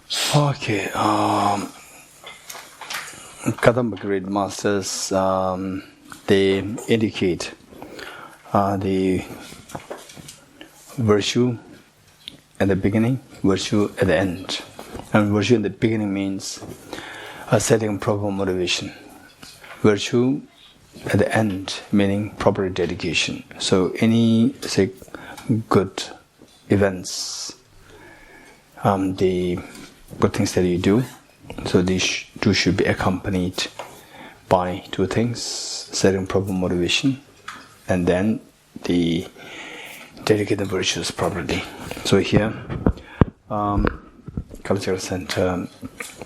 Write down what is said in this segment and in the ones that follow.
Okay, Kadamba Great Masters, they indicate the virtue at the beginning, virtue at the end. And virtue in the beginning means setting proper motivation. Virtue at the end meaning proper dedication. So any, say, good events, the good things that you do, so these two should be accompanied by two things: setting proper motivation, and then the dedicate the virtues properly. So here, Kalachakra Center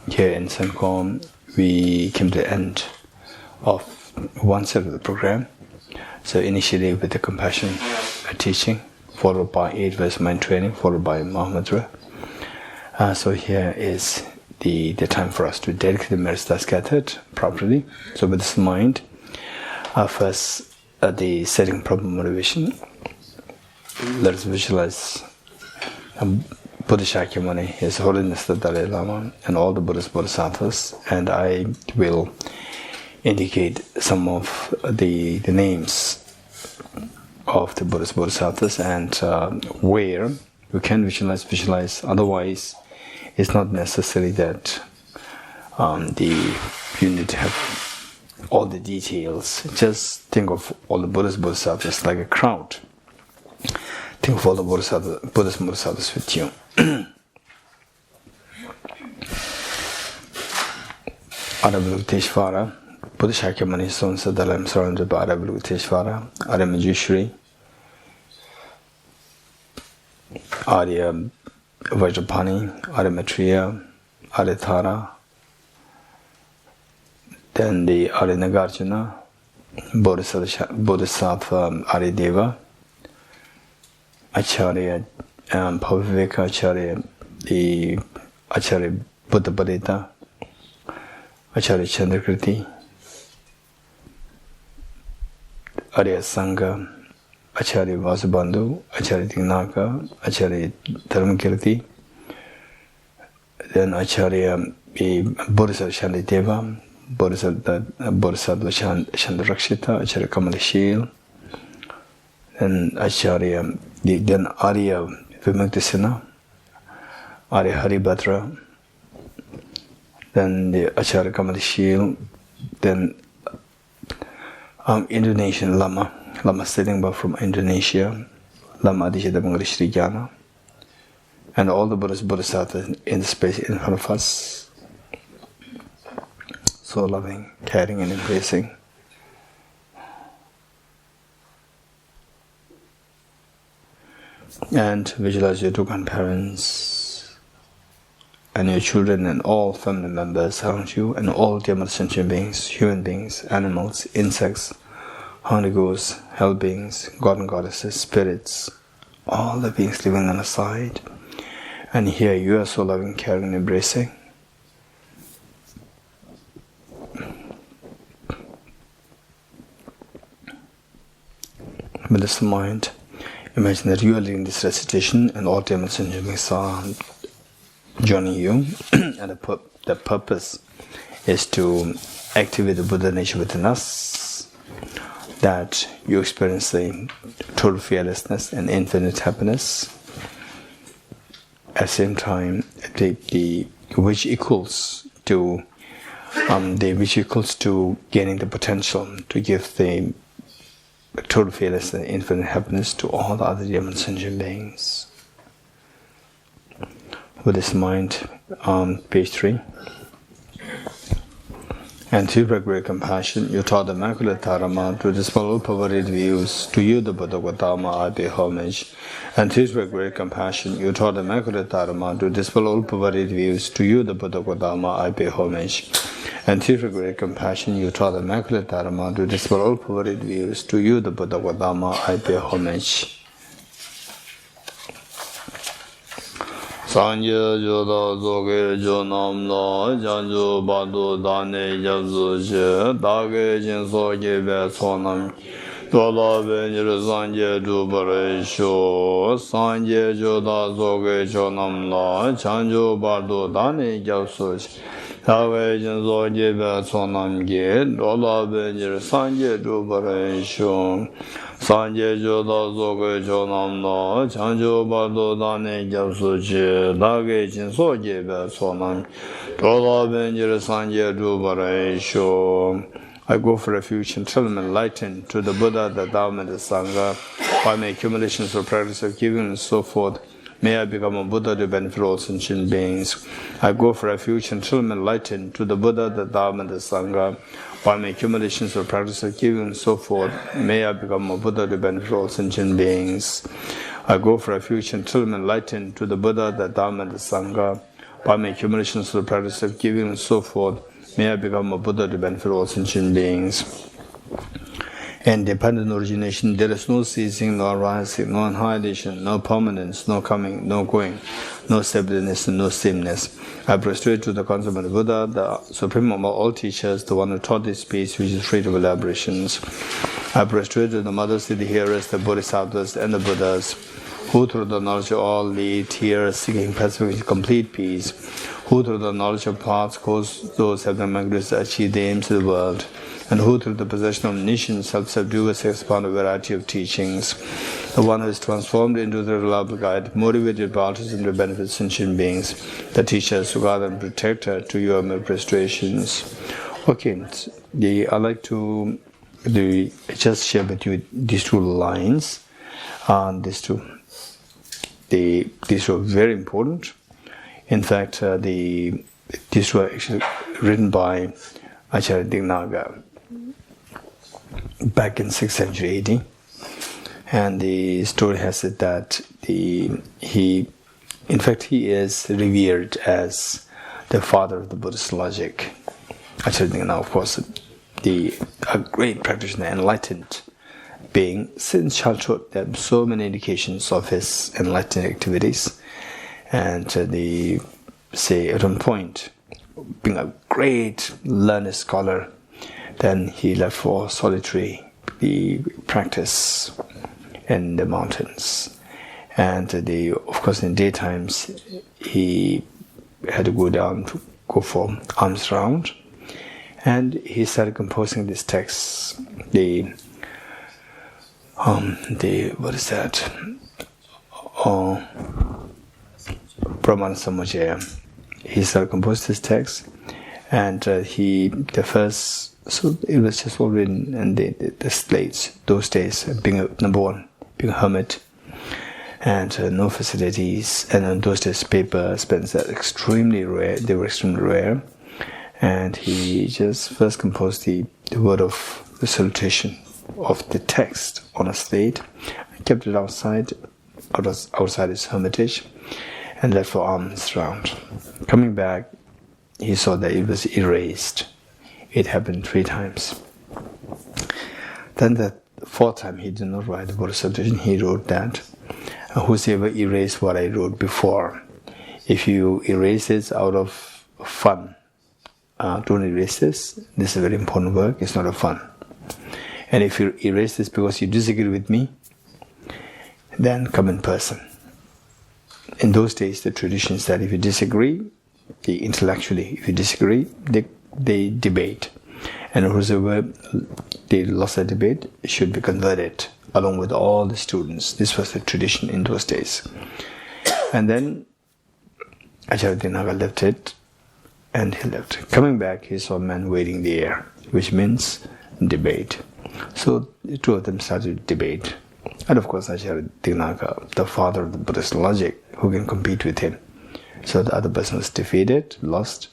here in Sankon, we came to the end of one set of the program. So initially with the compassion teaching, followed by 8 verse mind training, followed by Mahamoudra. So here is the time for us to dedicate the merits that are scattered properly. So with this in mind, first the setting proper motivation. Let us visualize Buddha Shakyamuni, His Holiness the Dalai Lama, and all the Buddhist Bodhisattvas, and I will indicate some of the names of the Buddhist Bodhisattvas and where you can visualize. Otherwise, it's not necessary that you need to have all the details. Just think of all the Buddhist Bodhisattvas like a crowd. Think of all the Buddhist Bodhisattvas with you. Aravalukiteshvara, Buddha Shakyamuni Sonsa Dalam surrounded by Aravalukiteshvara, Aramajishri, Arya Vajrapani, Aramatriya, Aritara, then the Arinagarjuna, Bodhisattva Arideva, Acharya Bhaviveka Acharya, the Acharya Buddha Padita, Acharya Chandrakriti, Arya Sangha, Acharya Vasubandhu, Acharya Dinaka, Acharya Dharmakirti, then Acharya Bodhisattva Shandideva, Bodhisattva Shandrakshita, Acharya Kamalashil, then Acharya, then Arya Vimuktisena, Arya Haribhadra, then the Acharya Kamalashil, then Indonesian Lama sitting from Indonesia, Lama Adishadamangala Sri Jnana, and all the Buddhist Bodhisattvas in the space in front of us, so loving, caring and embracing. And visualize your two grandparents and your children and all family members around you and all the sentient beings, human beings, animals, insects, Holy Ghosts, hell beings, God and goddesses, spirits, all the beings living on the side. And here you are so loving, caring, and embracing. With this in mind, imagine that you are leading this recitation and all the sentient beings are joining you. And the purpose is to activate the Buddha nature within us, that you experience the total fearlessness and infinite happiness. At the same time, which equals to gaining the potential to give the total fearlessness and infinite happiness to all the other human sentient beings. With this in mind, on page 3. And through great compassion, you taught the Immaculate Dharma to dispel all perverted views. To you, the Buddha Gautama, I pay homage. And through great compassion, you taught the Immaculate Dharma to dispel all perverted views. To you, the Buddha Gautama, I pay homage. And through great compassion, you taught the Immaculate Dharma to dispel all perverted views. To you, the Buddha Gautama, I pay homage. Sanje joda zoge jonam la janjo bado dane jabzo je dage jinso gebe sonam Dola Benjir Sanje Dubare Sho Sanje Joda Zoge Chonamla Chanjo Bardo Dani Japsuch Tawe Jinzo Jebe Sonamge Dola Benjir Sanje Dubare Sho Sanje Joda Zoge Chonamla Chanjo Bardo Dani Japsuch Tawe Jinzo Jebe Sonam Dola Benjir Sanje Dubare Sho. I go for refuge until I'm enlightened to the Buddha, the Dharma, and the Sangha, by my accumulations of practice of giving and so forth. May I become a Buddha to benefit all sentient beings. I go for refuge until I'm enlightened to the Buddha, the Dharma, and the Sangha, by my accumulations of practice of giving and so forth. May I become a Buddha to benefit all sentient beings. I go for refuge until I'm enlightened to the Buddha, the Dharma, and the Sangha, by my accumulations of practice of giving and so forth. May I become a Buddha to benefit all sentient beings. Independent origination, there is no ceasing, no arising, no annihilation, no permanence, no coming, no going, no separateness, and no sameness. I prostrate to the consummate Buddha, the supreme of all teachers, the one who taught this peace, which is free of elaborations. I prostrate to the mothers, the hearers, the bodhisattvas, and the Buddhas, who through the knowledge of all lead here, seeking pacific complete peace, who through the knowledge of paths cause those have the magnificence to achieve the aims of the world, and who through the possession of omniscience self-subdue us expound a variety of teachings. The one who is transformed into the reliable guide, motivated by altruism to benefit sentient beings, the teachers who guard and protect her to your mere prostrations. Okay, I like to just share with you these two lines, these are very important. In fact, these were actually written by Acharya Dignaga back in 6th century AD. And the story has it that he is revered as the father of the Buddhist logic. Acharya Dignaga, of course, a great practitioner, enlightened being. Since childhood, there are so many indications of his enlightened activities. And say at one point, being a great learned scholar, then he left for solitary practice in the mountains. And of course, in daytimes, he had to go for alms round, and he started composing this text. What is that? Brahmana Samujaya. He started composing this text, and so it was just all written in the slates those days, being a hermit, and no facilities, and in those days paper pens are extremely rare, and he just first composed the word of the salutation of the text on a slate, and kept it outside his hermitage, and left for alms round. Coming back, he saw that it was erased. It happened 3 times. Then the 4th time, he did not write the Buddha salutation. He wrote that, whosoever erased what I wrote before, if you erase this out of fun, don't erase this. This is a very important work. It's not a fun. And if you erase this because you disagree with me, then come in person. In those days, the tradition is that if you disagree, if you disagree, they debate. And whoever they lost the debate should be converted along with all the students. This was the tradition in those days. And then Acharya Dignaga left it, and he left. Coming back, he saw men waiting there, which means debate. So the two of them started to debate. And of course, Acharya Dignaga, the father of the Buddhist logic, who can compete with him. So the other person was defeated, lost,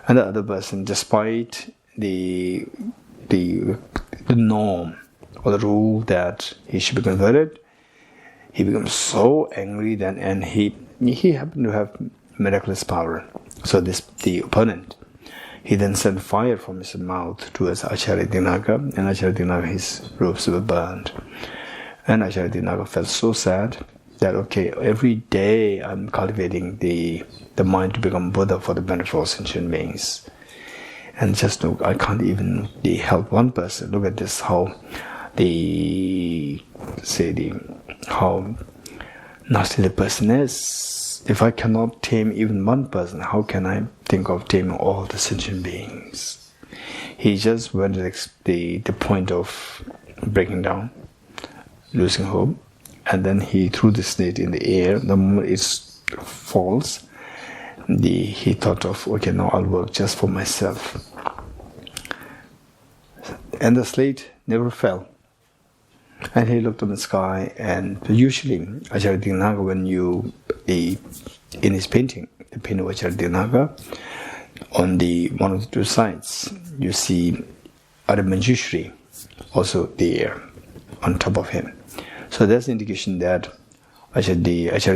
and the other person, despite the norm or the rule that he should be converted, he becomes so angry then, and he happened to have miraculous power. So the opponent, he then sent fire from his mouth towards Acharya Dignaga, and Acharya Dignaga, his robes were burned. And Acharya Dignaga felt so sad that, okay, every day I'm cultivating the mind to become Buddha for the benefit of sentient beings. And just look, I can't even help one person. Look at this, how how nasty the person is. If I cannot tame even one person, how can I think of taming all the sentient beings? He just went to the point of breaking down, losing hope, and then he threw the snake in the air. The moment it falls, he thought of, okay, now I'll work just for myself. And the slate never fell. And he looked on the sky, and usually Acharya Dignaga, when in his painting, the painting of Acharya Dignaga, on one of the two sides, you see Arya Manjushri also there on top of him. So that's the indication that Acharya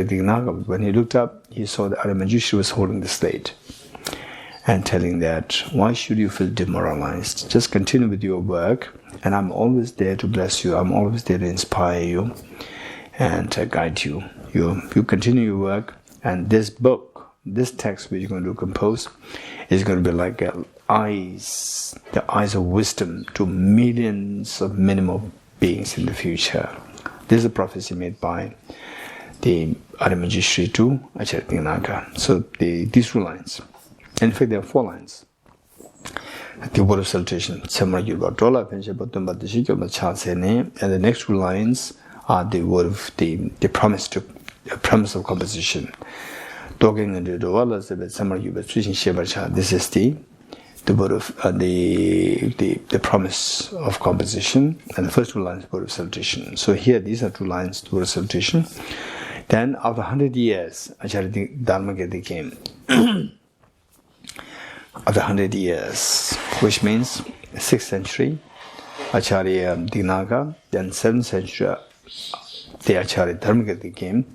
Dignaga, when he looked up, he saw that Arya Manjushri was holding the slate and telling that, why should you feel demoralized? Just continue with your work, and I'm always there to bless you. I'm always there to inspire you and guide you. You continue your work, and this book, this text which you're going to compose, is going to be like the eyes of wisdom to millions of minimal beings in the future. This is a prophecy made by the Arya Manjushri to Acharya Dignaga. So these 2 lines. In fact, there are 4 lines. The word of salutation, and the next 2 lines are the word of the promise of composition. This is the word of the promise of composition, and the first 2 lines, word of salutation. So here, these are 2 lines, the word of salutation. Then, after 100 years, Acharya Dharmakirti came. After 100 years, which means 6th century, Acharya Dignaga, then 7th century, the Acharya Dharmakirti came.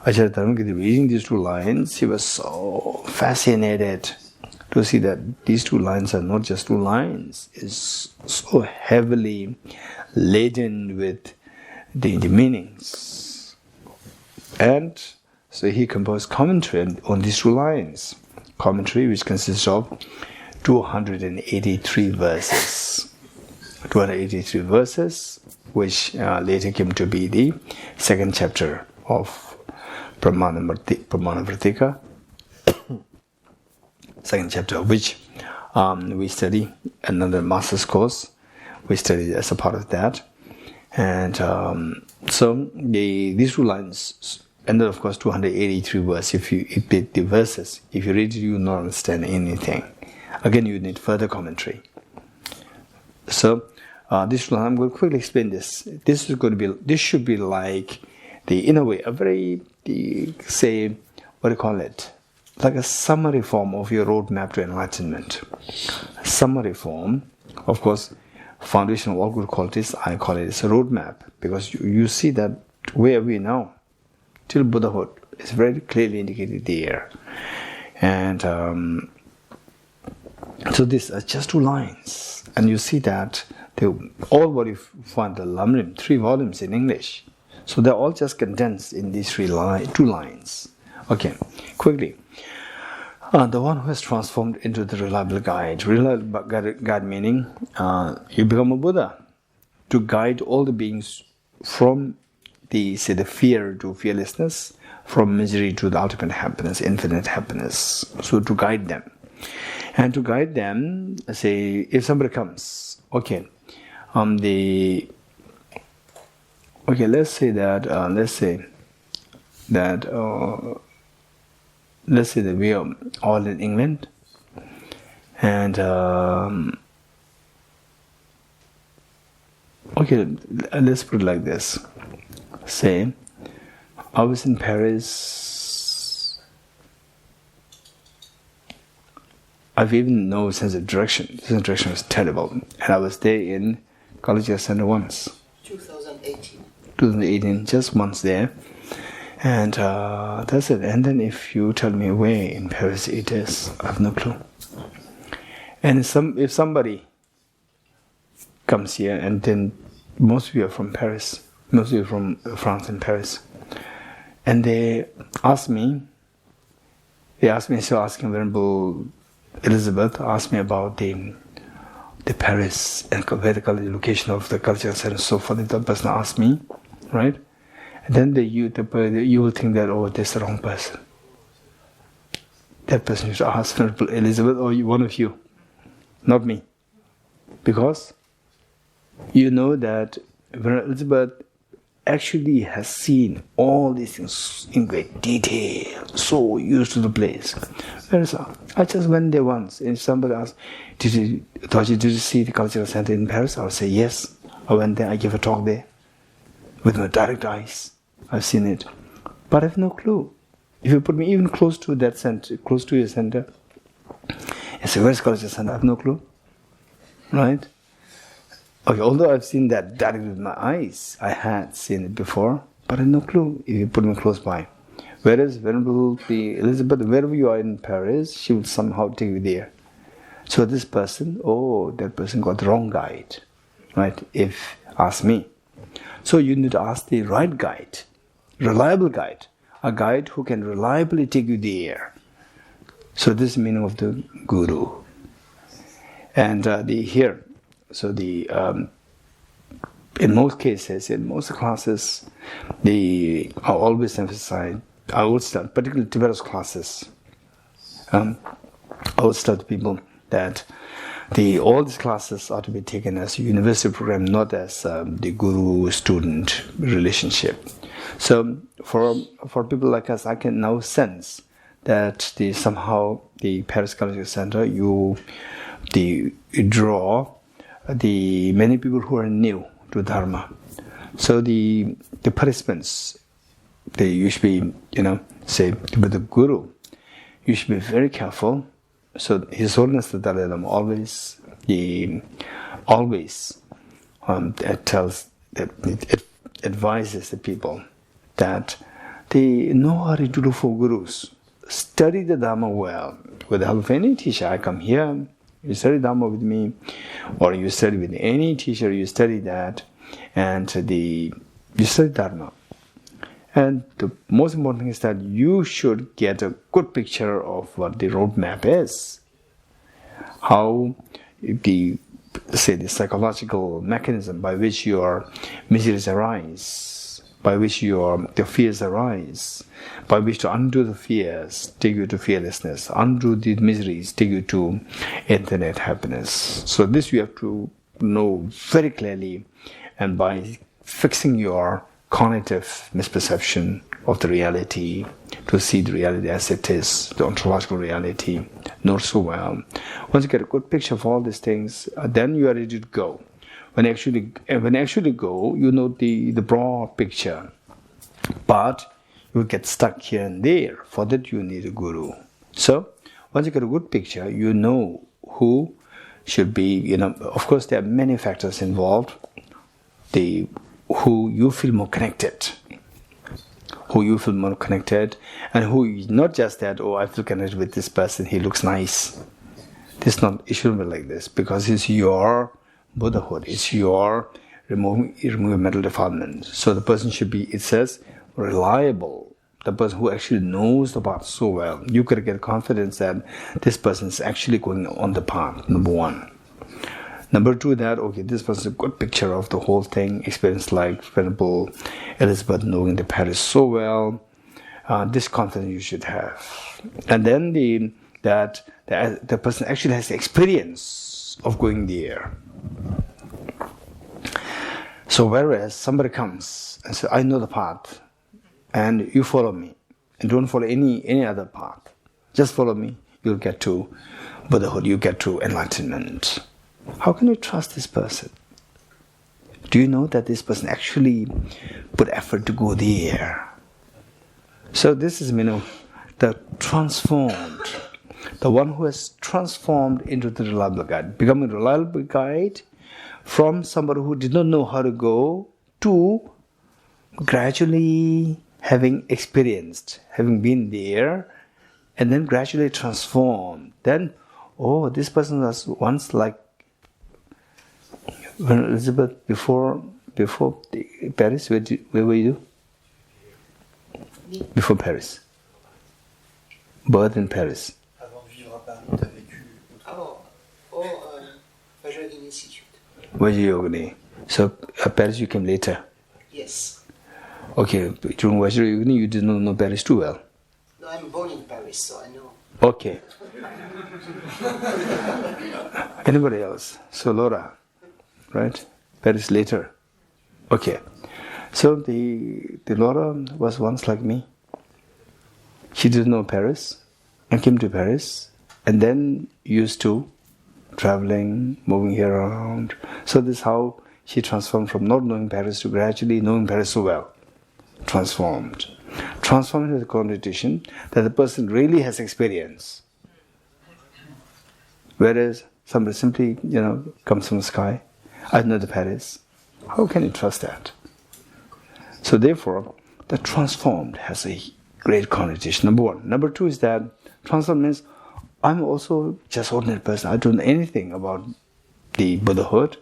Acharya Dharmakirti, reading these 2 lines, he was so fascinated to see that these 2 lines are not just 2 lines. It's so heavily laden with the meanings. And so he composed commentary on these 2 lines. Commentary which consists of 283 verses. 283 verses, which later came to be the 2nd chapter of Pramana-Vartika. 2nd chapter of which we study another master's course. We study as a part of that. And so these 2 lines, and then of course 283 verses. If you read the verses, if you read it, you will not understand anything. Again, you need further commentary. So this I'm going to quickly explain this. This should be like in a way, a very like a summary form of your roadmap to enlightenment. A summary form, of course, foundation of all good qualities. I call it as a roadmap, because you see that where are we now till Buddhahood is very clearly indicated there. And so these are just 2 lines, and you see that all what you find the Lamrim, 3 volumes in English. So they're all just condensed in these 2 lines. Okay, quickly. The one who has transformed into the reliable guide. Reliable guide meaning you become a Buddha to guide all the beings from the fear to fearlessness, from misery to the ultimate happiness, infinite happiness. So to guide them. And to guide them, say, if somebody comes, let's say that we are all in England, and let's put it like this. Say, I was in Paris. I've even no sense of direction. The sense of direction was terrible, and I was there in Kalachakra Center once. 2018, just once there. And that's it. And then if you tell me where in Paris it is, I have no clue. And if somebody comes here, and then most of you are from Paris, most of you are from France and Paris, and they ask me, still asking Venerable Elizabeth, asked me about the the Paris and where the location of the cultural center and so forth. If that person asks me, right? And then you will think that, oh, that's the wrong person. That person should ask Venerable Elizabeth or one of you, not me. Because you know that Venerable Elizabeth actually has seen all these things in great detail, so used to the place. Whereas I just went there once, and somebody asked, did you see the cultural center in Paris? I would say, yes. I went there, I gave a talk there, with my direct eyes. I've seen it. But I have no clue. If you put me even close to that center, close to your center, and say, where's cultural center? I have no clue. Right? Okay, although I've seen that directly with my eyes, I had seen it before, but I have no clue if you put me close by. Whereas Venerable Elizabeth, wherever you are in Paris, she will somehow take you there. So this person, that person got the wrong guide, right? If ask me. So you need to ask the right guide, reliable guide, a guide who can reliably take you there. So this is the meaning of the guru. And in most cases, in most classes, I always emphasize, I would start, particularly Tibetan classes, I would start to people that all these classes are to be taken as a university program, not as the guru-student relationship. So for people like us, I can now sense that somehow the Paris Kalachakra Center, you draw the many people who are new to Dharma. So the participants, you should be, say, with the Guru, you should be very careful. So His Holiness the Dalai Lama always advises the people that they know how to do for gurus. Study the Dharma well. With the help of any teacher, I come here, you study Dharma with me, or you study with any teacher, you study that, and you study Dharma. And the most important thing is that you should get a good picture of what the roadmap is. How the psychological mechanism by which your miseries arise, by which the fears arise, by which to undo the fears, take you to fearlessness, undo the miseries, take you to infinite happiness. So this you have to know very clearly, and by fixing your cognitive misperception of the reality, to see the reality as it is, the ontological reality, know so well. Once you get a good picture of all these things, then you are ready to go. When you actually go, you know the broad picture. But you get stuck here and there. For that you need a guru. So, once you get a good picture, you know who should be, of course there are many factors involved. Who you feel more connected. And who, not just that, I feel connected with this person, he looks nice. It shouldn't be like this, because it's your Buddhahood, it's your removing mental defilement. So the person should be, it says, reliable. The person who actually knows the path so well. You could get confidence that this person is actually going on the path, number one. Number two, that, this was a good picture of the whole thing, experience like Venerable Elizabeth knowing the Paris so well. This confidence you should have. And then the person actually has the experience of going there. So whereas somebody comes and says, I know the path, and you follow me, and don't follow any other path. Just follow me, you'll get to Buddhahood, you get to enlightenment. How can you trust this person? Do you know that this person actually put effort to go there? So this is, the transformed, the one who has transformed into the reliable guide, becoming a reliable guide from somebody who did not know how to go to gradually having experienced, having been there, and then gradually transformed. Then, this person was once like when Elizabeth, before Paris, where were you? Before Paris. Birth in Paris. Avant de vivre à Paris, tu as vécu autre part. J'avais Institute. Vajrayogini. So Paris you came later. Yes. Okay, during Vajrayogini you did not know Paris too well. No, I'm born in Paris, so I know. Okay. Anybody else? So Laura, right? Paris later. Okay. So the Laura was once like me. She didn't know Paris and came to Paris and then used to traveling, moving here around. So this is how she transformed from not knowing Paris to gradually knowing Paris so well. Transformed. Transformed with the connotation that the person really has experience. Whereas somebody simply, comes from the sky, I know the Paris. How can you trust that? So therefore, the transformed has a great connotation, number one. Number two is that transformed means I'm also just ordinary person. I don't know anything about the Buddhahood.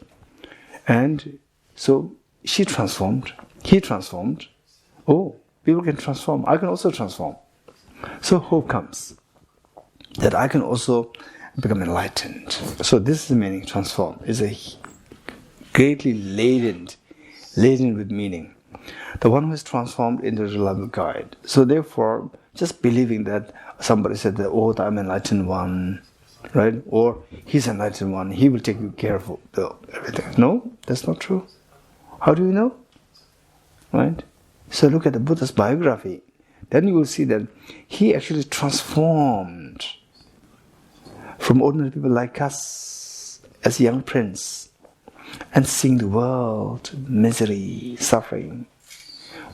And so she transformed, he transformed. Oh, people can transform. I can also transform. So hope comes that I can also become enlightened. So this is the meaning, transform. It's a greatly laden with meaning. The one who is transformed into a reliable guide. So therefore, just believing that somebody said that, oh, I'm enlightened one, right? Or he's enlightened one, he will take care of everything. No, that's not true. How do you know? Right? So look at the Buddha's biography. Then you will see that he actually transformed from ordinary people like us as a young prince and seeing the world, misery, suffering,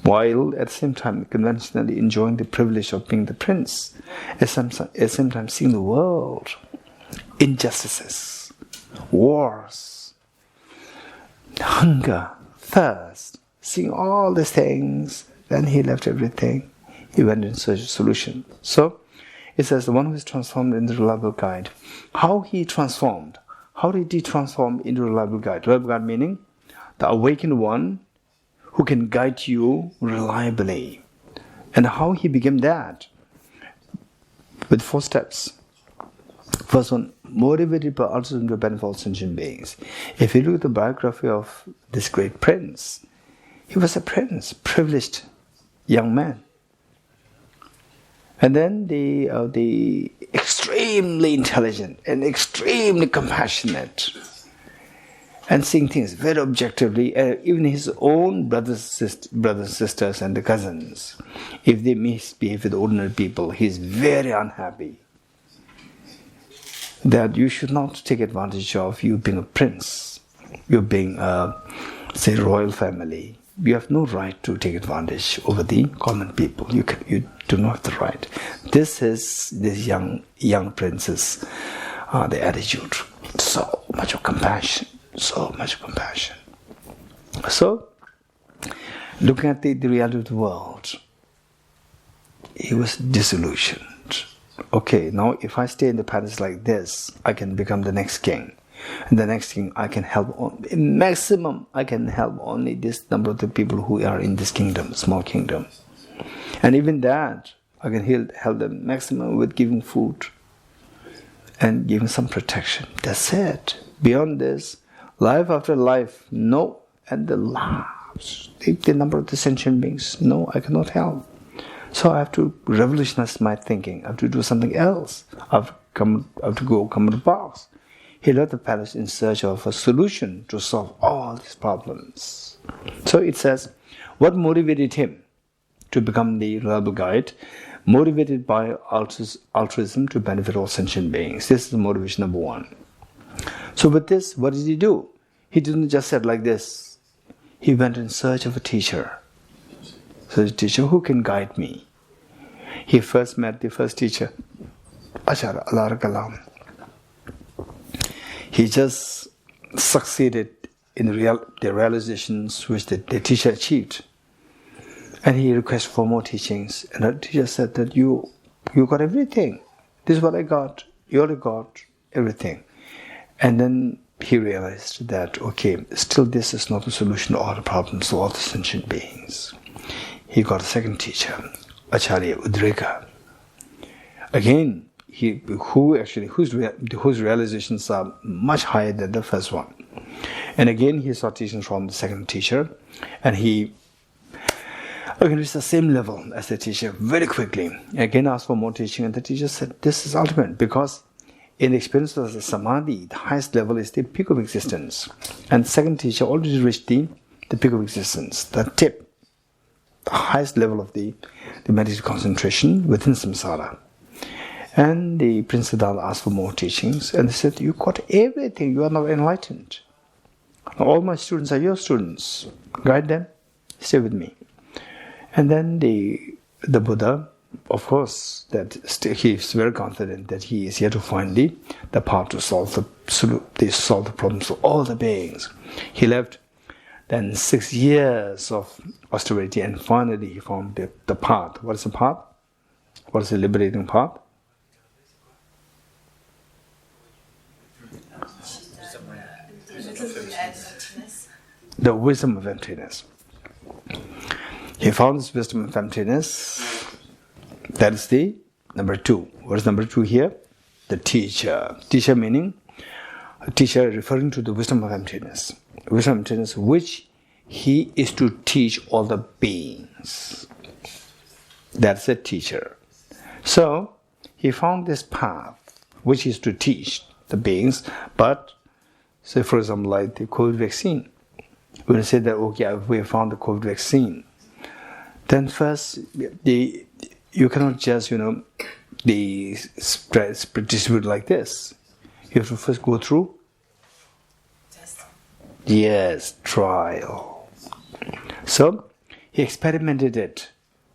while at the same time conventionally enjoying the privilege of being the prince, at the same time seeing the world, injustices, wars, hunger, thirst, seeing all these things, then he left everything. He went in search of solution. So, it says the one who is transformed into a reliable guide. How he transformed? How did he transform into a reliable guide? Reliable guide meaning the awakened one who can guide you reliably. And how he became that? With 4 steps. First one, motivated by altruism to benefit all sentient beings. If you look at the biography of this great prince, he was a prince, privileged young man. And then the extremely intelligent and extremely compassionate and seeing things very objectively, even his own brothers and sisters and the cousins, if they misbehave with ordinary people, he is very unhappy. That you should not take advantage of you being a prince, you being say royal family. You have no right to take advantage over the common people. You do not have the right. This is this young prince's the attitude. So much of compassion. So much compassion. So, looking at the reality of the world, he was disillusioned. Okay, now if I stay in the palace like this, I can become the next king. And the next king, I can help, maximum, I can help only this number of the people who are in this kingdom, small kingdom. And even that, I can help them maximum with giving food and giving some protection. That's it. Beyond this, life after life, no. And the last, the number of the sentient beings, no, I cannot help. So I have to revolutionize my thinking. I have to do something else. I have to go come to the box. He left the palace in search of a solution to solve all these problems. So it says, what motivated him to become the reliable guide? Motivated by altruism to benefit all sentient beings. This is the motivation number 1. So with this, what did he do? He didn't just sit like this. He went in search of a teacher. So a teacher who can guide me. He first met the first teacher, Acharya Alar Kalam. He just succeeded in the realizations which the teacher achieved. And he requested for more teachings. And the teacher said that you got everything. This is what I got. You already got everything. And then he realized that, okay, still this is not the solution to all the problems of all the sentient beings. He got a second teacher, Acharya Udrika. Again, whose realizations are much higher than the first one. And again, he sought teaching from the second teacher, and he reached the same level as the teacher very quickly. Again, asked for more teaching, and the teacher said, "This is ultimate, because in the experience of the samadhi, the highest level is the peak of existence." And the second teacher already reached the peak of existence, the tip, the highest level of the meditative concentration within samsara. And the Prince Siddhartha asked for more teachings, and they said, "You got everything, you are now enlightened. All my students are your students. Guide them, stay with me." And then the Buddha, of course, he is very confident that he is here to find the path to solve the problems of all the beings. He left then 6 years of austerity, and finally he found the path. What is the path? What is the liberating path? The wisdom of emptiness. He found this wisdom of emptiness. That is the number 2. What is number 2 here? The teacher. Teacher meaning, a teacher referring to the wisdom of emptiness. Wisdom of emptiness, which he is to teach all the beings. That's a teacher. So, he found this path, which is to teach the beings, but, say for example, like the COVID vaccine. When I say that, okay, we have found the COVID vaccine, then first, you cannot just, distribute like this. You have to first go through trial. So, he experimented it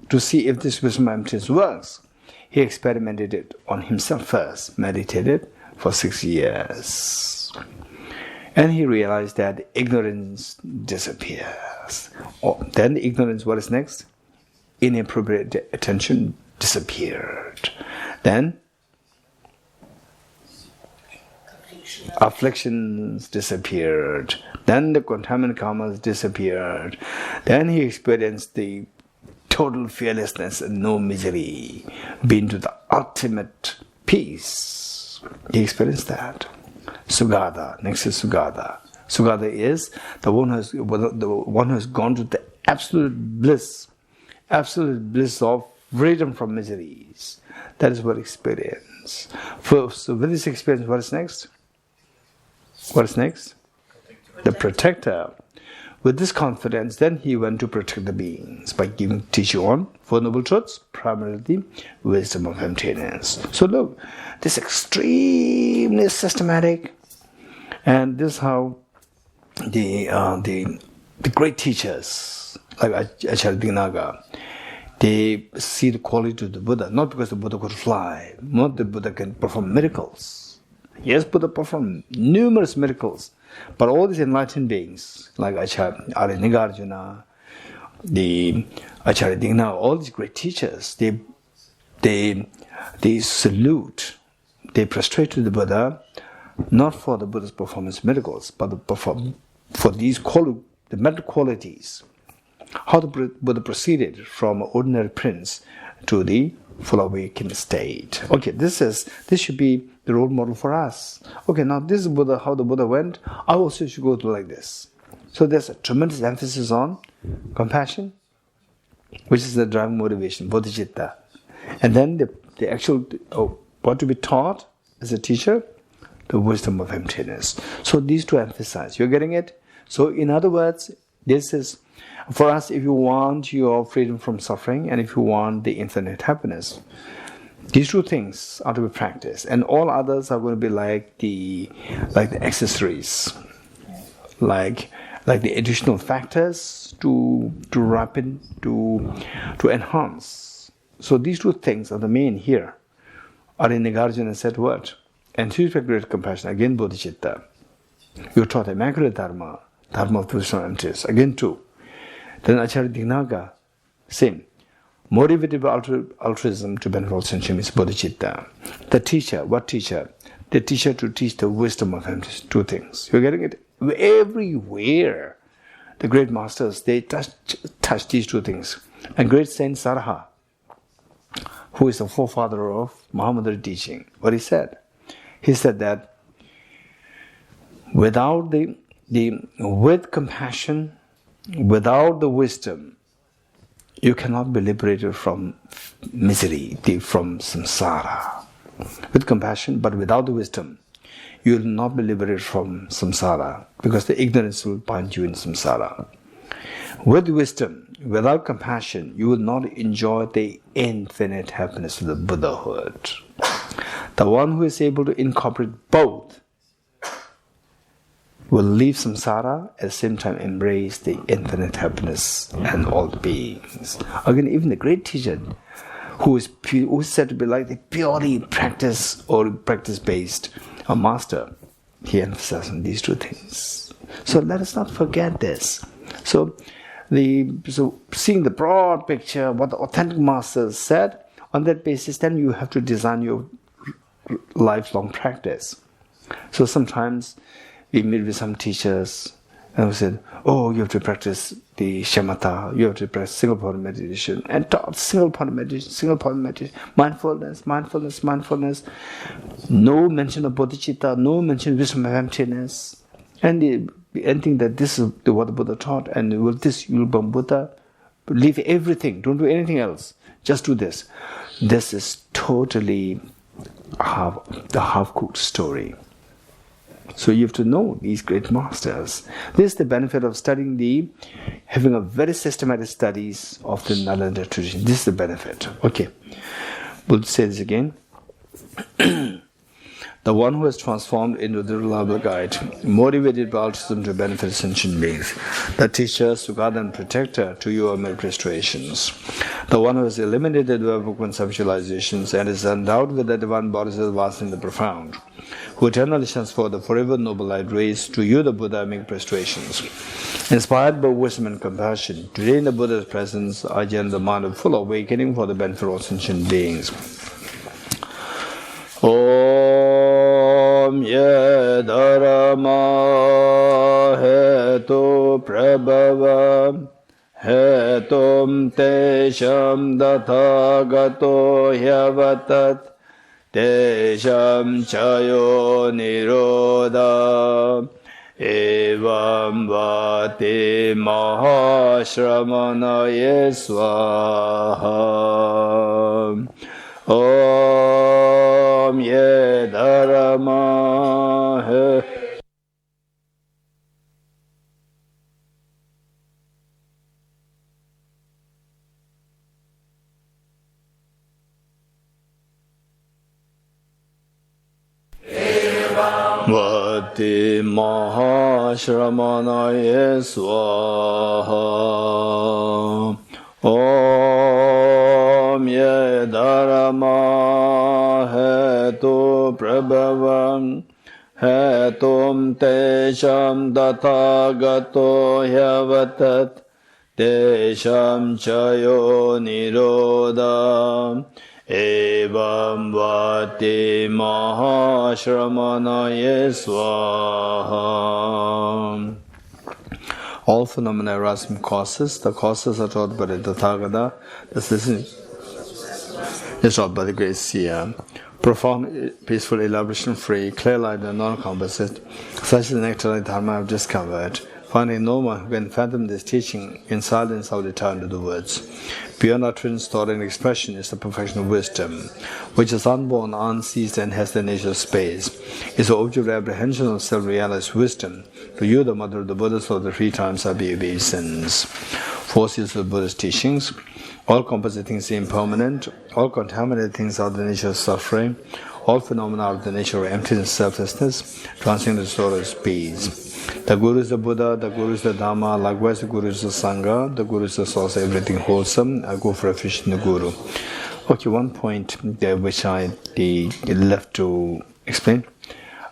to see if this wisdom of emptiness works. He experimented it on himself first, meditated for 6 years. And he realized that ignorance disappears. Then ignorance, what is next? Inappropriate attention disappeared. Then afflictions disappeared. Then the contaminant karmas disappeared. Then he experienced the total fearlessness and no misery, being to the ultimate peace. He experienced that. Sugata. Next is Sugata. Sugata is the one who has gone to the absolute bliss of freedom from miseries. That is what experience. So with this experience, what is next? What is next? The protector. With this confidence, then he went to protect the beings by teaching on Four Noble Truths, primarily wisdom of emptiness. So look, this is extremely systematic, and this is how the great teachers like Acharya Dignaga, they see the quality of the Buddha, not because the Buddha could fly, not the Buddha can perform miracles. Yes, Buddha performed numerous miracles, but all these enlightened beings, like Acharya Nagarjuna, the Acharya Dignaga, all these great teachers, they salute, they prostrate to the Buddha, not for the Buddha's performance miracles, but for these the mental qualities. How the Buddha proceeded from an ordinary prince to the full awakened state. Okay, this should be the role model for us. Okay, now this is Buddha, how the Buddha went. I also should go through like this. So there's a tremendous emphasis on compassion, which is the driving motivation, bodhicitta. And then the actual, what to be taught as a teacher? The wisdom of emptiness. So these two emphasize. You're getting it? So in other words, this is, for us, if you want your freedom from suffering and if you want the infinite happiness, these two things are to be practiced, and all others are going to be like the accessories, like the additional factors to ripen, to enhance. So these two things are the main here. Arya Nagarjuna said what? And spiritual great compassion, again bodhicitta. You taught immaculate dharma of wisdom and emptiness, again two. Then Acharya Dignaga, same. Motivated by altruism to benefit all sentient is bodhicitta. The teacher, what teacher? The teacher to teach the wisdom of emptiness, two things. You're getting it? Everywhere. The great masters, they touch these two things. And great Saint Sarha, who is the forefather of Mahamoudra teaching, what he said? He said that without the with compassion, without the wisdom, you cannot be liberated from misery, from samsara. With compassion, but without the wisdom, you will not be liberated from samsara, because the ignorance will bind you in samsara. With wisdom, without compassion, you will not enjoy the infinite happiness of the Buddhahood. The one who is able to incorporate both will leave samsara, at the same time embrace the infinite happiness and all beings. Again, even the great teacher, who is said to be like the purely practice or practice-based a master, he emphasizes on these two things. So let us not forget this. So seeing the broad picture, what the authentic masters said, on that basis, then you have to design your lifelong practice. So sometimes we meet with some teachers and we said, oh, you have to practice the shamatha, you have to practice single point meditation, and taught single point meditation, mindfulness, no mention of bodhicitta, no mention of wisdom of emptiness, and think that this is what the Buddha taught, and with this you will become Buddha. Leave everything, don't do anything else, just do this. This is totally the half-cooked story. So you have to know these great masters. This is the benefit of having a very systematic studies of the Nalanda tradition. This is the benefit. Okay, we'll say this again. The one who has transformed into the reliable guide, motivated by altruism to benefit sentient beings, the teacher, Sugata and protector to your administrations, the one who has eliminated verbal conceptualizations and is endowed with the divine bodhisattva vast in the profound, who eternally shines for the forever noble light rays, to you the Buddha make prostrations. Inspired by wisdom and compassion, today in the Buddha's presence, I generate the mind of full awakening for the benefit of sentient beings. Om ye dharma hetu prabhava hetum tesham dathagato hyavatat tesham chayo nirodha evam vati mahashramanaye swaha. Om ye dharma he. Vati mahashramanaye swaha. Om ye dharma hetu prabhavam hetum tesham dathagato hyavatat tesham chayo nirodha evam vati mahashramanaye swaha. All phenomena arise from causes. The causes are taught by the Tathagata. This is taught by the great seer. Profound, peaceful, elaboration-free, clear-light and non-composite. Such is the nectar dharma I have discovered. Finding no one who can fathom this teaching, in silence I will return to the words. Beyond utterance, thought and expression is the perfection of wisdom, which is unborn, unceased, and has the nature of space. Is the object of apprehension of self-realized wisdom. To you, the mother of the Buddhas of the three times are the obeisance. Forces of the Buddha's teachings. All composite things are impermanent. All contaminated things are the nature of suffering. All phenomena are the nature of emptiness and selflessness. Transcendent soul is peace. The Guru is the Buddha, the Guru is the Dhamma, likewise the Guru is the Sangha, the Guru is the source of everything wholesome. I go for refuge in the Guru. Okay, one point there which I left to explain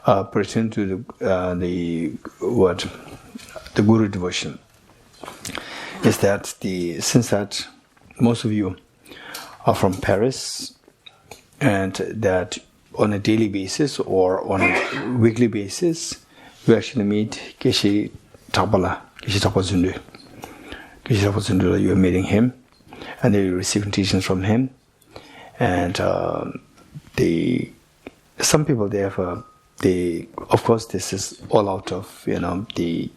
pertain to the Guru devotion is that since that most of you are from Paris and that on a daily basis or on a weekly basis you actually meet Geshe Tapala, Geshe Tapazundu. Geshe Tapazundu, you are meeting him and then you are receiving teachings from him. And some people, they have of course, this is all out of the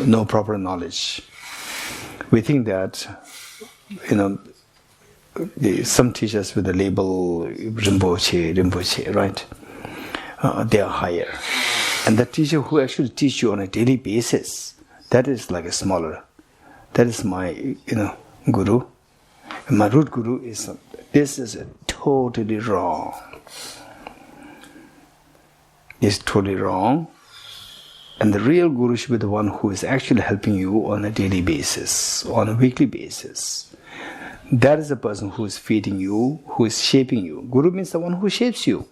no proper knowledge. We think that some teachers with the label Rinpoche, right? They are higher, and the teacher who actually teach you on a daily basis, that is like a smaller. That is my guru. And my root guru is. This is totally wrong. It's totally wrong. And the real guru should be the one who is actually helping you on a daily basis, on a weekly basis. That is the person who is feeding you, who is shaping you. Guru means the one who shapes you.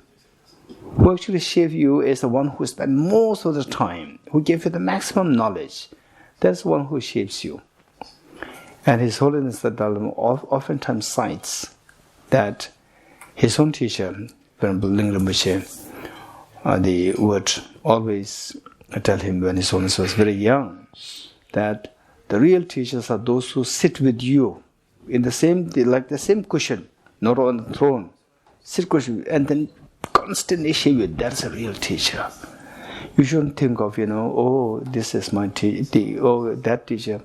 Who actually shapes you is the one who spends most of the time, who gives you the maximum knowledge. That's the one who shapes you. And His Holiness the Dalai Lama oftentimes cites that his own teacher, Venerable Ling Rinpoche, would always tell him when His Holiness was very young that the real teachers are those who sit with you in the same cushion, not on the throne. Sit cushion and then constantly shape you. That's a real teacher. You shouldn't think of, this is my teacher, that teacher,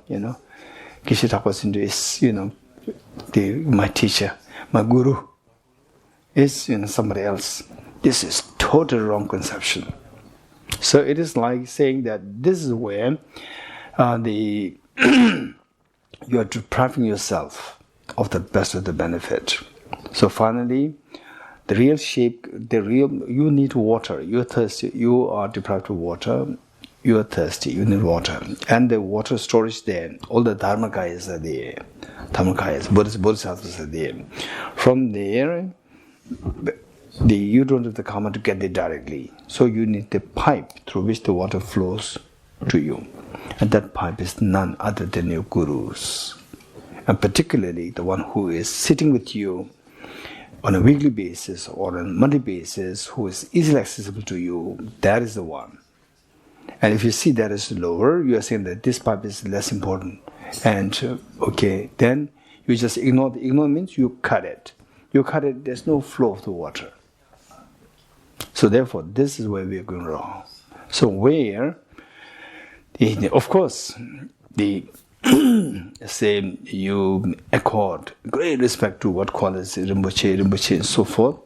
Geshe Thakur is, my teacher. My guru is somebody else. This is total wrong conception. So it is like saying that this is where you are depriving yourself of the best of the benefit. So finally, the real shape, you need water. You're thirsty. You are deprived of water. You are thirsty. You need water, and the water storage there. All the dharmakayas are there. Dharmakayas, bodhisattvas are there. From there, you don't have the karma to get there directly. So you need the pipe through which the water flows to you. And that pipe is none other than your gurus. And particularly the one who is sitting with you on a weekly basis or on a monthly basis, who is easily accessible to you, that is the one. And if you see that is lower, you are saying that this pipe is less important. And then you just ignore. Ignore means you cut it. You cut it, there's no flow of the water. So therefore, this is where we are going wrong. So of course, say you accord great respect to what qualities Rinpoche and so forth,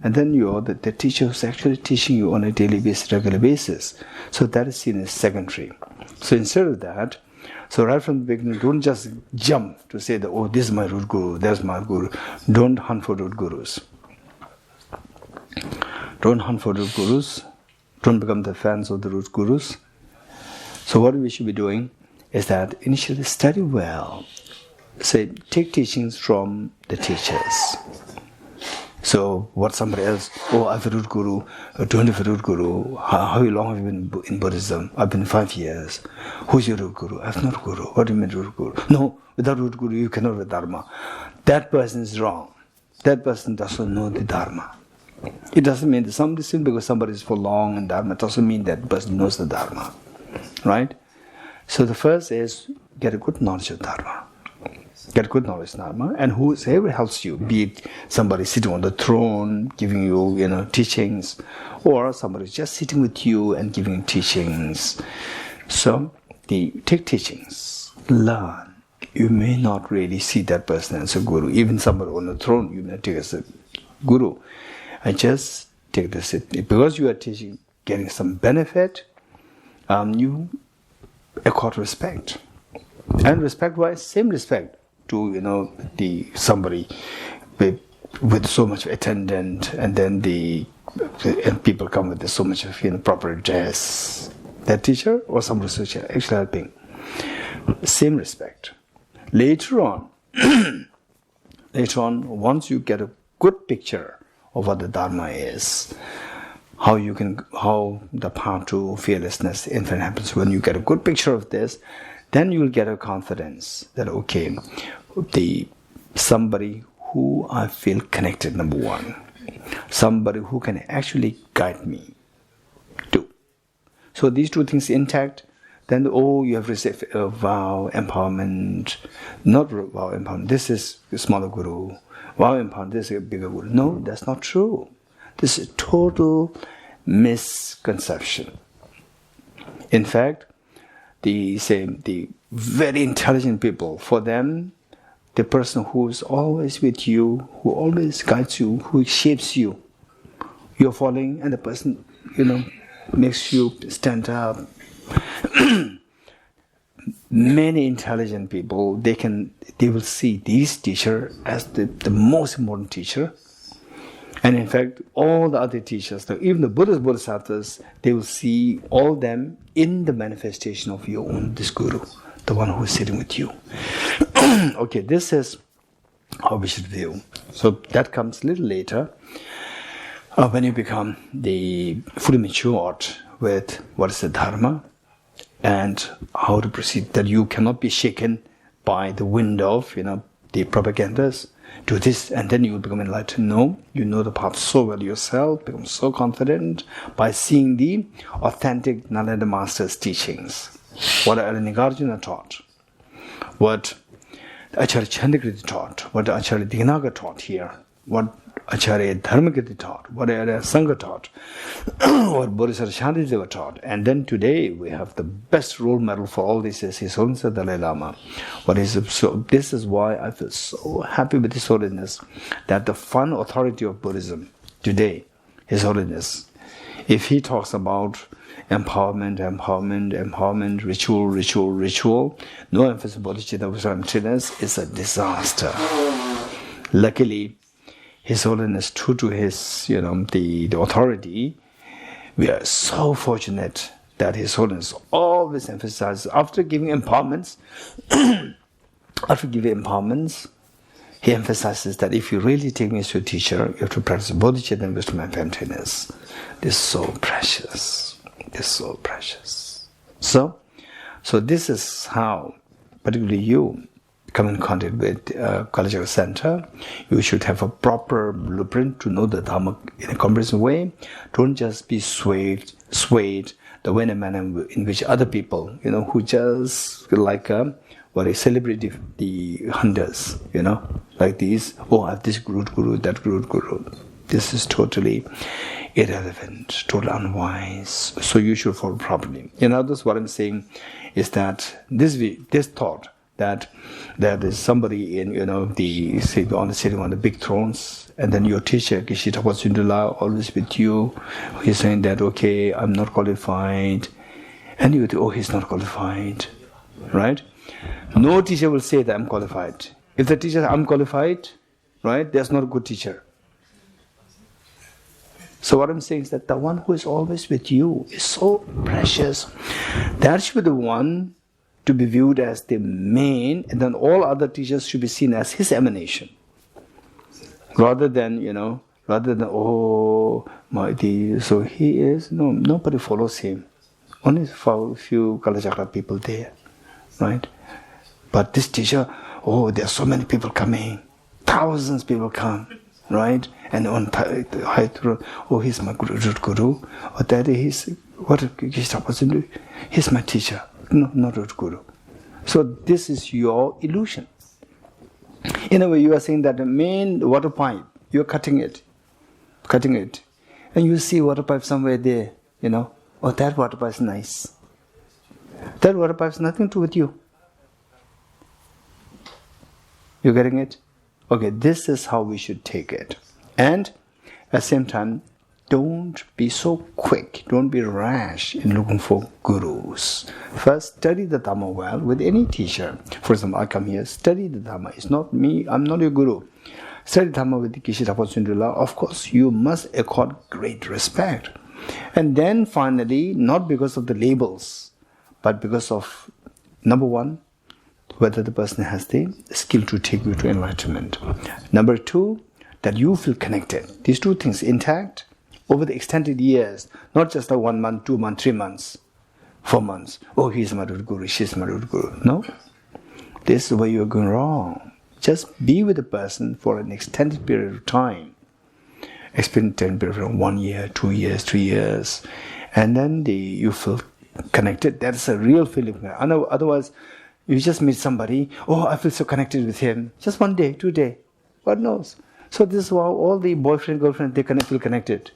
and then you're the teacher who's actually teaching you on a daily basis, regular basis. So that is seen as secondary. So instead of that, so right from the beginning, don't just jump to say that, this is my root guru, that's my guru. Don't hunt for root gurus. Don't hunt for root gurus. Don't become the fans of the root gurus. So what we should be doing is that initially study well. Say, take teachings from the teachers. So what somebody else, I have a root guru, don't have a root guru. How long have you been in Buddhism? I've been 5 years. Who's your root guru? I have no guru. What do you mean root guru? No, without root guru you cannot have Dharma. That person is wrong. That person doesn't know the Dharma. It doesn't mean that simply because somebody is for long in Dharma, it doesn't mean that person knows the Dharma. Right? So the first is get a good knowledge of Dharma. Get good knowledge of Dharma, and whoever helps you, be it somebody sitting on the throne giving you, teachings, or somebody just sitting with you and giving you teachings. So take teachings, learn. You may not really see that person as a guru. Even somebody on the throne, you may take as a guru. And just take this because you are teaching, getting some benefit. You accord respect, and respect-wise, same respect to somebody with so much attendant, and then and people come with so much of proper dress. That teacher or some researcher actually helping. Same respect. Later on, once you get a good picture of what the Dharma is, how the path to fearlessness, infinite happens. When you get a good picture of this, then you will get a confidence that somebody who I feel connected, number one, somebody who can actually guide me, two. So these two things intact, then you have received a vow empowerment, not vow empowerment. This is a smaller guru. Vow empowerment, this is a bigger guru. No, that's not true. This is total misconception. In fact, the very intelligent people, for them, the person who is always with you, who always guides you, who shapes you, you're falling, and the person, makes you stand up. Many intelligent people, they will see this teacher as the most important teacher. And in fact, all the other teachers, even the Buddhist Bodhisattvas, they will see all them in the manifestation of your own, this Guru, the one who is sitting with you. Okay, this is how we should view. So that comes a little later, when you become fully matured with what is the Dharma and how to proceed, that you cannot be shaken by the wind of, the propagandas. Do this and then you will become enlightened. No, you know the path so well yourself, become so confident by seeing the authentic Nalanda Master's teachings. What Nagarjuna taught, what Acharya Chandrakirti taught, what Acharya Dignaga taught here, what Acharya Dharmakirti taught, what Acharya Sangha taught, what Bodhisattva Shantideva taught. And then today we have the best role model for all this is His Holiness the Dalai Lama. So this is why I feel so happy with His Holiness, that the fun authority of Buddhism today, His Holiness, if he talks about empowerment, ritual, no emphasis on bodhicitta, wisdom, emptiness, is a disaster. Luckily, His Holiness, true to his, the authority, we are so fortunate that His Holiness always emphasizes, after giving empowerments, he emphasizes that if you really take me as your teacher, you have to practice bodhicitta and wisdom and emptiness. This is so precious. This is so precious. So this is how, particularly you, come in contact with Kalachakra Center. You should have a proper blueprint to know the Dhamma in a comprehensive way. Don't just be swayed the way in a manner in which other people, who just like celebrate the hunters, like these. Oh, I have this guru, that guru. This is totally irrelevant, totally unwise. So you should follow properly. In other words, what I'm saying is that this thought that there is somebody in, sitting on the big thrones, and then your teacher, Geshe Damdul, always with you, he's saying that, okay, I'm not qualified, and you think, oh, he's not qualified, right? No teacher will say that I'm qualified. If the teacher says I'm qualified, right, that's not a good teacher. So what I'm saying is that the one who is always with you is so precious. That should be the one to be viewed as the main, and then all other teachers should be seen as his emanation. Rather than, so he is, no, nobody follows him. Only for a few Kalachakra people there, right? But this teacher, there are so many people coming, thousands of people come, right? And on high throne, he's my guru, or that is, what he's my teacher. No, not root guru. So this is your illusion. In a way, you are saying that the main water pipe, you are cutting it, and you see water pipe somewhere there, that water pipe is nice. That water pipe has nothing to do with you. You getting it? Okay, this is how we should take it. And at the same time, don't be so quick, don't be rash in looking for gurus. First, study the Dhamma well with any teacher. For example, I come here, study the Dhamma. It's not me, I'm not your guru. Study Dhamma with Geshe Damdul. Of course, you must accord great respect. And then finally, not because of the labels, but because of, number one, whether the person has the skill to take you to enlightenment. Number two, that you feel connected. These two things intact over the extended years, not just like 1 month, 2 months, 3 months, 4 months. Oh, he's my guru, she's my guru. No, this is where you're going wrong. Just be with the person for an extended period of time. Extended period of 1 year, 2 years, 3 years, and then you feel connected. That's a real feeling. Otherwise, you just meet somebody. Oh, I feel so connected with him. Just 1 day, 2 days. God knows. So this is how all the boyfriend, girlfriend, they feel connected.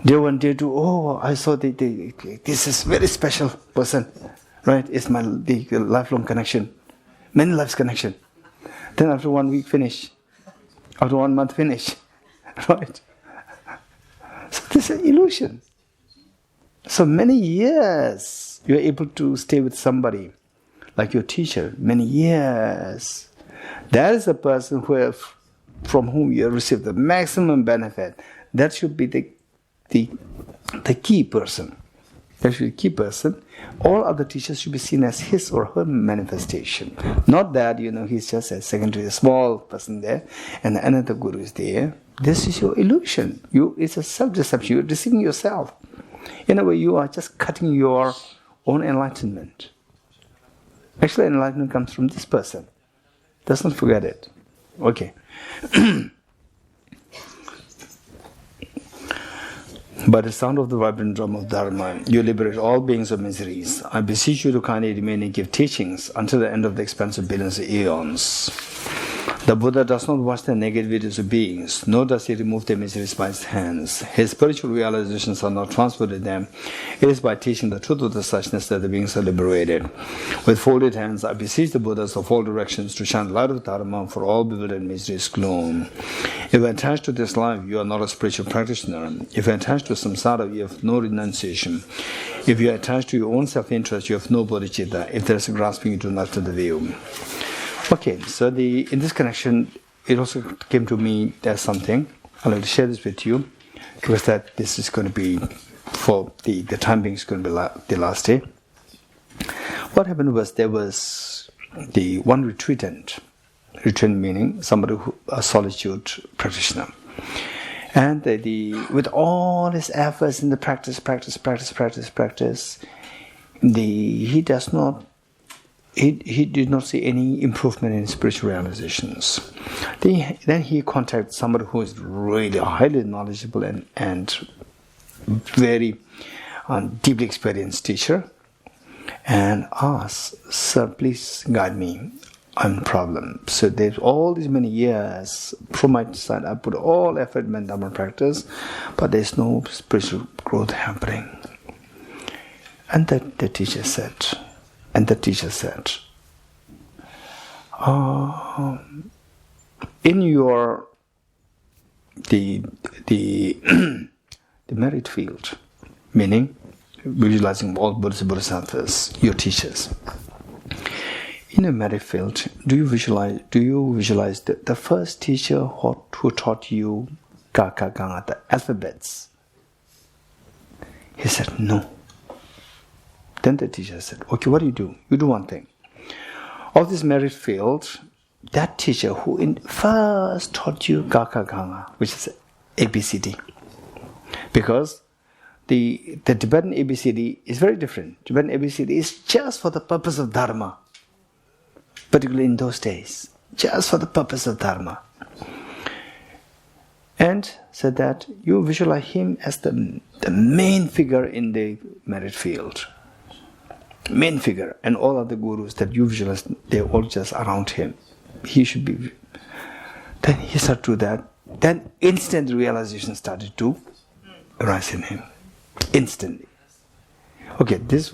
Day one, day two, oh, I saw this is very special person, right? It's the lifelong connection, many lives connection. Then after 1 week, finish. After 1 month, finish, right? So this is an illusion. So many years you are able to stay with somebody, like your teacher, many years. That is a person from whom you receive the maximum benefit. That should be the key person. That should be the key person. All other teachers should be seen as his or her manifestation. Not that, he's just a secondary, small person there, and another guru is there. This is your illusion. It's a self-deception. You're deceiving yourself. In a way, you are just cutting your own enlightenment. Actually, enlightenment comes from this person. Let's not forget it. Okay. By the sound of the vibrant drum of Dharma, you liberate all beings of miseries. I beseech you to kindly remain and give teachings until the end of the expansive billions of eons. The Buddha does not watch the negativities of beings, nor does he remove their miseries by his hands. His spiritual realizations are not transferred to them. It is by teaching the truth of the suchness that the beings are liberated. With folded hands, I beseech the Buddhas of all directions to shine the light of Dharma for all bewildered miseries gloom. If you are attached to this life, you are not a spiritual practitioner. If you are attached to samsara, you have no renunciation. If you are attached to your own self-interest, you have no bodhicitta. If there is a grasping, you do not have the view. Okay, so in this connection, it also came to me as something. I'd like to share this with you, because that this is going to be, for the time being, is going to be the last day. What happened was, there was the one retreatant meaning somebody a solitude practitioner. And with all his efforts in the practice, he did not see any improvement in spiritual realizations. Then he contacted somebody who is really highly knowledgeable and very deeply experienced teacher, and asked, "Sir, please guide me. I'm a problem." So there's all these many years from my side, I put all effort in Dharma practice, but there's no spiritual growth happening. And the teacher said, in your the merit field, meaning visualizing all Buddhas and Bodhisattvas, your teachers. In a merit field, do you visualize the first teacher who taught you Kaka Ganga, the alphabets? He said, no. Then the teacher said, okay, what do? You do one thing. Of this merit field, that teacher who first taught you Kaka Ganga, which is ABCD. Because the Tibetan ABCD is very different. Tibetan ABCD is just for the purpose of Dharma. Particularly in those days, just for the purpose of Dharma. And said that you visualize him as the main figure in the merit field. Main figure, and all other gurus that you visualize, they're all just around him. He should be. Then he started to do that. Then instant realization started to arise in him. Instantly. Okay, this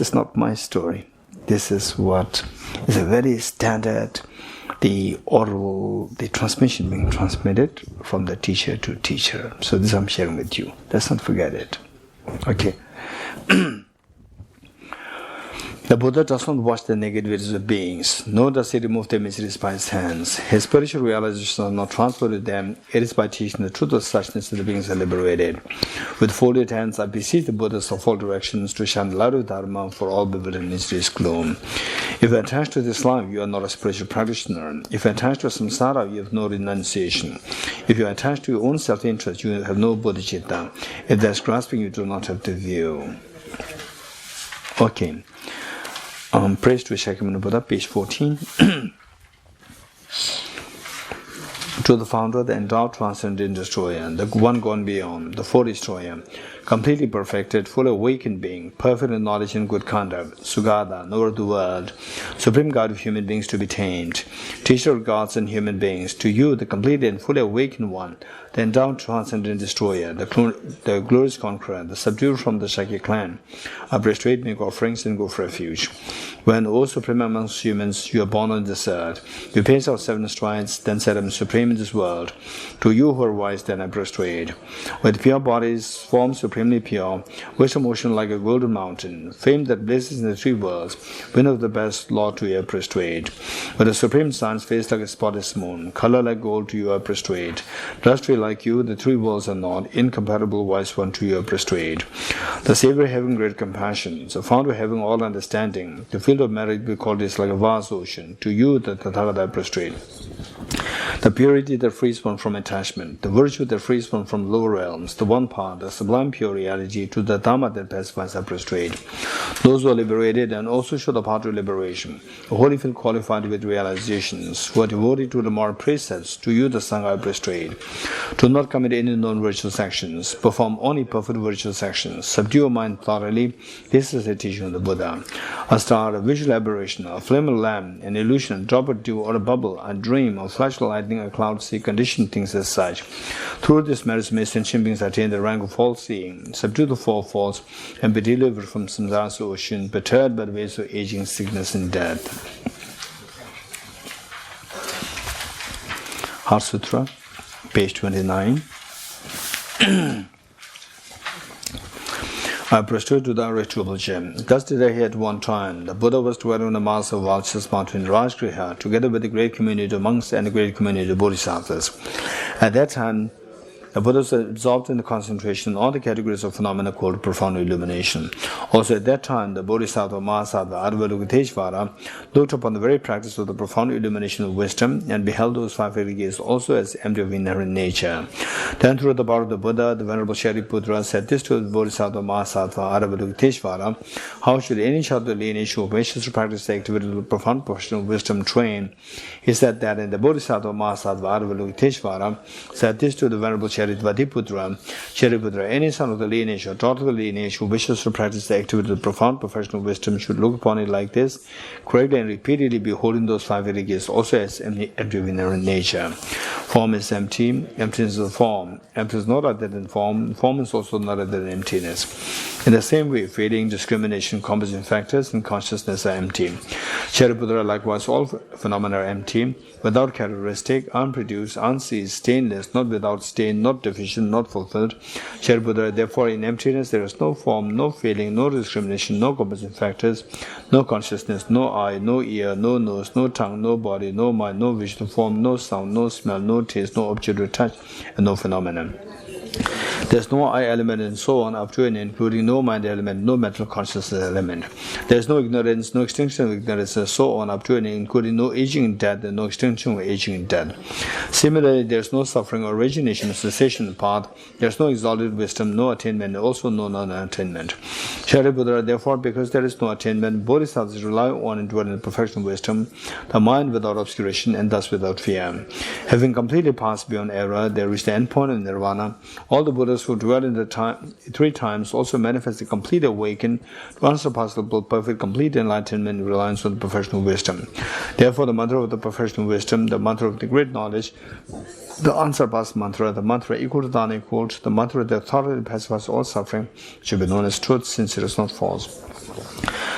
is not my story. This is what is a very standard, the transmission being transmitted from the teacher to teacher. So this I'm sharing with you. Let's not forget it. Okay. The Buddha does not watch the negativities of beings, nor does he remove their miseries by his hands. His spiritual realizations are not transferred to them. It is by teaching the truth of suchness that the beings are liberated. With folded hands, I beseech the Buddhas of all directions to shine the light of Dharma for all bewildered miseries gloom. If you are attached to this life, you are not a spiritual practitioner. If you are attached to samsara, you have no renunciation. If you are attached to your own self-interest, you have no bodhicitta. If there is grasping, you do not have the view. Okay. Praise to Shakyamuni Buddha, page 14. To To the founder, the endowed transcendent destroyer, the one gone beyond, the fourth destroyer, completely perfected, fully awakened being, perfect in knowledge and good conduct, Sugata, knower of the world, supreme God of human beings to be tamed, teacher of gods and human beings, to you, the complete and fully awakened one, the endowed transcendent destroyer, the glorious conqueror, the subdued from the Shakya clan, I prostrate, make offerings and go for refuge. When, O supreme amongst humans, you are born on this earth, you pace out 7 strides, then set them supreme in this world. To you who are wise, then I prostrate. With pure bodies, form supremely pure, wisdom ocean like a golden mountain, fame that blazes in the 3 worlds, winner of the best, Lord, to you I prostrate. With the supreme sun's face like a spotless moon, color like gold, to you I prostrate. Lustrous like you, the 3 worlds are not, incomparable wise one, to you I prostrate. The Savior having great compassion, the founder having all understanding, the field of merit we call this like a vast ocean, to you the Tathagata I prostrate. The purity that frees one from attachment, the virtue that frees one from lower realms, the one part, the sublime pure reality, to the Dhamma that pacifies I prostrate. Those who are liberated and also show the path to liberation, who wholly feel qualified with realizations, who are devoted to the moral precepts, to you the Sangha I prostrate. Do not commit any non-virtuous actions, perform only perfect virtuous actions, subdue your mind thoroughly. This is the teaching of the Buddha. A star, a visual aberration, a flame of lamp, an illusion, a drop of dew or a bubble, a dream, a flash of lightning, a cloud, see conditioned things as such. Through this merits may sentient beings attain the rank of all seeing, subdue the 4 faults, and be delivered from samsara's ocean, perturbed by the waves of aging, sickness, and death. Heart Sutra, page 29. I prostrate to the irretrievable gem. Thus did I hear at one time. The Buddha was dwelling on the mass of vultures mountain Rajgriha, together with the great community of monks and the great community of bodhisattvas. At that time, the Buddha was absorbed in the concentration on all the categories of phenomena called profound illumination. Also at that time, the Bodhisattva Mahasattva Avalokiteshvara looked upon the very practice of the profound illumination of wisdom and beheld those 5 aggregates also as empty of inherent nature. Then through the power of the Buddha, the Venerable Shariputra said this to the Bodhisattva Mahasattva Avalokiteshvara: how should any child of the lineage who wishes to practice the activity of the profound professional wisdom train? He said that, and the Bodhisattva Mahasattva Avalokiteshvara said this to the Venerable Shariputra, any son of the lineage or daughter of the lineage who wishes to practice the activity of profound professional wisdom should look upon it like this, correctly and repeatedly beholding those 5 aggregates also as empty of inherent nature. Form is empty, emptiness is form. Emptiness is not other than form, form is also not other than emptiness. In the same way, feeling, discrimination, composite factors, and consciousness are empty. Shariputra, likewise, all phenomena are empty, without characteristic, unproduced, unceased, stainless, not without stain, not deficient, not fulfilled. Shariputra, therefore, in emptiness there is no form, no feeling, no discrimination, no composite factors, no consciousness, no eye, no ear, no nose, no tongue, no body, no mind, no visual form, no sound, no smell, no taste, no object to touch, and no phenomenon. There is no I element and so on up to and including no mind element, no mental consciousness element. There is no ignorance, no extinction of ignorance and so on up to and including no aging and death and no extinction of aging and death. Similarly, there is no suffering or origination, cessation path. There is no exalted wisdom, no attainment, also no non-attainment. Shariputra, therefore, because there is no attainment, bodhisattvas rely on and dwell in perfection of wisdom, the mind without obscuration and thus without fear. Having completely passed beyond error, they reach the end point of nirvana. All the Buddhas who dwell in the 3 times also manifest the complete awakened, unsurpassable, perfect, complete enlightenment in reliance on the professional wisdom. Therefore, the mantra of the professional wisdom, the mantra of the great knowledge, the unsurpassed mantra, the mantra equal to the unequaled, the mantra that thoroughly pacifies all suffering, should be known as truth, since it is not false.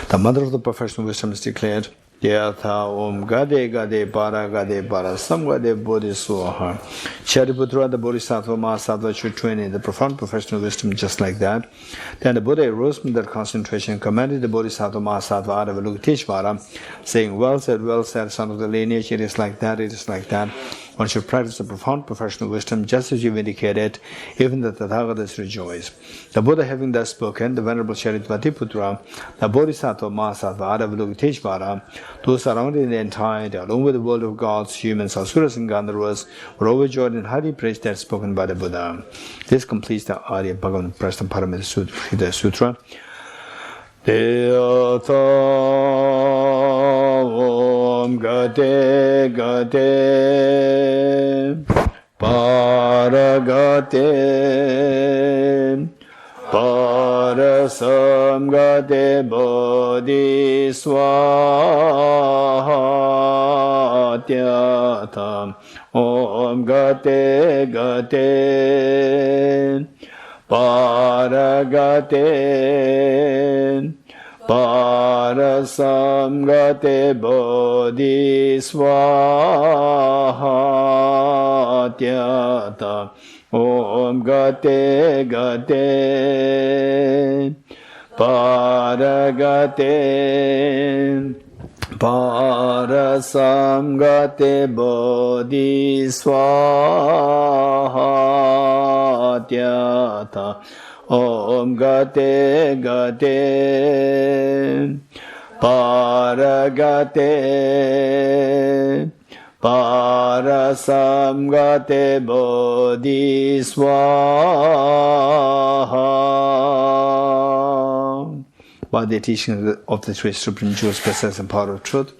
The mantra of the professional wisdom is declared: Yatha Om Gade Gade Para Sam Gade Bodhisattva. Shariputra, the Bodhisattva Mahasattva, should train in the profound professional wisdom just like that. Then the Buddha arose from that concentration, commanded the Bodhisattva Mahasattva Avalokiteshvara, saying, well said, son of the lineage, it is like that, it is like that. One should practice the profound professional wisdom just as you've indicated, even the Tathagatas rejoice. The Buddha having thus spoken, the Venerable Shariputra, the Bodhisattva Mahasattva Avalokiteshvara, those surrounding the entirety, along with the world of gods, humans, asuras, and gandharvas, were overjoyed and highly praised that spoken by the Buddha. This completes the Arya Bhagavan Prasthana Paramita Sutra. Yatha Om Gade Gade paragate parasamgate bodhiswatyata om gate gate paragate parasamgate bodhiswatyata om gate gate paragate parasamgate bodhiswatyata om gate gate paragate parasamgate bodhiswaha. By the teaching of the three supreme jewels, presence and power of truth,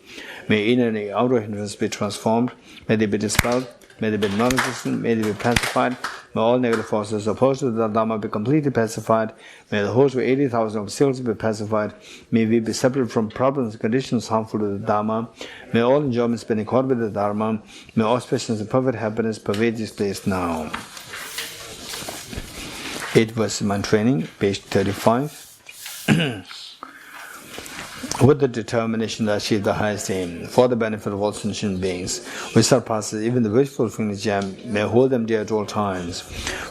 may inner and outer hindrances be transformed, may they be dispelled, may they be non-existent, may they be pacified, may all negative forces opposed to the Dhamma be completely pacified, may the host of 80,000 obstacles be pacified, may we be separate from problems and conditions harmful to the Dhamma, may all enjoyments be in accord with the Dharma, may auspicious and perfect happiness pervade this place now. 8 verses mind training, page 35. With the determination to achieve the highest aim, for the benefit of all sentient beings, which surpasses even the wishful finger gem, may I hold them dear at all times.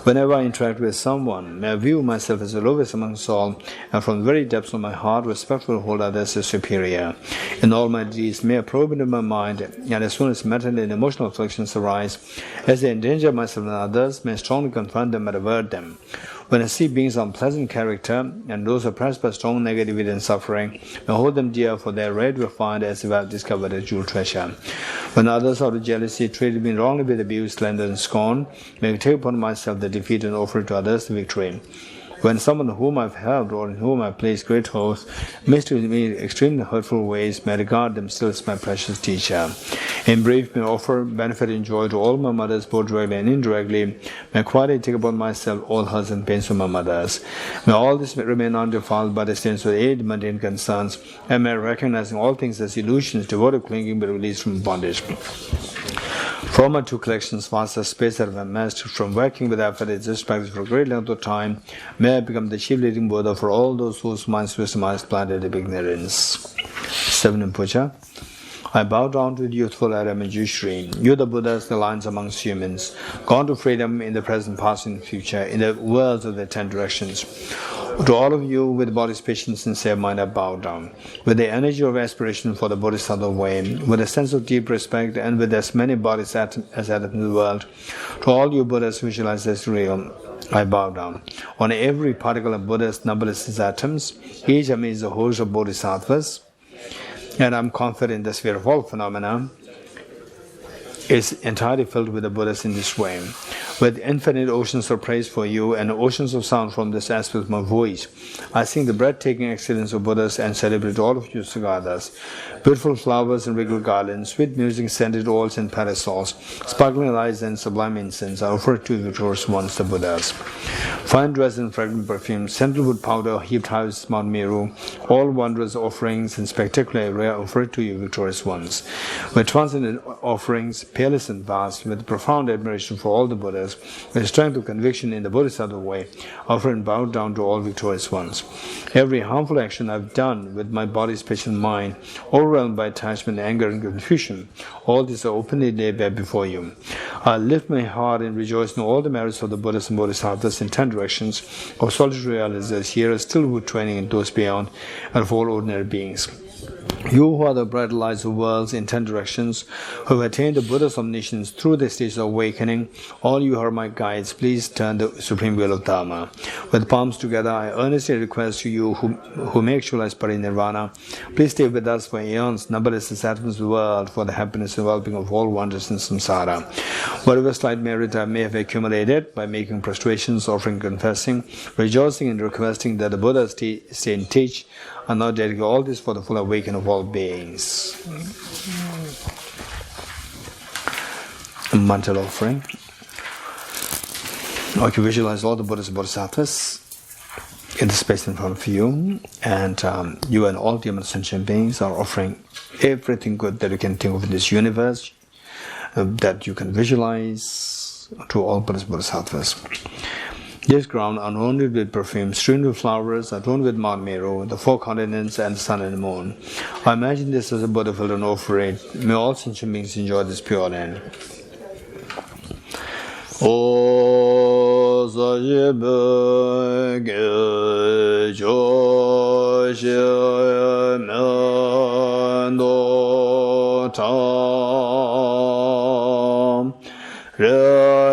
Whenever I interact with someone, may I view myself as the lowest amongst all, and from the very depths of my heart, respectfully hold others as superior. In all my deeds, may I probe into my mind, and as soon as mental and emotional afflictions arise, as they endanger myself and others, may I strongly confront them and avert them. When I see beings of unpleasant character, and those oppressed by strong negativity and suffering, I hold them dear, for they are rare to find as if I have discovered a jewel treasure. When others out of jealousy treated me wrongly with abuse, slander, and scorn, may I take upon myself the defeat and offer to others the victory. When someone whom I have helped or in whom I have placed great hopes mistreats me in extremely hurtful ways, may I regard them still as my precious teacher. In brief, may I offer benefit and joy to all my mothers, both directly and indirectly. May I quietly take upon myself all hurts and pains of my mothers. May all this remain undefiled by the stains of the mundane concerns, and may I, recognizing all things as illusions, devoid of clinging, be released from bondage. From my 2 collections, vast space that I have amassed from working with effort in this practice for a great length of time, may I become the chief leading Buddha for all those whose minds wisdom is planted in ignorance. 7 in Puja. I bow down to the youthful Adam and Jushri, you the Buddhas, the lions amongst humans, gone to freedom in the present, past, and future, in the worlds of the 10 directions. To all of you, with body's patient, sincere mind, I bow down. With the energy of aspiration for the Bodhisattva way, with a sense of deep respect, and with as many bodies as atoms in the world, to all you Buddhas visualize as real, I bow down. On every particle of Buddha's numberless as atoms, each of me is a host of Bodhisattvas, and I'm confident the sphere of all phenomena is entirely filled with the Buddhas in this way. With infinite oceans of praise for you and oceans of sound from this aspect of my voice, I sing the breathtaking excellence of Buddhas and celebrate all of you Sagadas. Beautiful flowers and regal garlands, sweet music, scented oils and parasols, sparkling lights and sublime incense are offered to victorious ones, the Buddhas. Fine dress and fragrant perfume, sandalwood powder heaped high as Mount Meru, all wondrous offerings and spectacular rare offered to you victorious ones. With transcendent offerings, peerless and vast, with profound admiration for all the Buddhas, with strength of conviction in the Bodhisattva way, offer and bow down to all victorious ones. Every harmful action I've done with my body's patient mind, overwhelmed by attachment, anger, and confusion, all this I openly lay bare before you. I lift my heart and rejoice in all the merits of the Buddhas and Bodhisattvas in 10 directions, of solitary realizers here, stillwood training in those beyond, and of all ordinary beings. You who are the bright lights of worlds in 10 directions, who have attained the Buddha's omniscience through the stages of awakening, all you who are my guides, please turn the supreme will of Dharma. With palms together, I earnestly request to you who may actualize parinirvana, please stay with us for aeons, numberless as atoms of the world, for the happiness and well-being of all wonders in samsara. Whatever slight merit I may have accumulated by making prostrations, offering, confessing, rejoicing and requesting that the Buddhas stay and teach, and now dedicate all this for the full awakening of all beings. Mantle offering. Okay, visualize all the Buddhas and Bodhisattvas in the space in front of you, and you and all human sentient beings are offering everything good that you can think of in this universe, that you can visualize to all Buddhas and Bodhisattvas. This ground, adorned with perfume, strewn with flowers, adorned with Mount Meru, the 4 continents, and the sun and the moon. I imagine this as a Buddha filled and offer it. May all sentient beings enjoy this pure land. O Sajibe Gejo Shemendo Tam Rayarabne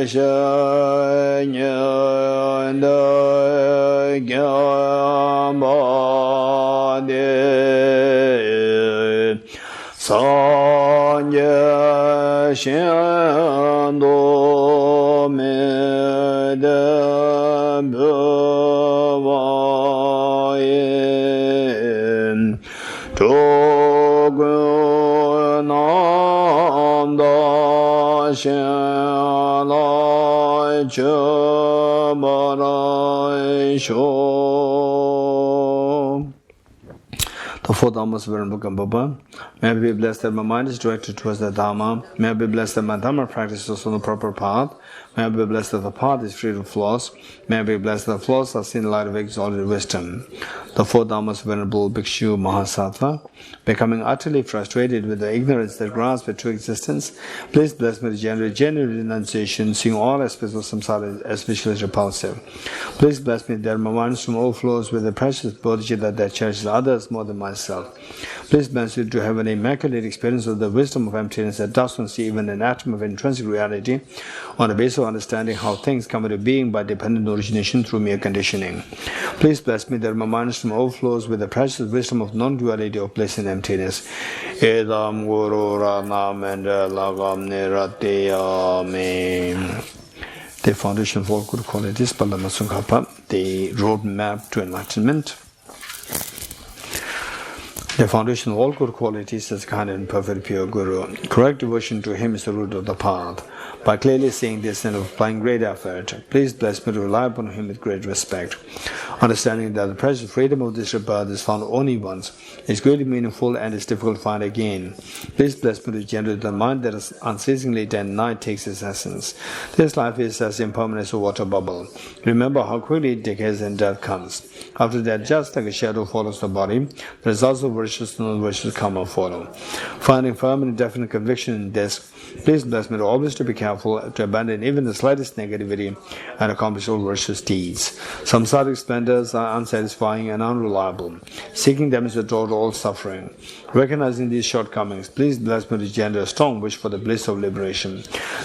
Shenyanda Gyambade Sanye Shendo Medebwayin Togunamda Shalai Chubarai Sho. The 4 Dhammas of Venerable Baba. May I be blessed that my mind is directed towards the Dhamma. May I be blessed that my Dhamma practices on the proper path. May I be blessed that the path is free of flaws. May I be blessed that the flaws are seen in the light of exalted wisdom. The 4 Dhammas of Venerable Bhikshu Mahasattva. Becoming utterly frustrated with the ignorance that grasps at true existence, please bless me to generate genuine renunciation, seeing all aspects of samsara as visually repulsive. Please bless me that my mind overflows with the precious bodhicitta that cherishes others more than myself. Please bless me to have an immaculate experience of the wisdom of emptiness that does not see even an atom of intrinsic reality on the basis of understanding how things come into being by dependent origination through mere conditioning. Please bless me that my mind overflows with the precious wisdom of non-duality of bliss and emptiness. Edam Guru Ranam and Lagam Nirati Amen. The foundation of all good qualities, Palamasunghapa, the roadmap to enlightenment. The foundation of all good qualities is kind and perfect pure Guru. Correct devotion to him is the root of the path. By clearly seeing this and applying great effort, please bless me to rely upon him with great respect. Understanding that the precious freedom of this rebirth is found only once, is greatly meaningful and is difficult to find again. Please bless me to generate the mind that is unceasingly day and night takes its essence. This life is as impermanent as a water bubble. Remember how quickly it decays and death comes. After that, just like a shadow follows the body, the results of virtues and non-virtues come and follow. Finding firm and definite conviction in this, please bless me to always to be careful to abandon even the slightest negativity and accomplish all virtuous deeds. Samsaric splendors are unsatisfying and unreliable. Seeking them is the door to all suffering. Recognizing these shortcomings, please bless me to generate a strong wish for the bliss of liberation.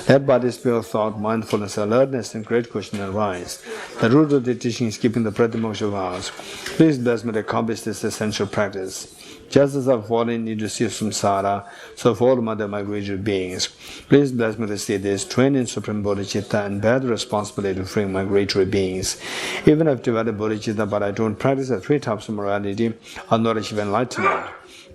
Led by this pure thought, mindfulness, alertness, and great question arise. The root of the teaching is keeping the Pratimoksha vows. Please bless me to accomplish this essential practice. Just as I've fallen into the sea of samsara, so fall my migratory beings. Please bless me to see this, train in Supreme Bodhicitta, and bear the responsibility to free migratory beings. Even if I've developed Bodhicitta, but I don't practice the 3 types of morality, I'll not achieve enlightenment.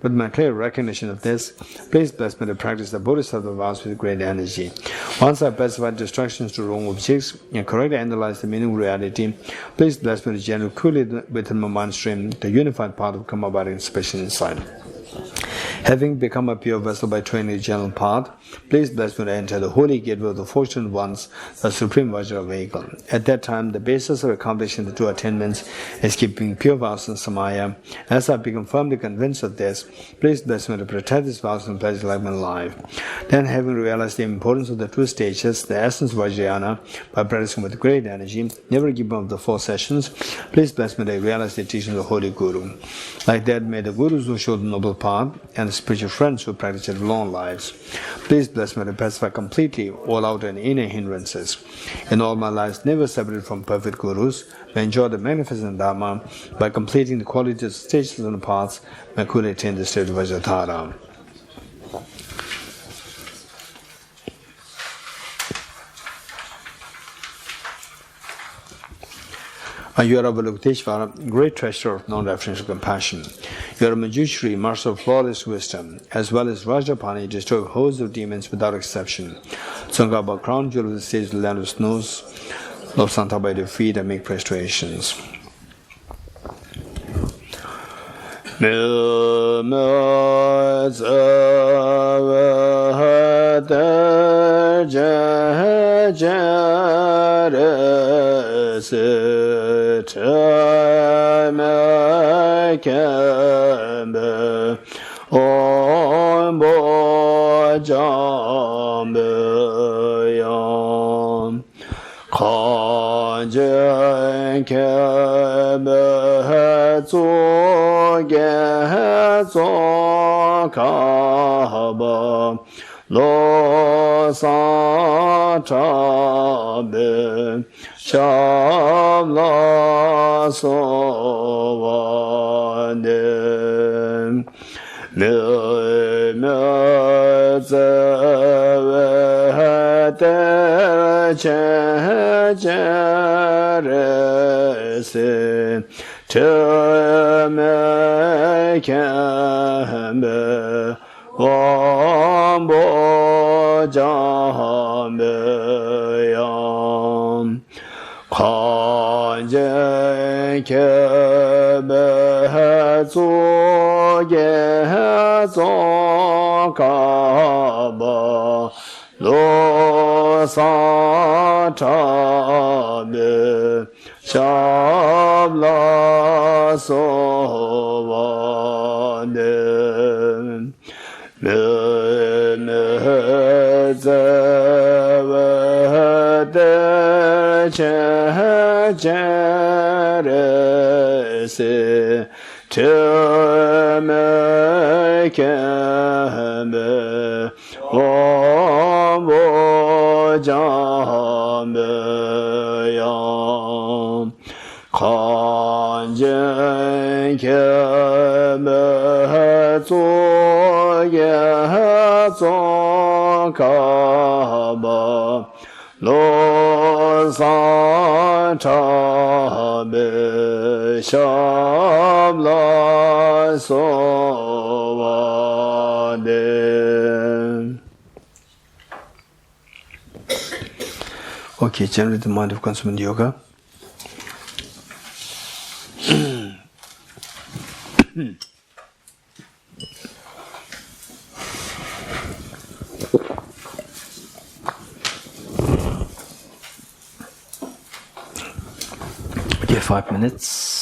With my clear recognition of this, please bless me to practice the Bodhisattva vows with great energy. Once I've specified instructions to wrong objects and correctly analyze the meaning of reality, please bless me to generate coolly within my mind stream the unified path of Kamabhari inspection insight. Having become a pure vessel by training the general path, please bless me to enter the holy gateway of the fortunate ones, the supreme Vajra vehicle. At that time, the basis of accomplishing the 2 attainments is keeping pure vows and samaya. As I become firmly convinced of this, please bless me to protect these vows and pledge like my life. Then, having realized the importance of the 2 stages, the essence of Vajrayana, by practicing with great energy, never giving up the 4 sessions, please bless me to realize the teaching of the Holy Guru. Like that, may the Gurus who show the noble path and the spiritual friends who practice their long lives, please bless me to pacify completely all outer and inner hindrances. In all my lives, never separated from perfect Gurus, may enjoy the magnificent Dharma by completing the qualities, stages, and the paths, may could attain the state of Vajratara. You are Avalokiteshvara, great treasure of non-referential compassion. You are a Manjushri, master of flawless wisdom, as well as Rajapani, destroy hosts of demons without exception. Tsongkhapa, crown jewel of the stage, the land of snows, love Santa by their feet and make prostrations. Lo sa cha be sha la so wa de me ze we te che re se che me ke me Om Bo Jam Yam Khan Je Ke Be Zu Ye Zo Ka Ba Lo Sa Ta Be Shab La So Wa De me ze we de che re se te me ke me om bo jam yam khan je ke me zu ye zo ka ba lo sa cha be sham la so wa de. Okay, generate the mind of consummate yoga. Okay, 5 minutes.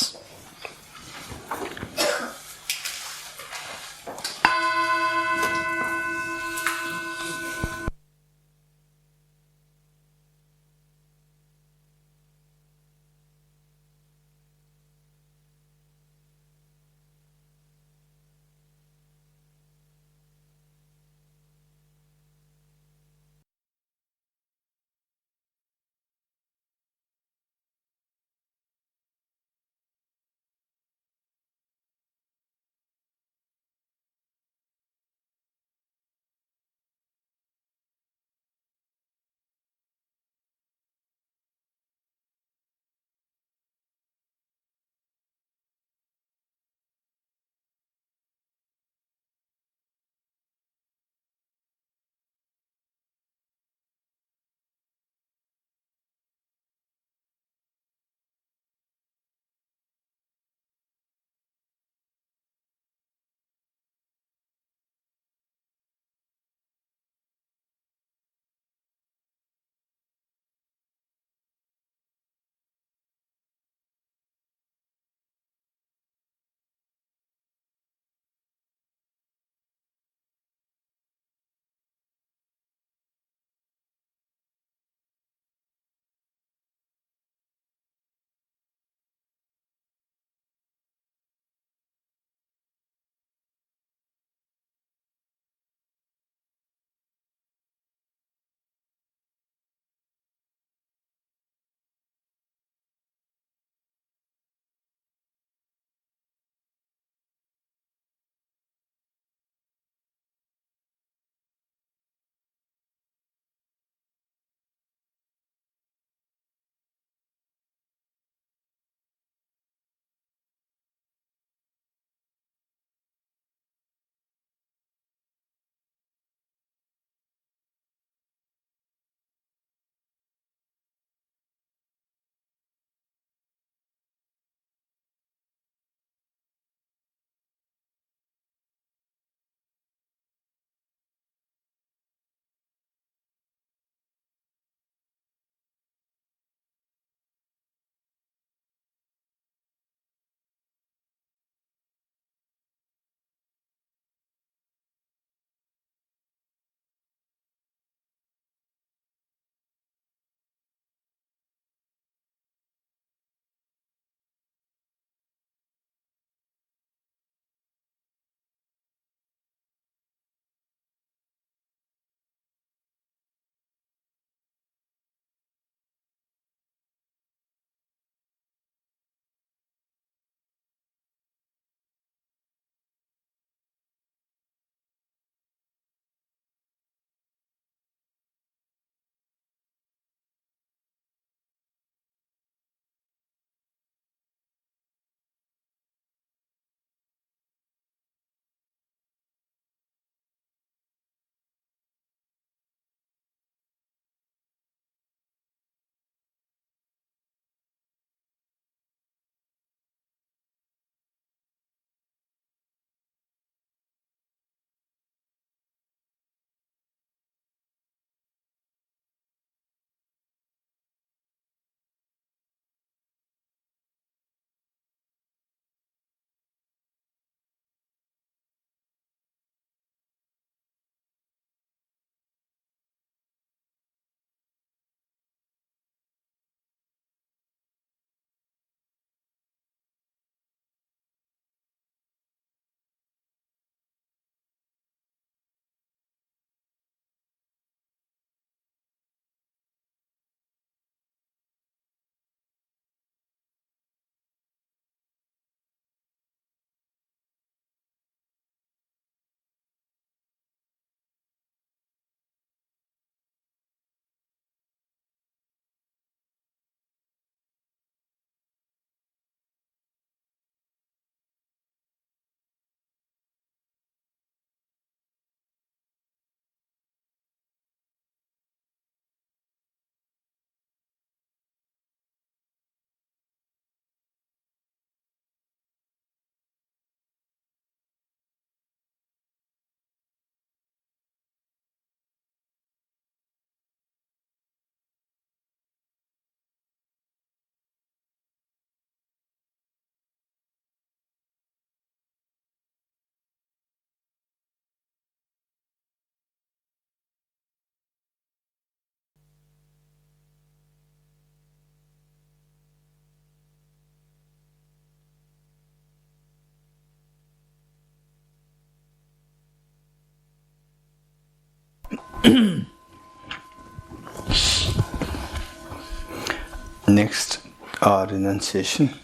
Next, our renunciation.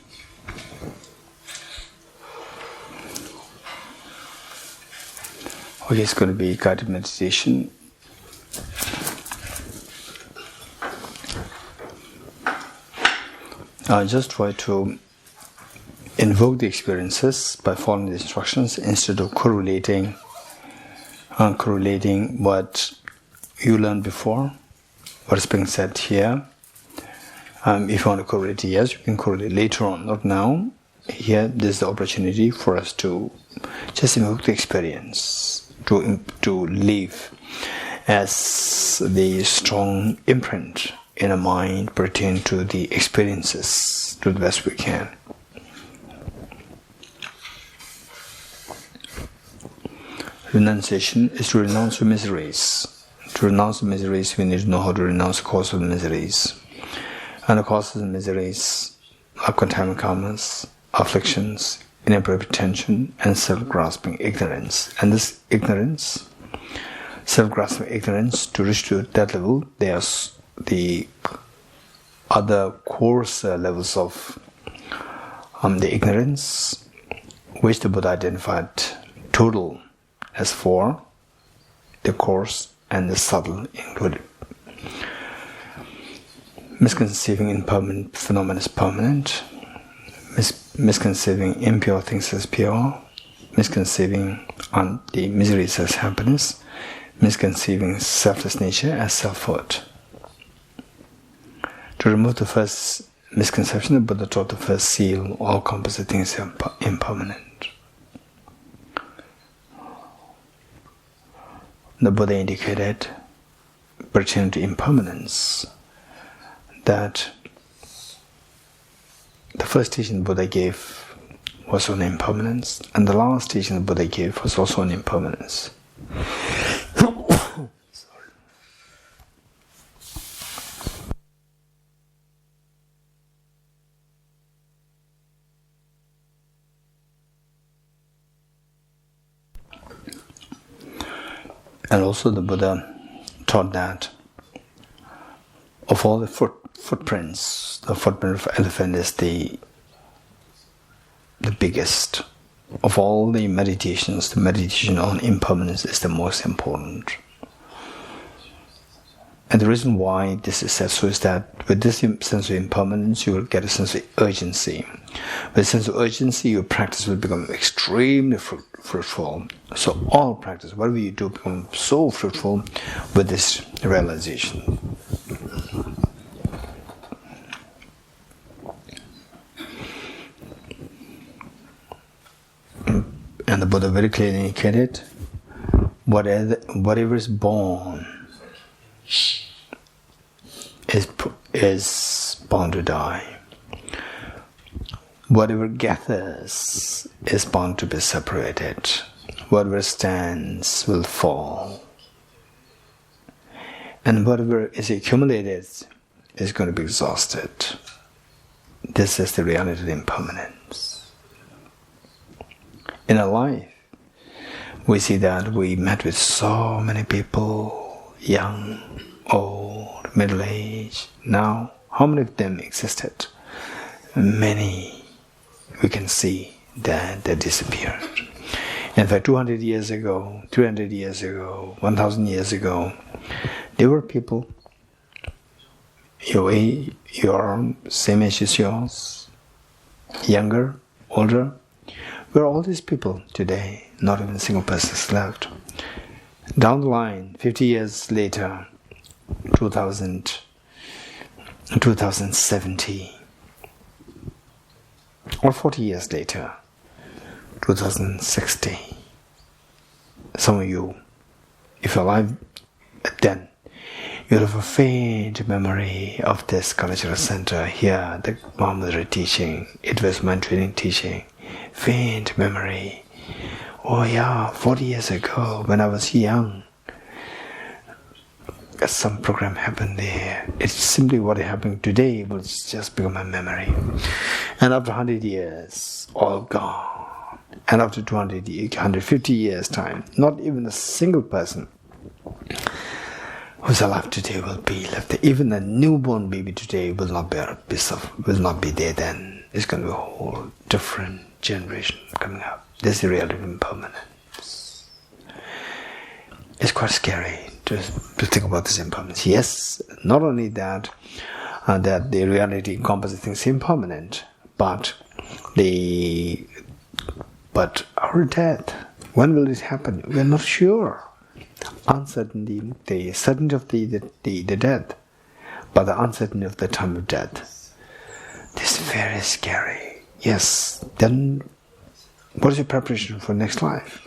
Okay, it's going to be guided meditation. Just try to invoke the experiences by following the instructions instead of correlating what you learned before, what is being said here. If you want to correlate, yes, you can correlate later on, not now. Here, there's the opportunity for us to just invoke the experience, to leave as the strong imprint in a mind pertaining to the experiences to the best we can. Renunciation is to renounce the miseries. To renounce the miseries, we need to know how to renounce the cause of the miseries. And the causes of the miseries are contaminant karmas, afflictions, inappropriate attention, and self-grasping ignorance. And this ignorance, self-grasping ignorance, to reach to that level, there's the other coarser levels of the ignorance, which the Buddha identified total as four, the coarse and the subtle included. Misconceiving impermanent phenomena as permanent, misconceiving impure things as pure, misconceiving the miseries as happiness, misconceiving selfless nature as selfhood. To remove the first misconception, the Buddha taught the first seal, all composite things are impermanent. The Buddha indicated, pertaining to impermanence, that the first teaching the Buddha gave was on impermanence, and the last teaching the Buddha gave was also on impermanence. And also the Buddha taught that of all the footprints, the footprint of elephant is the biggest. Of all the meditations, the meditation on impermanence is the most important. And the reason why this is said so is that with this sense of impermanence, you will get a sense of urgency. With a sense of urgency, your practice will become extremely fruitful. So all practice, whatever you do, become so fruitful with this realization. And the Buddha very clearly indicated, whatever is born is bound to die. Whatever gathers is bound to be separated. Whatever stands will fall. And whatever is accumulated is going to be exhausted. This is the reality of impermanence. In our life, we see that we met with so many people, young, old, middle-aged. Now, how many of them existed? Many, we can see that they disappeared. In fact, 200 years ago, 300 years ago, 1,000 years ago, there were people your age, your same age as yours, younger, older. Where are all these people today? Not even a single person is left. Down the line, 50 years later, 2070, or 40 years later, 2060. Some of you, if you're alive then, you'll have a faint memory of this Kalachakra Center here, the Mahamoudra teaching. It was my training teaching. Faint memory. Oh yeah, 40 years ago when I was young, some program happened there. It's simply what happened today will just become a memory. And after 100 years, all gone. And after 250 years time, not even a single person who's alive today will be left there. Even a newborn baby today will not be there then. It's going to be a whole different generation coming up. This is the reality of impermanence. It's quite scary to think about this impermanence. Yes, not only that the reality encompasses things impermanent, but our death, when will it happen? We are not sure. Uncertainty, the certainty of the death, but the uncertainty of the time of death. This is very scary. Yes, then what is your preparation for next life?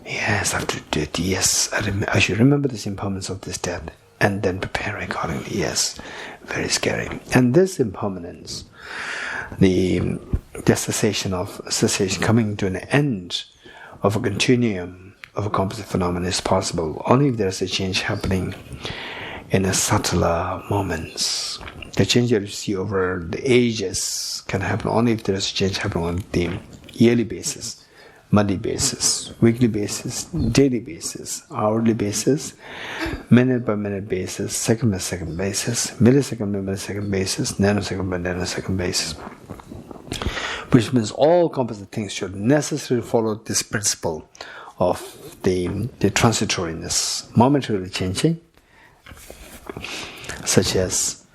Yes, after death, yes, I should remember this impermanence of this death and then prepare accordingly. Yes, very scary. And this impermanence, the cessation coming to an end of a continuum of a composite phenomenon is possible only if there is a change happening in a subtler moments. The change that you see over the ages can happen only if there is a change happening on the yearly basis, monthly basis, weekly basis, daily basis, hourly basis, minute by minute basis, second by second basis, millisecond by millisecond basis, nanosecond by nanosecond basis. Which means all composite things should necessarily follow this principle of the transitoriness, momentarily changing, such as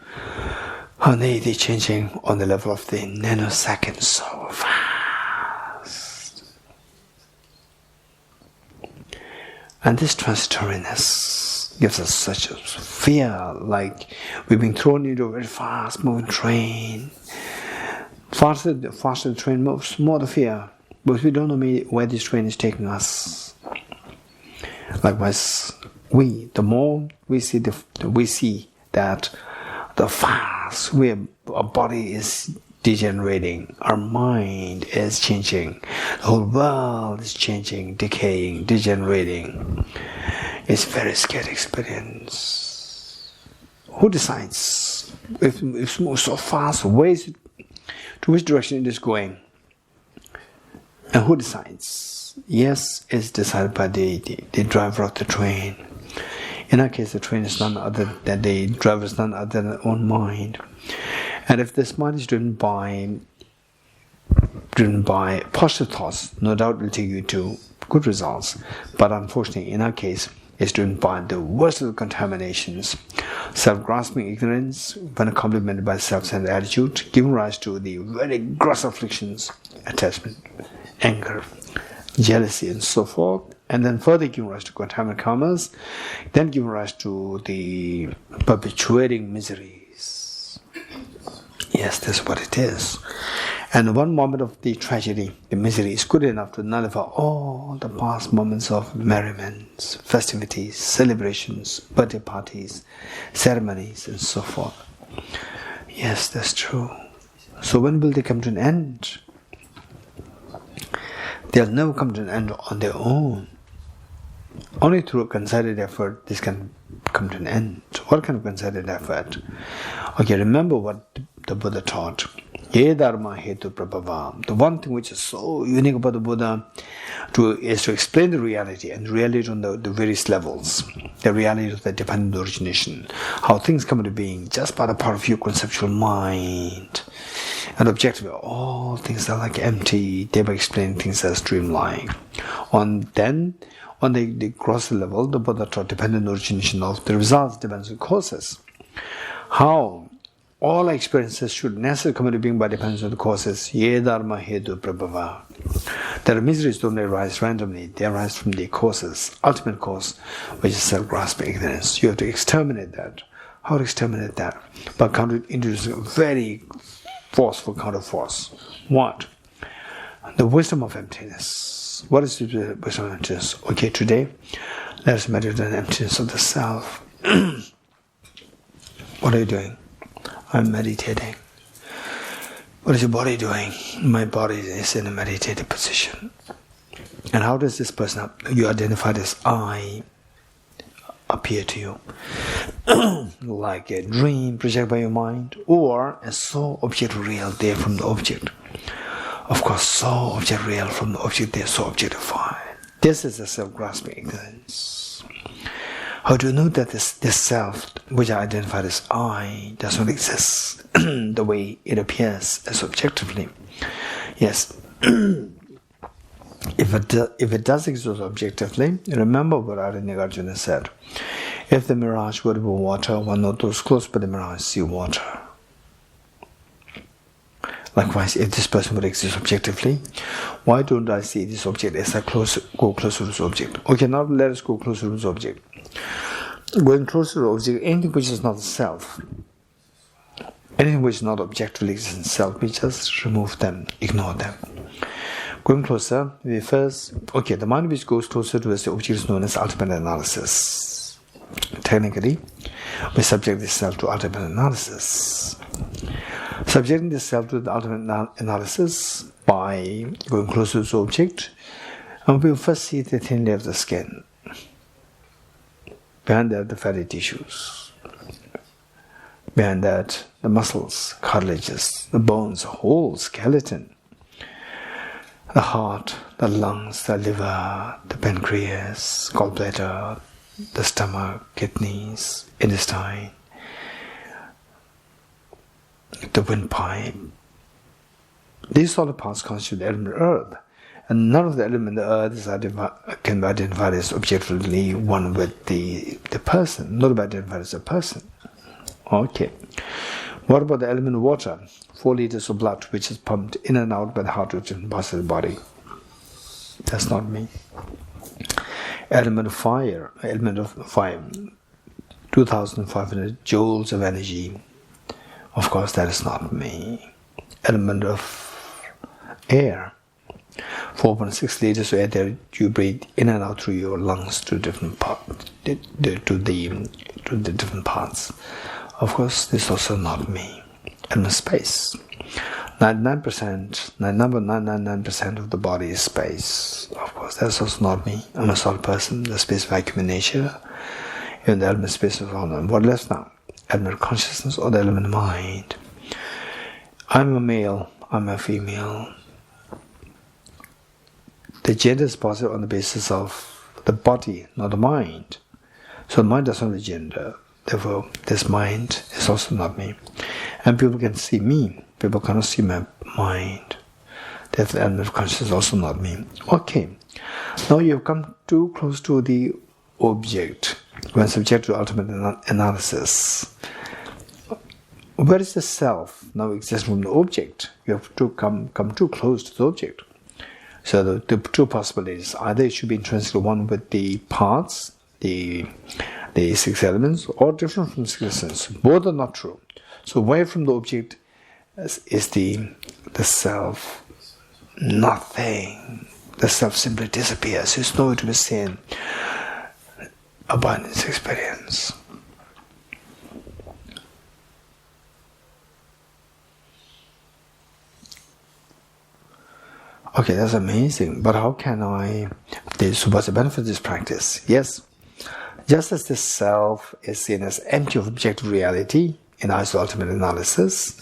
the changing on the level of the nanosecond so fast. And this transitoriness gives us such a fear, like we're being thrown into a very fast moving train. Faster the train moves, more the fear, because we don't know where this train is taking us. Likewise, the more we see that the fast our body is degenerating, our mind is changing, the whole world is changing, decaying, degenerating. It's a very scary experience. Who decides if it moves so fast? To which direction it is going? And who decides? Yes, it's decided by the driver of the train. In our case, the train is none other than the driver is none other than our own mind. And if this mind is driven by positive thoughts, no doubt it will take you to good results. But unfortunately, in our case, it's driven by the worst of the contaminations. Self-grasping ignorance, when complemented by self-centered attitude, giving rise to the very gross afflictions, attachment, anger, jealousy, and so forth, and then further giving rise to contaminant karmas, then giving rise to the perpetuating miseries. Yes, that's what it is. And one moment of the tragedy, the misery, is good enough to nullify all the past moments of merriments, festivities, celebrations, birthday parties, ceremonies, and so forth. Yes, that's true. So when will they come to an end? They'll never come to an end on their own. Only through a concerted effort this can come to an end. What kind of concerted effort? Okay, remember what the Buddha taught. Ye dharma hetu prabhava. The one thing which is so unique about the Buddha is to explain the reality, and the reality on the various levels. The reality of the dependent origination. How things come into being just by the power of your conceptual mind. And objectively, all things are like empty, thereby explaining things as dreamlike. On the grosser level, the Buddha taught dependent origination of the results depends on causes. How all experiences should necessarily come into being by dependence on the causes. Ye dharma hetu prabhava. Their miseries don't arise randomly, they arise from the causes, ultimate cause, which is self-grasping ignorance. You have to exterminate that. How to exterminate that? By introducing a very forceful counterforce. What? The wisdom of emptiness. What is the wisdom of emptiness? Okay, today, let us meditate on the emptiness of the self. What are you doing? I'm meditating. What is your body doing? My body is in a meditative position. And how does this person you identified as I appear to you? Like a dream projected by your mind, or a so object real there from the object. Of course, so object real from the object there, so objectified. This is a self-grasping ignorance. How do you know that this self, which I identified as I, does not exist the way it appears as objectively? Yes. If it does exist objectively, remember what Nagarjuna said. If the mirage were to be water, one not those close by the mirage see water. Likewise, if this person would exist objectively, why don't I see this object as I go closer to this object? Okay, now let us go closer to this object. Going closer to the object, anything which is not the self, anything which is not objectively exists in self, we just remove them, ignore them. Going closer, we first, the mind which goes closer to the object is known as ultimate analysis. Technically, we subject this self to ultimate analysis. Subjecting this self to the ultimate analysis by going closer to the object, and we will first see the thin layer of the skin. Behind that, the fatty tissues. Behind that, the muscles, cartilages, the bones, the whole skeleton. The heart, the lungs, the liver, the pancreas, gallbladder, the stomach, kidneys, intestine, the windpipe. These all the parts constitute the element earth. And none of the element of the earth can be identified as objectively one with the person, not identified as a person. Okay. What about the element water? 4 liters of blood which is pumped in and out by the heart to different parts of the body. That's not me. Element of fire, 2,500 joules of energy. Of course, that is not me. Element of air, 4.6 liters of air that you breathe in and out through your lungs to different parts, to the different parts. Of course, this is also not me. Element space. 99% of the body is space. Of course, that's also not me. I'm a solid person, the space vacuum in nature. Even the element space is all known. What left now? Element consciousness or the element mind. I'm a male, I'm a female. The gender is positive on the basis of the body, not the mind. So the mind does not have a gender. Therefore, this mind is also not me. And people can see me. People cannot see my mind. Therefore, the element of consciousness is also not me. Okay. Now you have come too close to the object when subject to ultimate analysis. Where is the self now exists from the object? You have to come too close to the object. So the two possibilities, either it should be intrinsically one with the parts, the 6 elements, or different from 6 elements. Both are not true. So away from the object is the self. Nothing. The self simply disappears. There's nowhere to be seen. Abundance experience. Okay, that's amazing. But how can so what's the benefit of this practice? Yes. Just as the self is seen as empty of objective reality in eyes of ultimate analysis,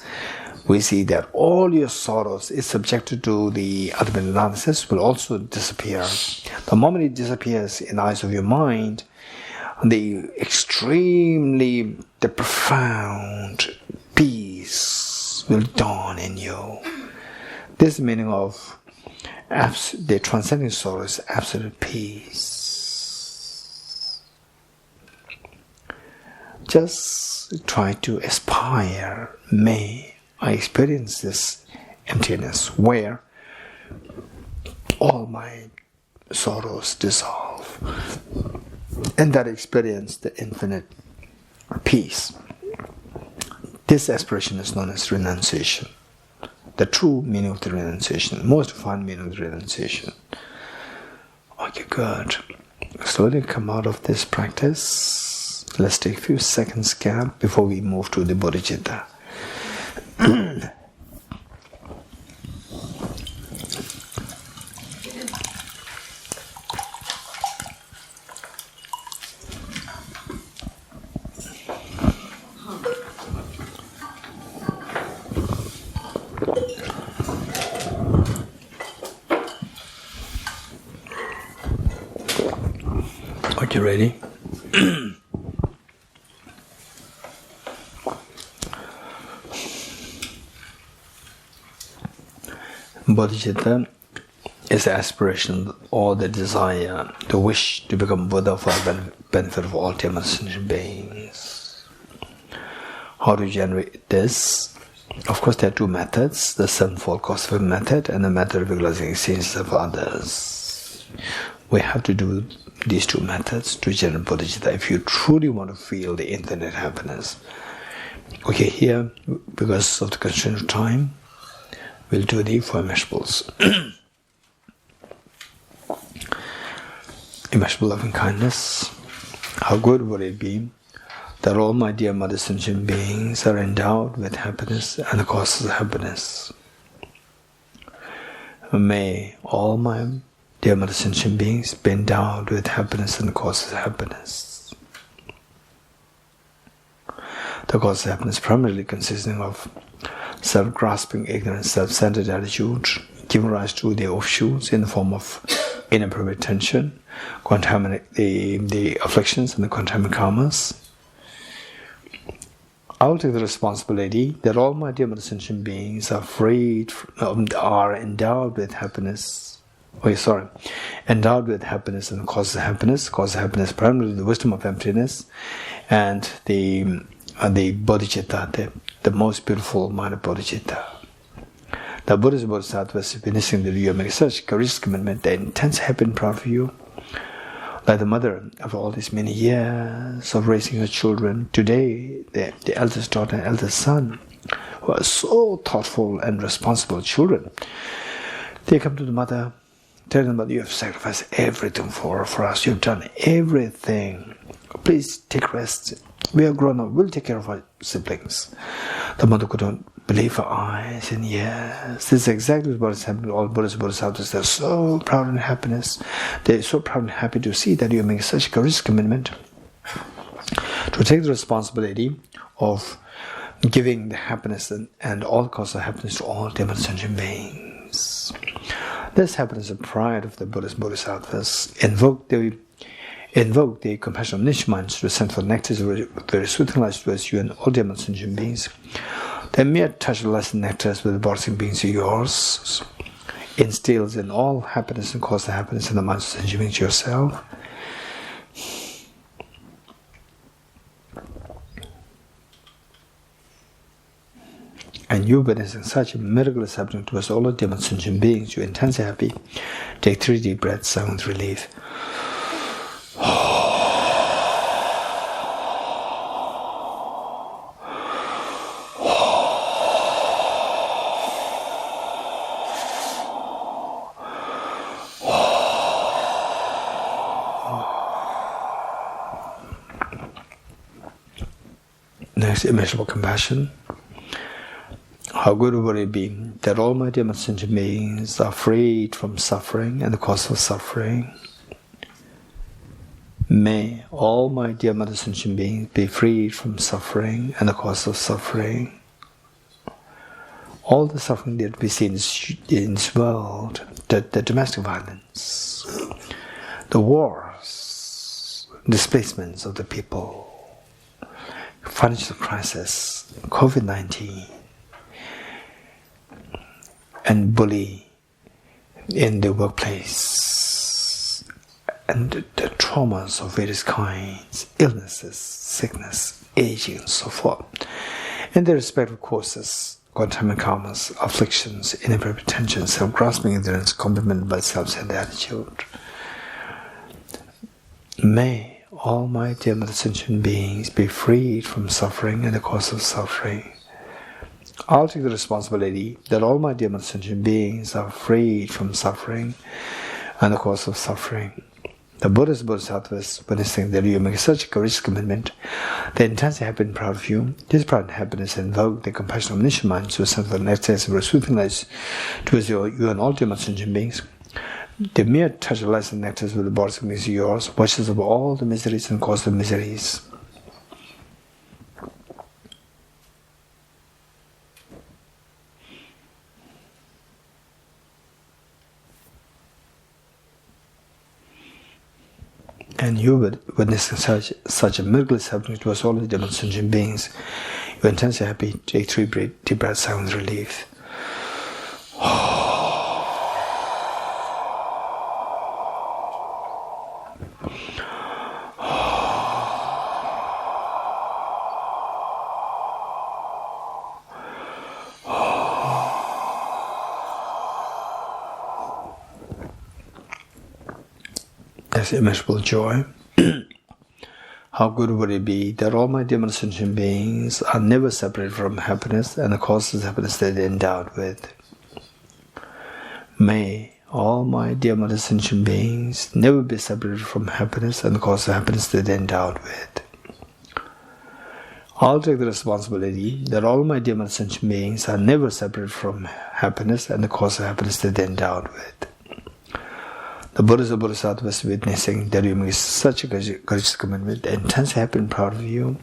we see that all your sorrows is subjected to the ultimate analysis will also disappear. The moment it disappears in eyes of your mind, the profound peace will dawn in you. This is the meaning of the transcending sorrow is absolute peace. Just try to aspire. May I experience this emptiness where all my sorrows dissolve. And that experience the infinite peace. This aspiration is known as renunciation. The true meaning of the renunciation, most fun meaning of the renunciation. Okay, good. Slowly come out of this practice. Let's take a few seconds gap before we move to the bodhicitta. Are you ready? Bodhicitta is the aspiration or the desire, the wish to become Buddha for the benefit of all sentient beings. How to generate this? Of course, there are two methods: the sevenfold cause method and the method of realizing experiences of others. We have to do these two methods to generate bodhicitta if you truly want to feel the infinite happiness. Okay, here, because of the constraint of time, we'll do the four immeasurables. Immeasurable loving kindness. How good would it be that all my dear mother sentient beings are endowed with happiness and the causes of happiness. May all my dear mother sentient beings be endowed with happiness and the causes of happiness. The cause of happiness primarily consisting of self-grasping, ignorant, self-centered attitude, giving rise to the offshoots in the form of inappropriate tension, contaminate the afflictions and the contaminant karmas. I'll take the responsibility that all my dear sentient beings are are endowed with happiness. Endowed with happiness and the cause of happiness. Cause of happiness primarily the wisdom of emptiness, and the bodhicitta, the most beautiful mind of bodhicitta. The Buddhist Bodhisattvas witnessing the you make such courageous commitment, the intense happy and proud for you. Like the mother of all these many years of raising her children, today the eldest daughter and eldest son, who are so thoughtful and responsible children, they come to the mother, tell the mother, you have sacrificed everything for us, you've done everything. Please take rest. We are grown up, we'll take care of our siblings. The mother could not believe her eyes, and yes, this is exactly what is happening to all Buddhist Bodhisattvas. They're so proud and happiness. They're so proud and happy to see that you make such a courageous commitment to take the responsibility of giving the happiness and all causes of happiness to all sentient beings. This happiness and pride of the Buddhist Bodhisattvas invoke the compassion of niche minds to send for nectars very soothing lights towards you and all sentient beings. The mere touch of lights and nectars with the boxing beings of yours instills in all happiness and causes the happiness in the minds of sentient beings yourself. And you witnessing such a miraculous happening towards all the sentient beings, you're intensely happy. Take 3 deep breaths, sigh with relief. Next, immeasurable compassion. How good would it be that all my dear sentient beings are freed from suffering and the cause of suffering. May all my dear sentient beings be freed from suffering and the cause of suffering. All the suffering that we see in this world, the domestic violence, the wars, displacements of the people, financial crisis, COVID-19, and bully in the workplace, and the traumas of various kinds, illnesses, sickness, aging, and so forth, and their respective causes, contaminant karmas, afflictions, inappropriate tension, self-grasping ignorance, complemented by self-centered attitude. May all my dear sentient beings be freed from suffering and the cause of suffering. I'll take the responsibility that all my dear sentient beings are freed from suffering and the cause of suffering. The Buddhist Bodhisattvas, witnessing that you make such a courageous commitment, the intensely happy and proud of you, this pride and happiness invoke the compassion of omniscient minds to send for the next days of soothing lights towards you and all dear sentient beings. The mere touch of lights and nectars with the bodies of beings of yours washes away all the miseries and causes of miseries. And you witnessing such a miracle is happening to us all as demon sentient beings, you're intensely happy. Take 3 deep breaths, sigh with relief. There's immeasurable joy. How good would it be that all my demon sentient beings are never separated from happiness and the causes of happiness that they're endowed with. May all my demon sentient beings never be separated from happiness and the causes of happiness that they're endowed with. I'll take the responsibility that all my demon sentient beings are never separated from happiness and the cause of happiness that they're endowed with. The Buddhas and Bodhisattvas witnessing that you make such a courageous commitment, intensely happy and proud of you.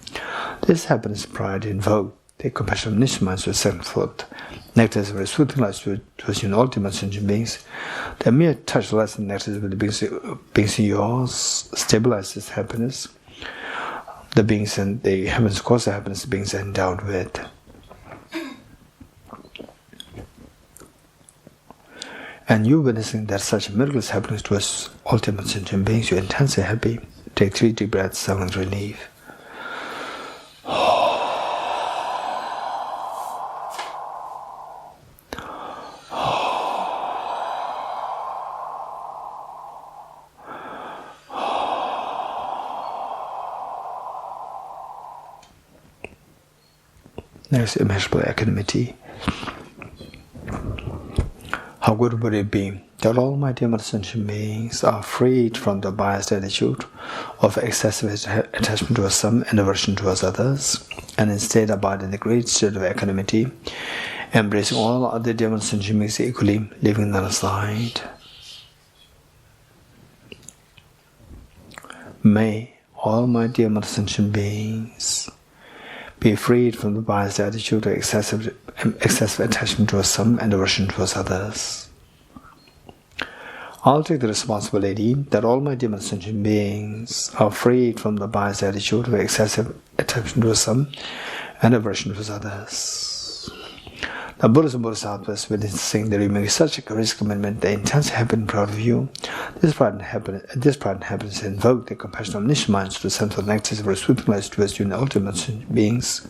This happiness and pride invoke the compassion of niche minds to send forth nectar is very soothing light towards you and all demon sentient beings. The mere touch less than nectar with the beings in yours stabilizes happiness. The beings and the heavens cause of happiness, the beings are endowed with. And you witnessing that such a miracle is happening to us, ultimate sentient beings, you're intensely happy. Take 3 deep breaths, sigh with relief. There's immeasurable equanimity. How good would it be that all my demon sentient beings are freed from the biased attitude of excessive attachment towards some and aversion towards others, and instead abide in the great state of equanimity, embracing all other demon sentient beings equally, leaving none aside. May all my demon sentient beings be freed from the biased attitude of excessive attachment towards some and aversion towards others. I'll take the responsibility that all my demon sentient beings are freed from the biased attitude of excessive attachment towards some and aversion towards others. The Buddhas and Bodhisattvas witnessing that you make such a courageous commitment, they intensely happy and proud of you. This pride and happiness invoke the compassion of niche minds to the central nectar of sweeping lights towards you and the ultimate sentient beings.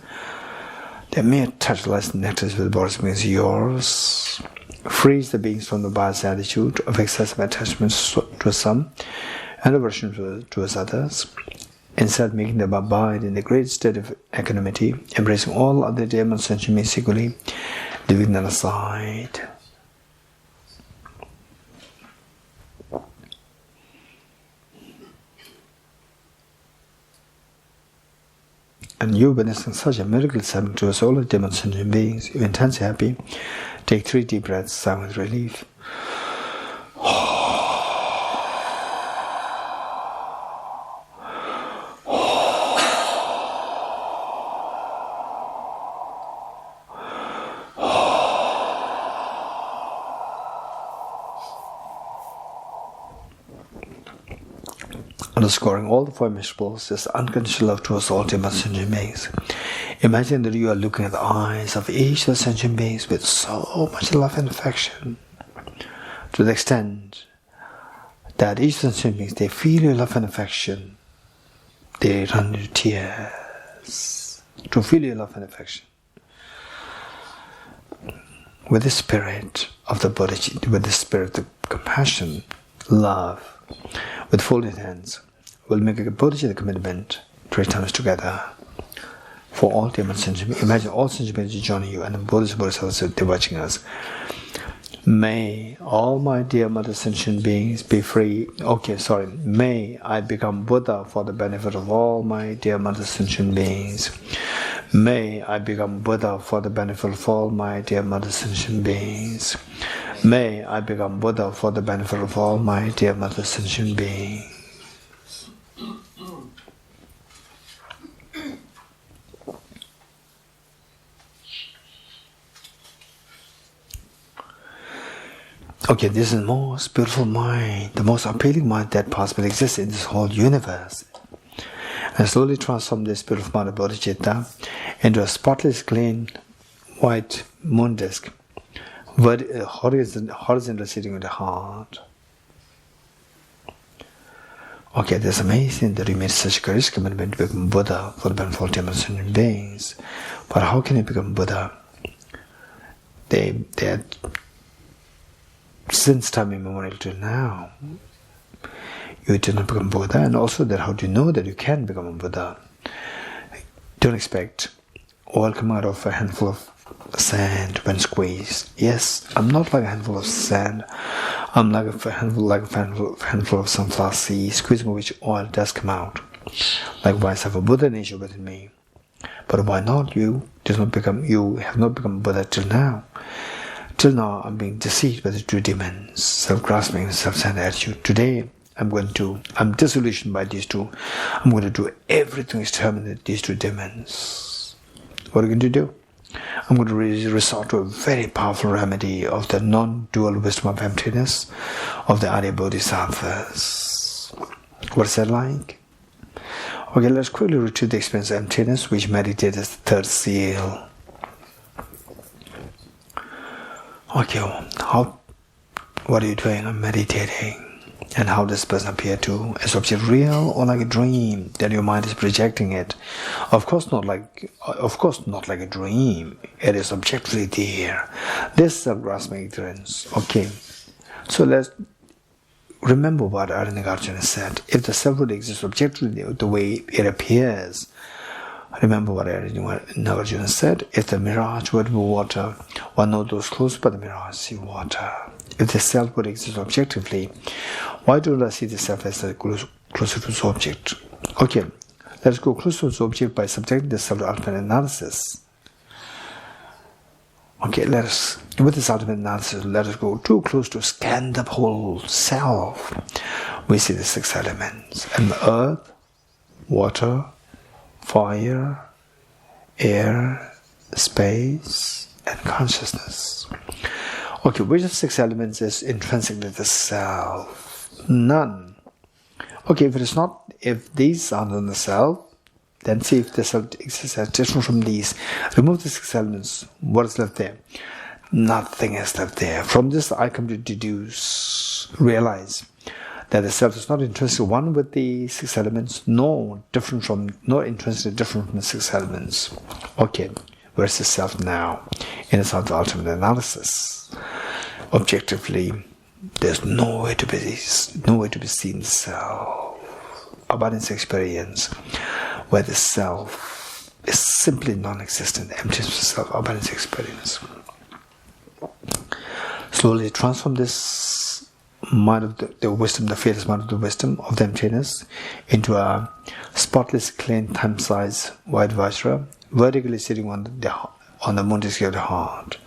The mere touch lights and nectars with the bodies beings yours. Frees the beings from the biased attitude of excessive attachment towards some and aversion towards others, instead making them abide in the great state of equanimity, embracing all other demon sentient beings equally, leaving them aside. And you witnessing such a miracle is happening to us all as demon sentient beings, you're intensely happy. Take 3 deep breaths, sigh with relief. Underscoring all the 4 immeasurables is unconditional love towards all demon sentient beings. Imagine that you are looking at the eyes of each of the sentient beings with so much love and affection, to the extent that each of the sentient beings, they feel your love and affection, they run into tears to feel your love and affection. With the spirit of the Buddha, with the spirit of compassion, love, with folded hands, we'll make a bodhicitta commitment 3 times together for all demon sentient beings. Imagine all sentient beings joining you and the Buddhas and Bodhisattvas, they're watching us. May all my dear mother sentient beings be free. May I become Buddha for the benefit of all my dear mother sentient beings. May I become Buddha for the benefit of all my dear mother sentient beings. May I become Buddha for the benefit of all my dear mother sentient beings. Okay, this is the most beautiful mind, the most appealing mind that possibly exists in this whole universe. And slowly transform this beautiful mind of bodhicitta into a spotless, clean, white moon disk, horizontally sitting in the heart. Okay, that's amazing that you made such a courageous commitment to become Buddha for the benefit of human sentient beings. But how can you become Buddha? They are since time immemorial till now. You did not become Buddha, and also that how do you know that you can become a Buddha? Don't expect oil come out of a handful of sand when squeezed. Yes, I'm not like a handful of sand. I'm like a handful of sunflower seeds, squeezing which oil does come out. Likewise, I have a Buddha nature within me. But why not? You have not become Buddha till now. Till now, I'm being deceived by the two demons, self-grasping and self-centered attitude. Today, I'm disillusioned by these two. I'm going to do everything to exterminate these two demons. What are you going to do? I'm going to resort to a very powerful remedy of the non-dual wisdom of emptiness of the Arya Bodhisattvas. What is that like? Okay, let's quickly retrieve the experience of emptiness, which meditate as the third seal. Okay, what are you doing? I'm meditating. And how does person appear to? As object real or like a dream that your mind is projecting it? Of course not like a dream. It is objectively there. This self-grasping ignorance. Okay. So let's remember what Arjuna said. If the self would exist objectively the way it appears, remember what Arjuna said. If the mirage were water, one knows those close by the mirage see water. If the self would exist objectively, why don't I see the self as closer to its object? Okay, let's go closer to its object by subjecting the self to ultimate analysis. Okay, with this ultimate analysis, let us go too close to scan the whole self. We see the 6 elements: and earth, water, fire, air, space, and consciousness. Okay, which of the 6 elements is intrinsically the self? None. Okay, if these are not the self, then see if the self exists as different from these. Remove the 6 elements. What is left there? Nothing is left there. From this, I come to realize that the self is not intrinsically one with the 6 elements, nor intrinsically different from the 6 elements. Okay, where's the self now? In its ultimate analysis. Objectively, there's no way to be seen the self. Abundance experience, where the self is simply non-existent, emptiness of self, abundance experience. Slowly transform this mind of the wisdom, the fearless mind of the wisdom of the emptiness, into a spotless, clean, time-size white Vajra, vertically sitting on the moon disk of the heart.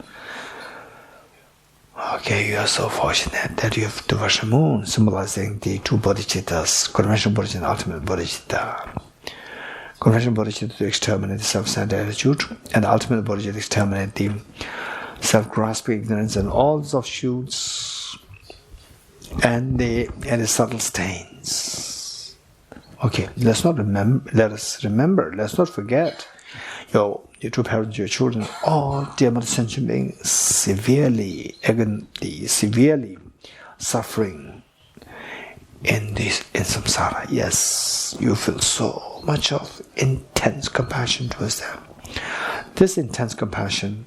Okay, you are so fortunate that you have the Vajra moon, symbolizing the 2 bodhicittas, conventional bodhicitta and ultimate bodhicitta. Conventional bodhicitta to exterminate the self-centered attitude, and the ultimate bodhicitta to exterminate the self-grasping ignorance and all its offshoots and the subtle stains. Okay, let's not forget your two parents, your children, all dear mother sentient beings severely suffering in samsara. Yes, you feel so much of intense compassion towards them. This intense compassion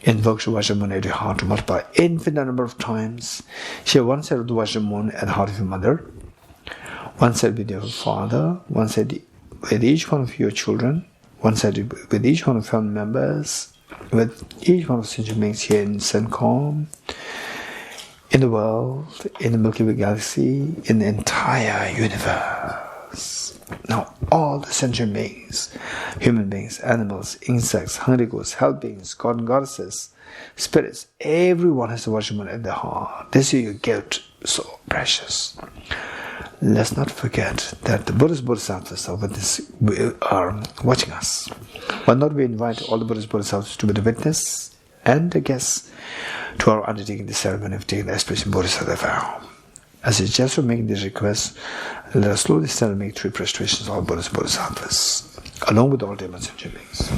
invokes the Vajra moon at your heart to multiply infinite number of times. Share one side of the Vajra moon at the heart of your mother, one side with your father, one side with each one of your children, one side with each one of family members, with each one of sentient beings here in Sencom, in the world, in the Milky Way galaxy, in the entire universe. Now, all the sentient beings, human beings, animals, insects, hungry ghosts, hell beings, god and goddesses, spirits, everyone has a Vajra moon at their heart. This is your gift, so precious. Let's not forget that the Buddhist Bodhisattvas are watching us. Why not we invite all the Buddhist Bodhisattvas to be the witness and the guests to our undertaking the ceremony of taking the aspiration Bodhisattva vow. As a gesture of making this request, let us slowly stand and make 3 prostrations to all Buddhas and Bodhisattvas, along with all demons and beings.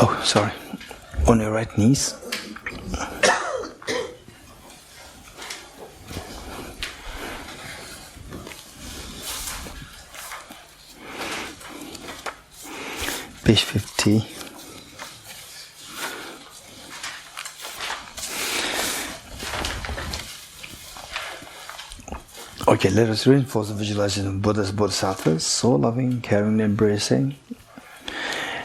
Oh, sorry. On your right knees. Page 50. Okay, let us reinforce the visualization of Buddhas, Bodhisattvas, so loving, caring, embracing.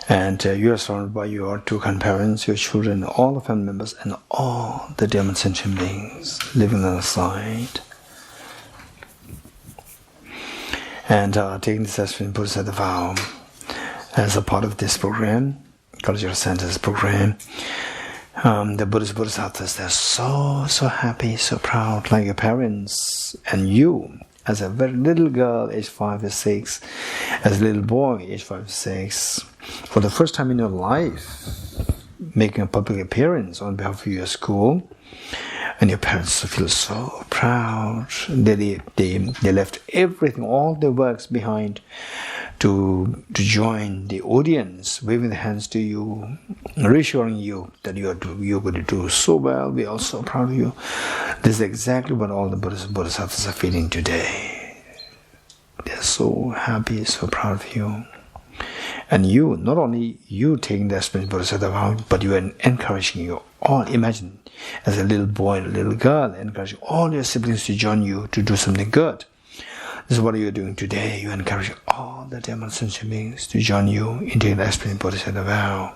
And you are surrounded by your 2 kind parents, your children, all the family members, and all the demon sentient beings living on the side. And taking this aspiration Bodhisattva vow as a part of this program, Kalachakra Center's program. The Buddhas, Bodhisattvas, they're so happy, so proud, like your parents. And you, as a very little girl, age 5 or 6, as a little boy, age 5 or 6, for the first time in your life, making a public appearance on behalf of your school, and your parents feel so proud. They left everything, all their works behind, to join the audience, waving their hands to you, reassuring you that you're going to do so well. We are so proud of you. This is exactly what all the Buddhas and Bodhisattvas are feeling today. They're so happy, so proud of you. And you, not only you taking the aspiration Bodhisattva vow, but you are encouraging you all. Imagine, as a little boy and a little girl, encouraging all your siblings to join you to do something good. This is what you're doing today. You're encouraging all the demon sentient beings to join you in taking the aspiration Bodhisattva vow.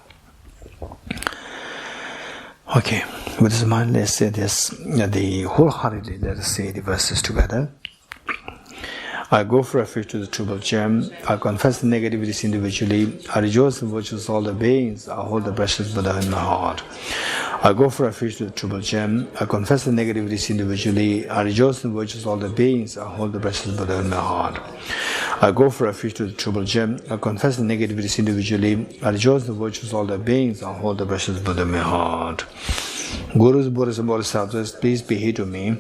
Okay, with this in mind, let's say this, the wholeheartedly, let us say the verses together. I go for refuge to the Triple Gem. I confess the negativities individually. I rejoice in virtues of all the beings. I hold the precious Buddha in my heart. I go for refuge to the Triple Gem. I confess the negativities individually. I rejoice in virtues of all the beings. I hold the precious Buddha in my heart. I go for refuge to the Triple Gem. I confess the negativities individually. I rejoice in virtues of all the beings. I hold the precious Buddha in my heart. Gurus, Buddhas and Bodhisattvas, please be here to me.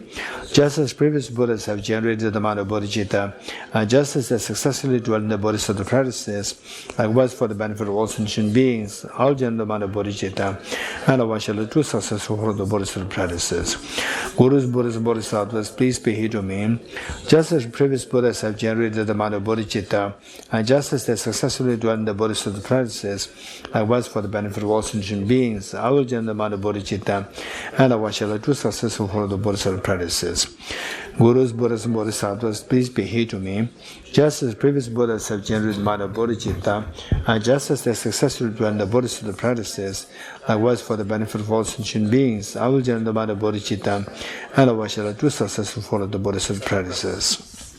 Just as previous Buddhas have generated the mind of bodhicitta, and just as they successfully dwell in the Bodhisattva practices, likewise for the benefit of all sentient beings, I'll generate the mind of bodhicitta, and I shall do successful for the Bodhisattva practices. Gurus, Buddhas and Bodhisattvas, please be here to me. Just as previous Buddhas have generated the mind of bodhicitta, and just as they successfully dwell in the Bodhisattva practices, likewise for the benefit of all sentient beings, I will generate the mind of bodhicitta, and I shall do successful for the Bodhisattva practices. Gurus, Buddhas and Bodhisattvas, please be here to me. Just as previous Buddhas have generated the mind of bodhicitta, and just as they successfully dwell in the Bodhisattva practices, likewise for the benefit of all sentient beings, I will generate the mind of bodhicitta, and I shall do successful for the Bodhisattva practices.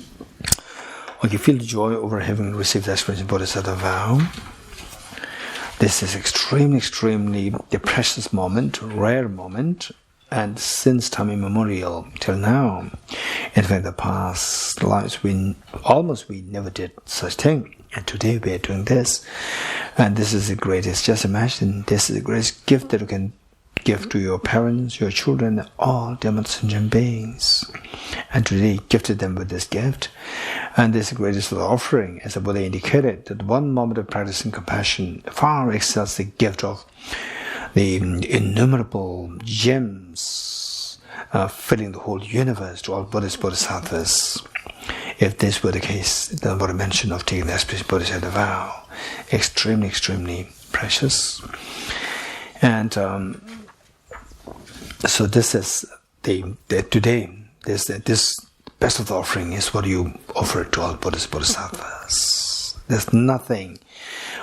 Okay, feel the joy over having received the aspiration Bodhisattva vow. This is extremely the precious moment, rare moment, and since time immemorial till now. In fact, the past lives we never did such thing, and today we are doing this, and this is the greatest. Just imagine, this is the greatest gift that you can gift to your parents, your children, all Dhamma sentient beings. And today gifted them with this gift. And this greatest offering, as the Buddha indicated, that one moment of practicing compassion far excels the gift of the innumerable gems filling the whole universe to all Buddhas, Bodhisattvas. If this were the case, the Buddha mentioned of taking the explicit Bodhisattva vow, extremely, extremely precious. And so this is today, this best of the offering is what you offer to all Buddhas, Bodhisattvas. There's nothing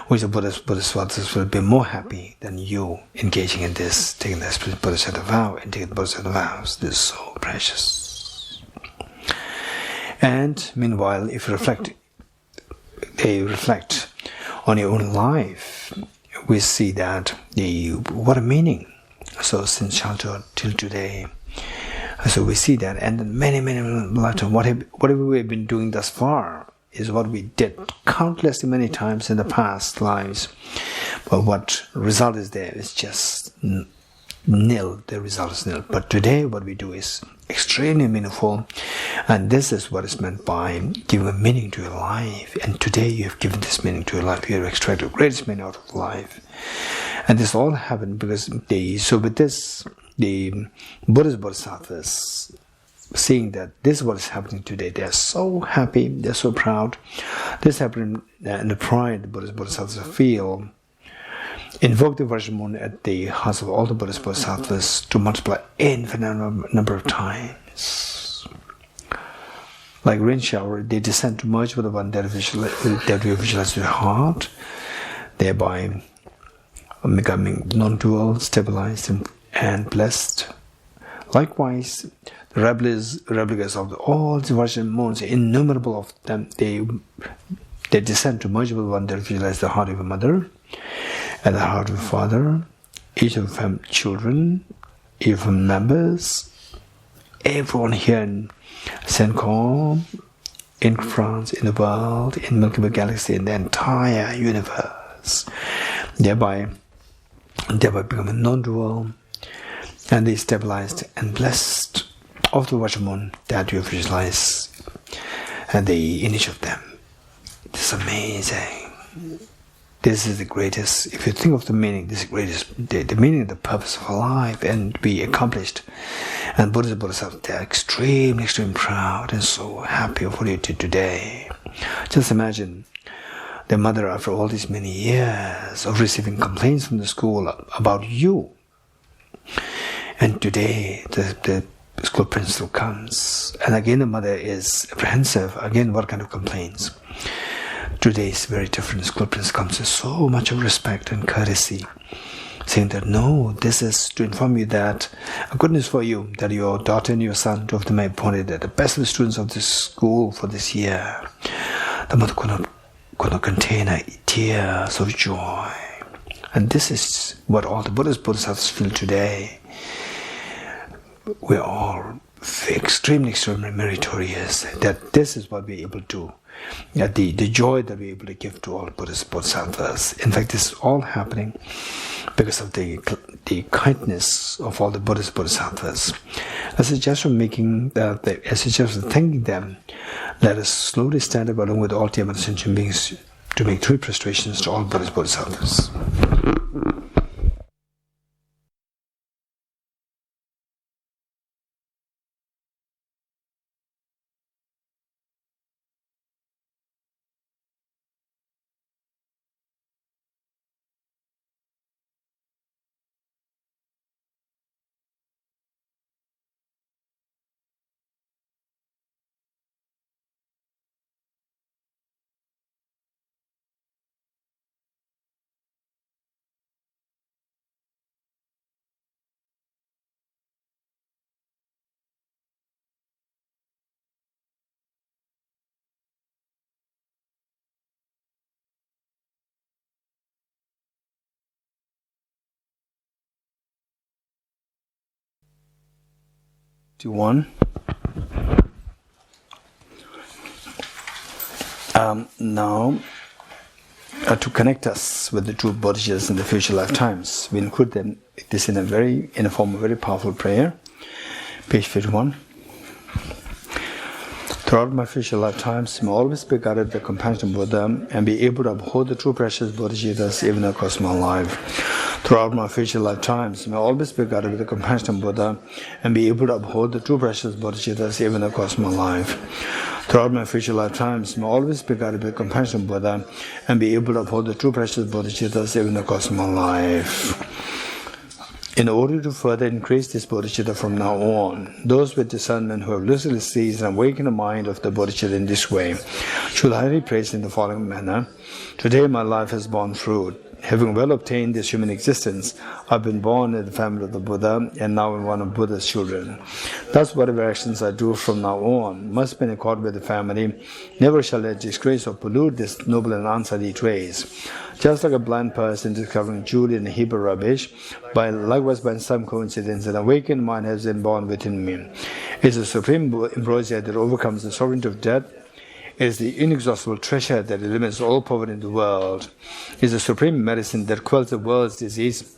which the Buddhas, Bodhisattvas will be more happy than you engaging in this, taking the explicit Bodhisattva vow and taking the Bodhisattva vows. This is so precious. And meanwhile, if you reflect on your own life, we see that what a meaning. So since childhood till today, so we see that, and many lifetimes, whatever we have been doing thus far is what we did countlessly many times in the past lives. But what result is there is just nil. The result is nil. But today what we do is extremely meaningful, and this is what is meant by giving a meaning to your life. And today you have given this meaning to your life. You have extracted the greatest meaning out of life. And this all happened because with this, the Buddhas, Bodhisattvas, seeing that this is what is happening today, they are so happy, they are so proud. This happened, and the pride the Buddhas, Bodhisattvas feel, invoke the Virgin Moon at the hearts of all the Buddhas, Bodhisattvas to multiply infinite number of times. Like rain shower, they descend to merge with the one that we visualize with the heart, thereby becoming non-dual, stabilized, and blessed. Likewise, the replicas of all the Virgin Moons, innumerable of them, they descend to merge with one that visualize the heart of a mother and the heart of a father, each of them children, each of them members, everyone here in Sencom, in France, in the world, in Milky Way galaxy, in the entire universe, thereby becoming non-dual, and they stabilized and blessed of the Virgin Moon that you visualize, and in each of them. This is amazing. This is the greatest. If you think of the meaning, this is the greatest. The meaning, the purpose of life, and be accomplished. And Buddhas and Bodhisattvas, they are extremely proud and so happy of what you did today. Just imagine the mother, after all these many years of receiving complaints from the school about you, and today the school principal comes, and again the mother is apprehensive. Again, what kind of complaints? Today is very different. The school principal comes with so much of respect and courtesy, saying that no, this is to inform you that a good news for you, that your daughter and your son, two of them, are appointed as the best of the students of this school for this year. The mother could not contain her tears of joy. And this is what all the Buddhas, Bodhisattvas feel today. We're all extremely meritorious, that this is what we're able to do, that the joy that we're able to give to all Buddhas, Bodhisattvas. In fact, this is all happening because of the kindness of all the Buddhas, Bodhisattvas. As a gesture of thanking them, let us slowly stand up along with all the other sentient beings to make 3 prostrations to all Buddhas, Bodhisattvas. To one. Now, to connect us with the true bodhicittas in the future lifetimes. We include this in a form of very powerful prayer. Page 51. Throughout my future lifetimes, may I always be guided by the compassion of Buddha and be able to uphold the true precious bodhicittas even across my life. Throughout my future lifetimes, may I always be guided with the compassion of Buddha and be able to uphold the true precious bodhicittas even across my life. Throughout my future lifetimes, may I always be guided by the compassion of Buddha and be able to uphold the true precious bodhicittas even across my life. In order to further increase this bodhicitta from now on, those with discernment who have lucidly seized and awakened the mind of the bodhicitta in this way should highly praise in the following manner. Today my life has borne fruit. Having well obtained this human existence, I've been born in the family of the Buddha and now in one of Buddha's children. Thus, whatever actions I do from now on must be in accord with the family. Never shall I disgrace or pollute this noble and unsullied race. Just like a blind person discovering jewelry in a heap of rubbish, likewise by some coincidence, an awakened mind has been born within me. It is the supreme ambrosia that overcomes the sovereignty of death. It is the inexhaustible treasure that eliminates all poverty in the world. It is the supreme medicine that quells the world's disease.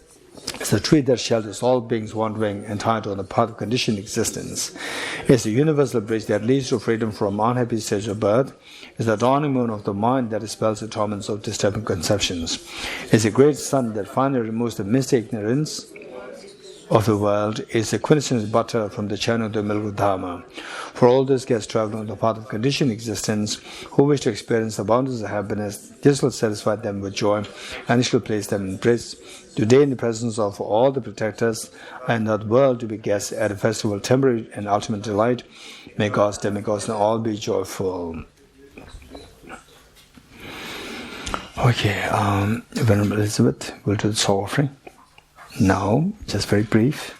It is the tree that shelters all beings wandering entirely on the path of conditioned existence. It is the universal bridge that leads to freedom from unhappy stage of birth. It is the dawning moon of the mind that dispels the torments of disturbing conceptions. It is the great sun that finally removes the misty ignorance of the world. Is the quintessential butter from the churn of the milk of Dharma. For all those guests traveling on the path of conditioned existence who wish to experience the boundless of happiness, this will satisfy them with joy and it will place them in bliss. Today, in the presence of all the protectors and that world to be guests at a festival, temporary and ultimate delight, may gods, demigods, and all be joyful. Okay, Venerable Elizabeth, we'll do the soul offering. Now, just very brief,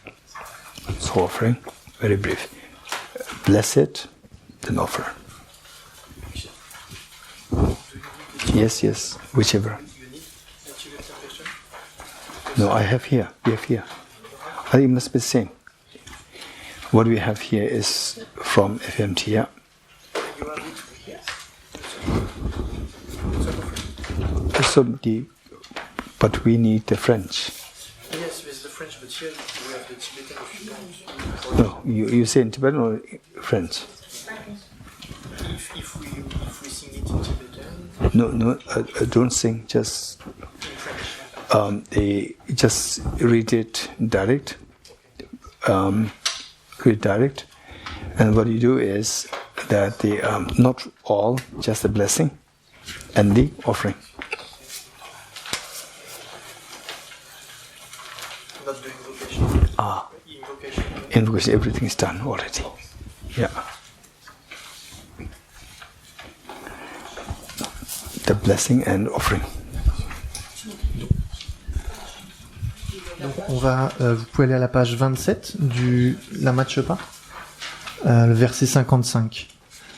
soul offering, very brief. Bless it, then offer. Yes, whichever. No, I have here, we have here. I think it must be the same. What we have here is from FPMT, yeah. But we need the French. Yes, with the French, but here we have the Tibetan if you don't. No, you say in Tibetan or French? If we sing it in Tibetan. No, don't sing. Just just read it direct. Read direct, and what you do is that the not all, just the blessing and the offering. Not the invocation. Invocation, everything is done already. Yeah. The blessing and offering. Donc on va, vous pouvez aller à la page 27 du Lama Tshepa, le verset 55.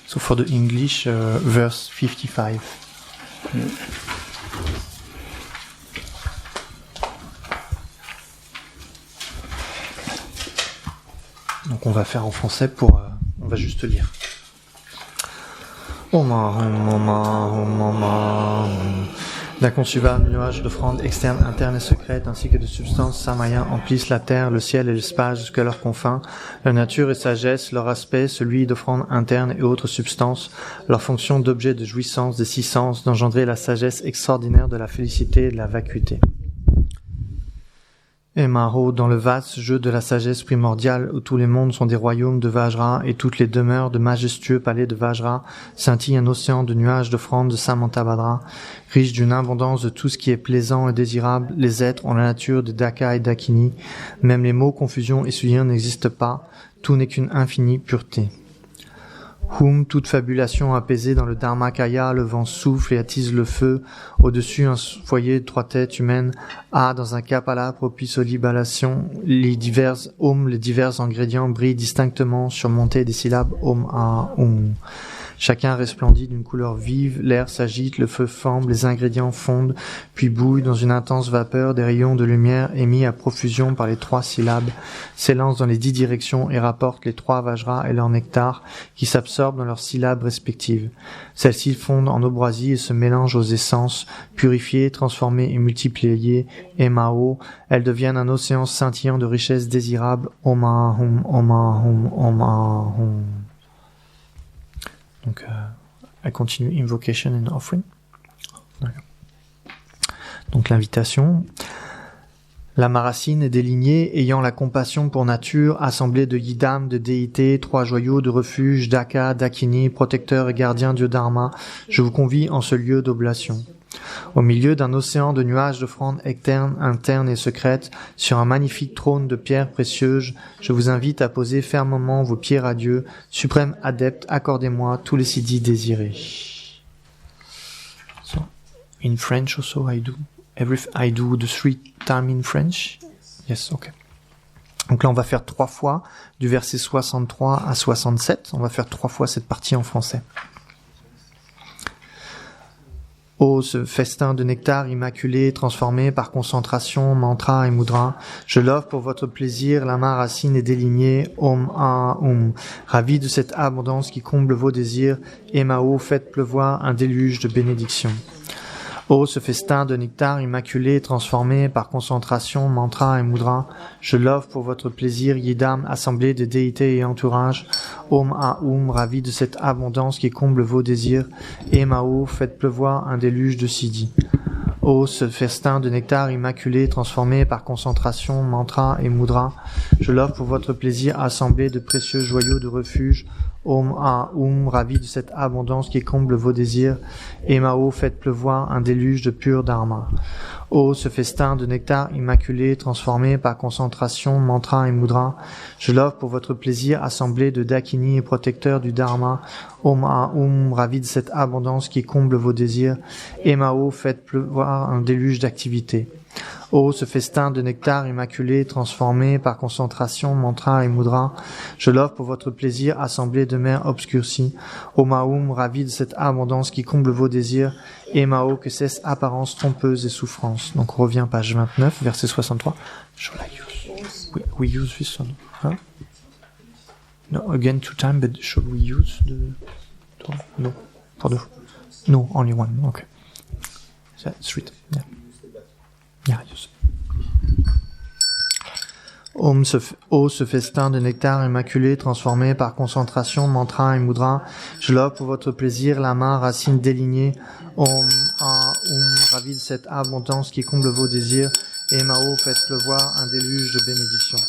So for the English, verse 55. Donc on va faire en français on va juste lire. Oma, Oma, Oma, Oma. D'inconcevable nuages d'offrandes externes, internes et secrètes, ainsi que de substances samaya emplissent la terre, le ciel et l'espace jusqu'à leurs confins. Leur nature et sagesse, leur aspect, celui d'offrandes internes et autres substances, leur fonction d'objet de jouissance des six sens, d'engendrer la sagesse extraordinaire de la félicité et de la vacuité. Et Maro, dans le vaste jeu de la sagesse primordiale, où tous les mondes sont des royaumes de Vajra et toutes les demeures de majestueux palais de Vajra, scintille un océan de nuages d'offrandes de Samantabhadra, riche d'une abondance de tout ce qui est plaisant et désirable. Les êtres ont la nature des Daka et Dakini, même les mots, confusion et souillure n'existent pas, tout n'est qu'une infinie pureté. Hum, toute fabulation apaisée dans le Dharmakaya, le vent souffle et attise le feu. Au-dessus, un foyer de trois têtes humaines. Dans un kapala propice aux libations, les divers ingrédients brillent distinctement, surmontés des syllabes Om, A, Om. Chacun resplendit d'une couleur vive, l'air s'agite, le feu flambe, les ingrédients fondent, puis bouillent dans une intense vapeur, des rayons de lumière émis à profusion par les 3 syllabes s'élancent dans les 10 directions et rapportent les 3 vajras et leur nectar qui s'absorbent dans leurs syllabes respectives. Celles-ci fondent en obrasie et se mélangent aux essences, purifiées, transformées et multipliées, Mao. Elles deviennent un océan scintillant de richesses désirables, Om Ahum, Om Ahum, Om Ahum. Donc, I continue invocation and offering. Donc l'invitation. Lama racine est délignée, ayant la compassion pour nature, assemblée de yidam, de déités, 3 joyaux de refuge, Daka, Dakini, protecteur et gardien Dieu Dharma, je vous convie en ce lieu d'oblation. Au milieu d'un océan de nuages d'offrandes externes, internes et secrètes, sur un magnifique trône de pierres précieuses, je vous invite à poser fermement vos pieds radieux. Suprême adepte, accordez-moi tous les siddhis désirés. So, in French also I do the 3 times in French. Yes, okay. Donc là on va faire 3 fois, du verset 63 à 67. On va faire 3 fois cette partie en français. Ô ce festin de nectar immaculé, transformé par concentration, mantra et mudra, je l'offre pour votre plaisir, lama racine et délignée, Om Ahum. Ravi de cette abondance qui comble vos désirs, Mao, faites pleuvoir un déluge de bénédictions. Ô ce festin de nectar immaculé, transformé par concentration, mantra et mudra, je l'offre pour votre plaisir, yidam, assemblée de déités et entourage, Om Ahum, ravi de cette abondance qui comble vos désirs, Mao, faites pleuvoir un déluge de siddhis. Ô ce festin de nectar immaculé, transformé par concentration, mantra et mudra, je l'offre pour votre plaisir, assemblée de précieux joyaux de refuge, Om Ahum, ravi de cette abondance qui comble vos désirs, Mao, faites pleuvoir un déluge de pur dharma. Ô ce festin de nectar immaculé, transformé par concentration, mantra et mudra, je l'offre pour votre plaisir, assemblée de dakini et protecteurs du dharma, Om Ahum, ravi de cette abondance qui comble vos désirs, Mao, faites pleuvoir un déluge d'activité. Ô ce festin de nectar immaculé, transformé par concentration, mantra et mudra, je l'offre pour votre plaisir, assemblée de mers obscurcies, Om Ahum, ravi de cette abondance qui comble vos désirs, Mao, que cesse apparence trompeuse et souffrance. Donc on revient page 29, verset 63. Shall I use? We use this one. Huh? No, again 2 times, but should we use the... No, for the... No, only one, okay. That's right, yeah. Yeah, use. Ô ce festin de nectar immaculé, transformé par concentration, mantra et mudra, je l'offre pour votre plaisir, lama, racine délignée, Om Ahum, ravi de cette abondance qui comble vos désirs, Mao, faites pleuvoir un déluge de bénédictions.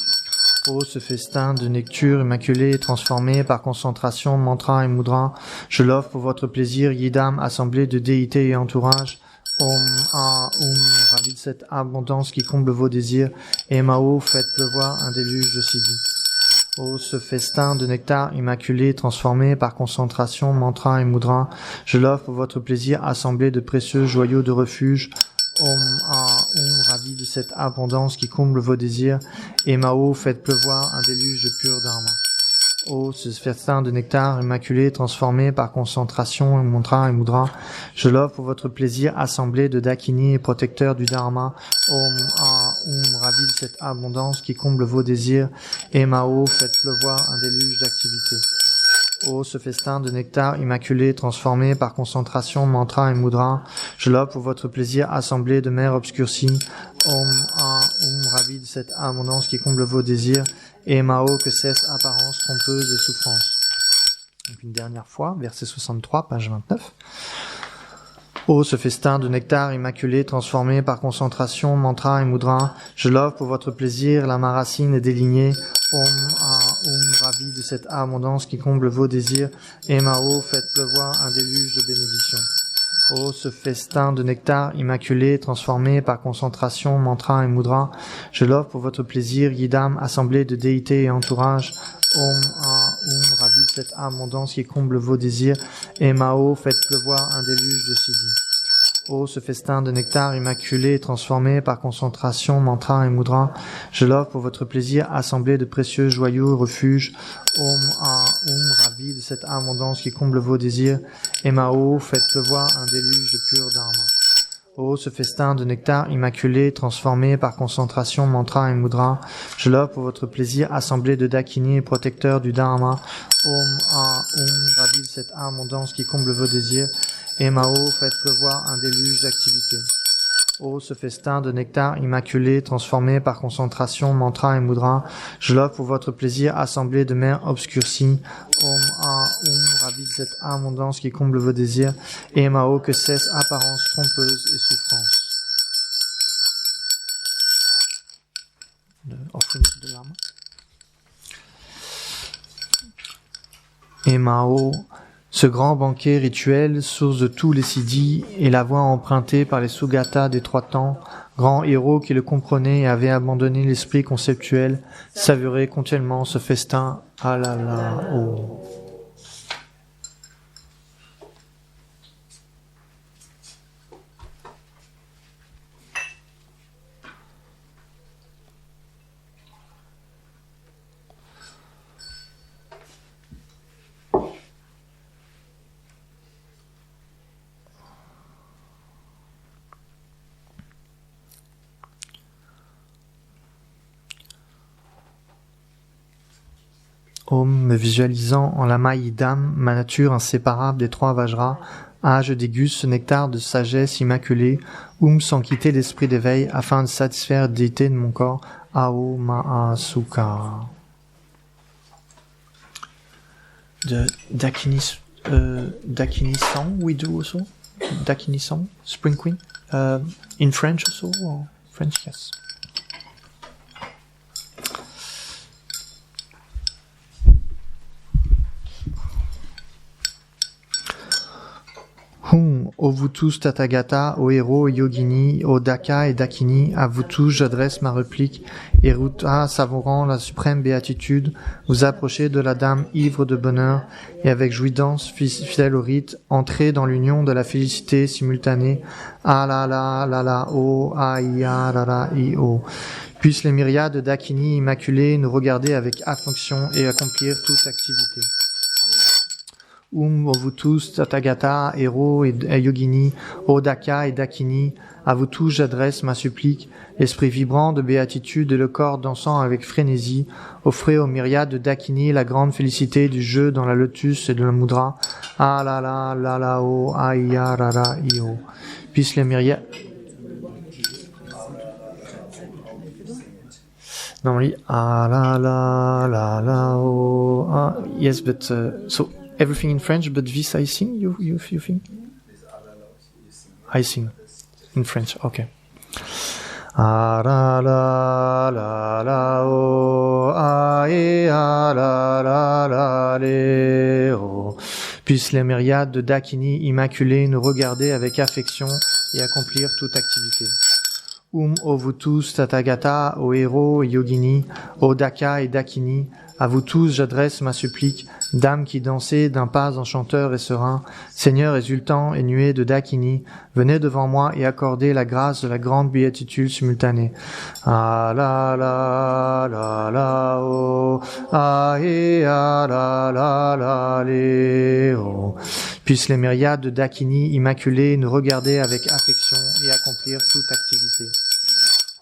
Ô ce festin de nectar immaculé, transformé par concentration, mantra et mudra, je l'offre pour votre plaisir, yidam, assemblée de déités et entourage, Om Ahum, ravi de cette abondance qui comble vos désirs, Mao, faites pleuvoir un déluge de siddhis. Ô ce festin de nectar immaculé, transformé par concentration, mantra et mudra, je l'offre pour votre plaisir, assemblée de précieux joyaux de refuge, Om Ahum, ravi de cette abondance qui comble vos désirs, Mao, faites pleuvoir un déluge de pur dharma. Ô ce festin de nectar immaculé, transformé par concentration, mantra et mudra, je l'offre pour votre plaisir, assemblée de dakini et protecteurs du dharma, Om Ahum, ravi de cette abondance qui comble vos désirs, Mao, faites pleuvoir un déluge d'activité. Ô ce festin de nectar immaculé, transformé par concentration, mantra et mudra, je l'offre pour votre plaisir, assemblée de mers obscurcies, Om Ahum, ravi de cette abondance qui comble vos désirs, Mao, que cesse apparence trompeuse et souffrance. Donc une dernière fois, verset 63, page 29. Ô ce festin de nectar immaculé, transformé par concentration, mantra et mudra, je l'offre pour votre plaisir, lama racine et délignée, Om Ahum, ravi de cette abondance qui comble vos désirs, Mao, faites pleuvoir un déluge de bénédictions. Ô ce festin de nectar immaculé, transformé par concentration, mantra et mudra, je l'offre pour votre plaisir, yidam, assemblée de déités et entourage, Om Ahum, ravi de cette abondance qui comble vos désirs, Mao, faites pleuvoir un déluge de siddhis. Ô ce festin de nectar immaculé transformé par concentration, mantra et mudra, je l'offre pour votre plaisir assemblé de précieux joyaux refuges. Om Ah ravi de cette abondance qui comble vos désirs. Et Mao, faites pleuvoir un déluge de pur dharma. Ô ce festin de nectar immaculé transformé par concentration, mantra et mudra, je l'offre pour votre plaisir assemblé de dakini et protecteur du dharma. Om Ah ravi de cette abondance qui comble vos désirs. Et Mao, faites pleuvoir un déluge d'activité. Ô ce festin de nectar immaculé transformé par concentration, mantra et mudra, je l'offre pour votre plaisir assemblé de mers obscurcies. Om Ah ravi de cette abondance qui comble vos désirs. Et Mao, que cesse apparence trompeuse et souffrance. De l'âme. Et Mao, ce grand banquet rituel, source de tous les siddhis, et la voie empruntée par les Sugatas des trois temps, grands héros qui le comprenaient et avaient abandonné l'esprit conceptuel, savuraient continuellement ce festin. Ah là là, oh. Om, me visualisant en la Maïdam, ma nature inséparable des trois Vajras, je déguste ce nectar de sagesse immaculée, sans quitter l'esprit d'éveil, afin de satisfaire la déité de mon corps, Ao Maha Sukha. The Dakini song we do also? Dakini song? Spring Queen? In French also? Or French, yes. Ô vous tous Tathagata, ô héros et yogini, ô Daka et Dakini, à vous tous j'adresse ma réplique, et Ruta, savourant la suprême béatitude, vous approchez de la dame ivre de bonheur, et avec jouissance fidèle au rite, entrez dans l'union de la félicité simultanée, ah la la la la oh, ah ya la la i oh. Puissent les myriades de Dakini immaculés nous regarder avec affection et accomplir toute activité. Ô vous tous, Tathagata, héros et yogini, ô Daka et Dakini, à vous tous j'adresse ma supplique, l'esprit vibrant de béatitude et le corps dansant avec frénésie, offrez aux myriades de Dakini la grande félicité du jeu dans la lotus et de la mudra, ah la la la la oh, ah ya ra ra i oh. Puissent les myriades... Normally, ah la la la la oh, ah, yes, but, so... Everything in French, but this I sing, you think? I sing in French, okay. Ah la la la la oh, ah et ah la la la les oh. Puissent les myriades de Dakini immaculés nous regarder avec affection et accomplir toute activité. Ô vous tous, Tathagata, ô héros et yogini, ô Daka et Dakini, à vous tous j'adresse ma supplique, dame qui dansez d'un pas enchanteur et serein, Seigneur exultant et nué de Dakini, venez devant moi et accordez la grâce de la grande béatitude simultanée. Ah la la la la oh, ah et ah la la la les oh. Puissent les myriades de Dakini immaculés nous regarder avec affection et accomplir toute activité.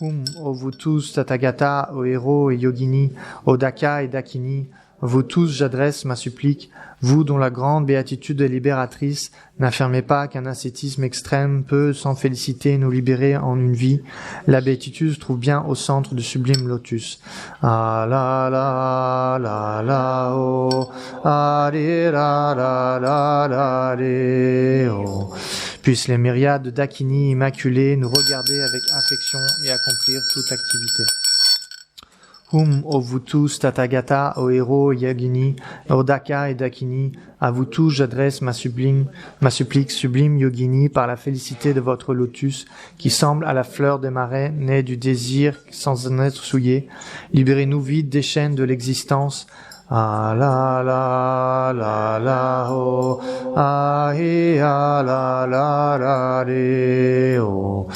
Ô vous tous, Tathagata, ô héros et yogini, ô Daka et Dakini, vous tous j'adresse ma supplique, vous dont la grande béatitude est libératrice, n'affirmez pas qu'un ascétisme extrême peut, sans félicité, nous libérer en une vie. La béatitude se trouve bien au centre du sublime lotus. Ah la la la la oh, ah li la la la la li oh. Puissent les myriades de Dakini immaculés nous regarder avec affection et accomplir toute activité. Ô vous tous, Tathagata, ô héros, yogini, ô Daka et Dakini, à vous tous j'adresse ma supplique sublime yogini par la félicité de votre lotus, qui semble à la fleur des marais, née du désir sans en être souillé. Libérez-nous vite des chaînes de l'existence. a la la la la ho, a hi a la la la re ho.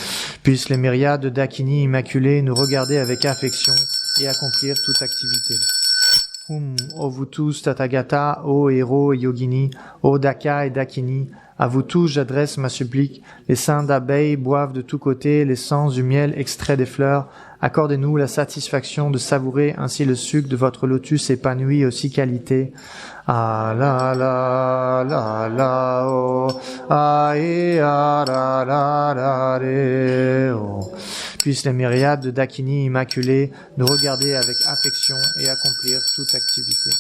Puissent les myriades d'Akini immaculés nous regarder avec affection et accomplir toute activité. Ô vous tous, Tathagata, ô héros et yogini, ô Daka et Dakini, à vous tous j'adresse ma supplique. Les seins d'abeilles boivent de tous côtés l'essence du miel extrait des fleurs. Accordez-nous la satisfaction de savourer ainsi le sucre de votre lotus épanoui aussi qualité. Ah la la la la oh, ah et ah la la la re oh. Puissent les myriades de Dakini immaculés nous regarder avec affection et accomplir toute activité.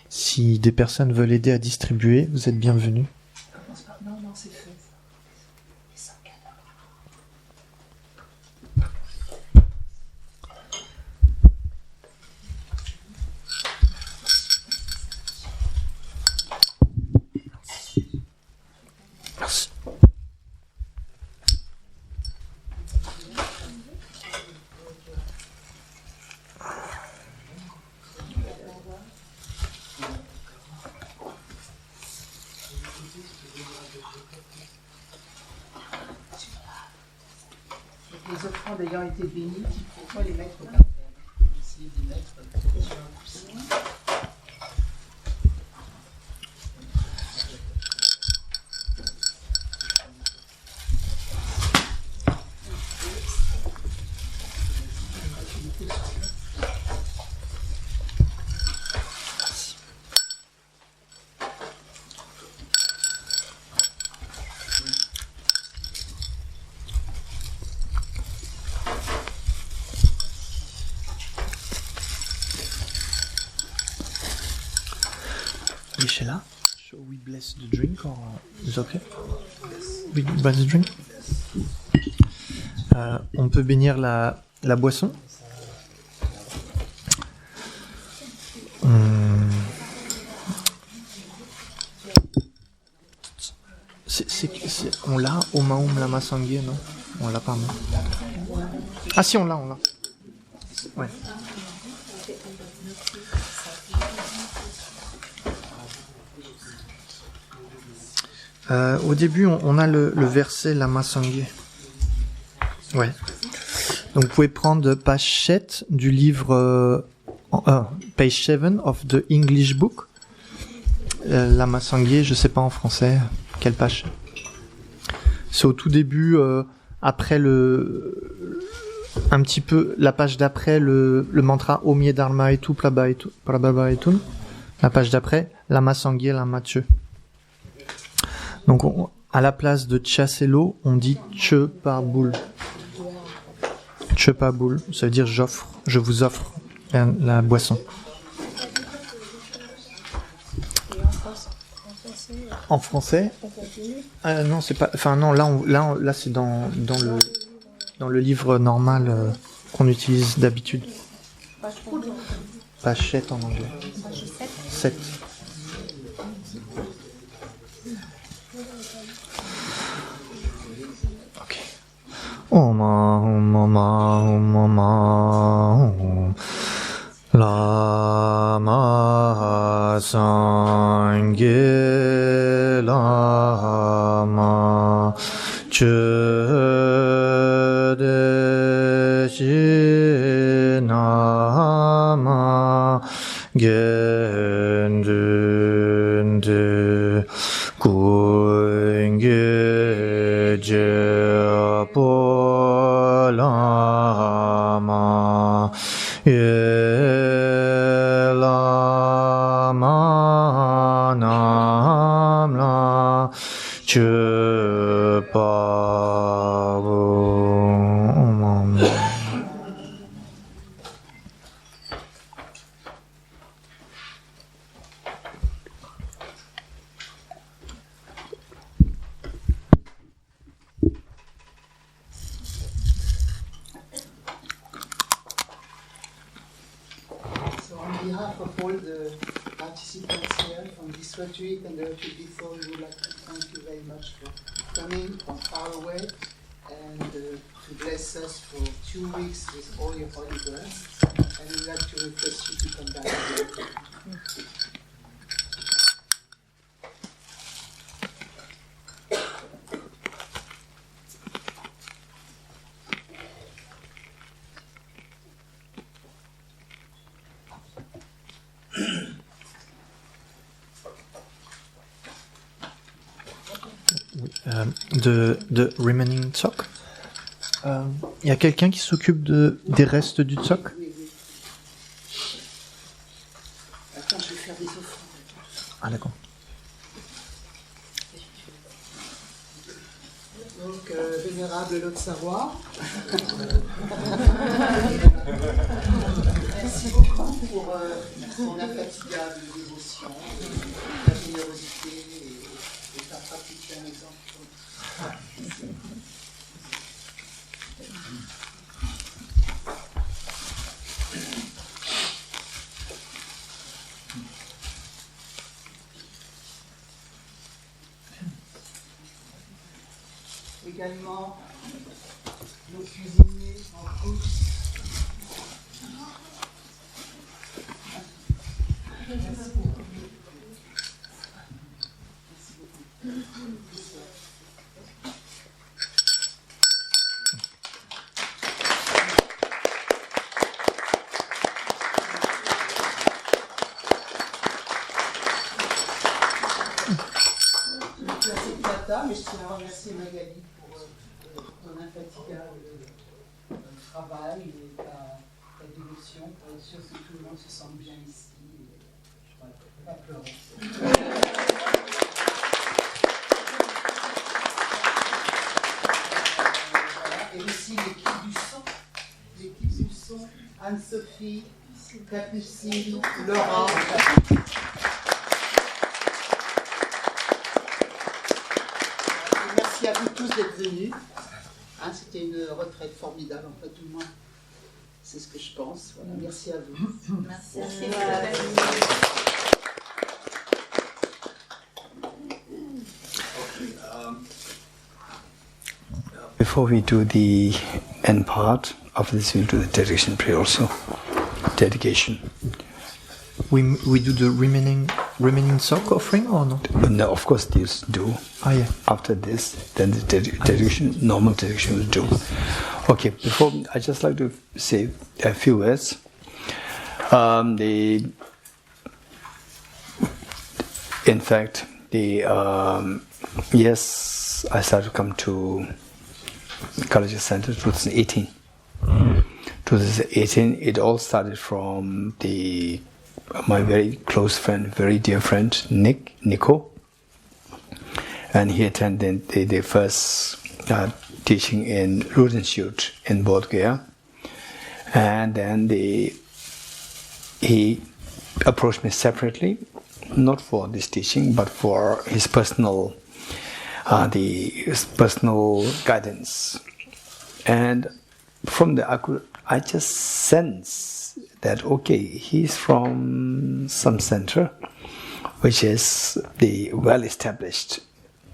Si des personnes veulent aider à distribuer, vous êtes bienvenus. Non, c'est fait. Merci. Les offrandes ayant été bénies, il faut les mettre par terre. Essayer de les mettre sur un coussin. Michela, shall we bless the drink or is it okay? We bless the drink. On peut bénir la boisson. On l'a au Maum Lama Sangye, non? On l'a pas, non? Ah si, on l'a. Ouais. Au début, on a le verset Lama Sangye. Ouais. Donc, vous pouvez prendre page 7 du livre, page 7 of the English book. Lama Sangye, je sais pas en français, quelle page? C'est au tout début, après un petit peu, la page d'après, le mantra Omye Dharma et tout, Prabhava et tout. La page d'après, Lama Sangye, Lama Che. Donc, à la place de Chaselo, on dit Che par boule. Che par boule, ça veut dire je vous offre la boisson. En français non, c'est pas. Enfin non, là c'est dans le livre normal qu'on utilise d'habitude. Page 7 en anglais. 7. Ok. Lama Sangye Lama Chedeshi Nama Gendunde Kuinge Jepo Lama Lama Namla Chepa behalf of all the participants here from this retreat and the retreat before, we would like to thank you very much for coming from far away and to bless us for 2 weeks with all your holy words. And we'd like to request you to come back again. De remaining tsog. Il y a quelqu'un qui s'occupe des restes du tsog? Oui, oui. Attends, je vais faire des offrandes. Ah d'accord. Donc, vénérable Lotsarois, merci beaucoup pour ton infatigable dévotion, ta générosité et ta pratique d'un exemple. Également nos cuisiniers en couche. Merci beaucoup. Merci beaucoup. Mais je tiens à remercier Magali pour ton infatigable travail et ta dévotion pour être sûr que tout le monde se sente bien ici. Voilà, pas pleurer. Voilà. Et aussi l'équipe du son, Anne-Sophie, Capucine, Laura. Merci à vous tous d'être venus. Hein, c'était une retraite formidable, en fait, tout le monde. C'est ce que je pense. Voilà, merci à vous. Merci. Before we do the end part of this, we'll do the dedication prayer also. Dedication. We do the remaining tsog offering or not? No, of course these do. Ah yeah. After this, then the dedication, normal dedication will do. Okay, before I just like to say a few words. Yes, I started to come to Kalachakra Center 2018. 2018, it all started from my very close friend, very dear friend, Nico. And he attended the first teaching in Rudenshut in Bulgaria. And then he approached me separately, not for this teaching, but for his personal guidance. And from there, I just sense that, okay, he's from some center which is the well-established.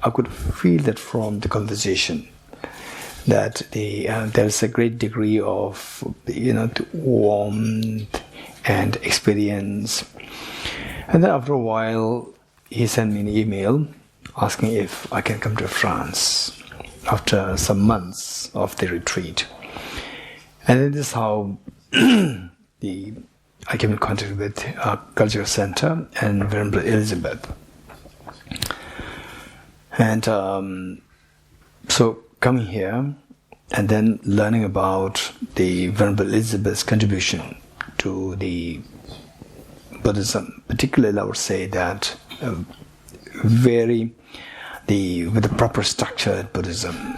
I could feel that from the conversation, that there's a great degree of warmth and experience. And then after a while, he sent me an email asking if I can come to France after some months of the retreat. And then this is how I came in contact with Kalachakra Center and Venerable Elizabeth. And so coming here and then learning about the Venerable Elizabeth's contribution to the Buddhism, particularly I would say that with the proper structured Buddhism,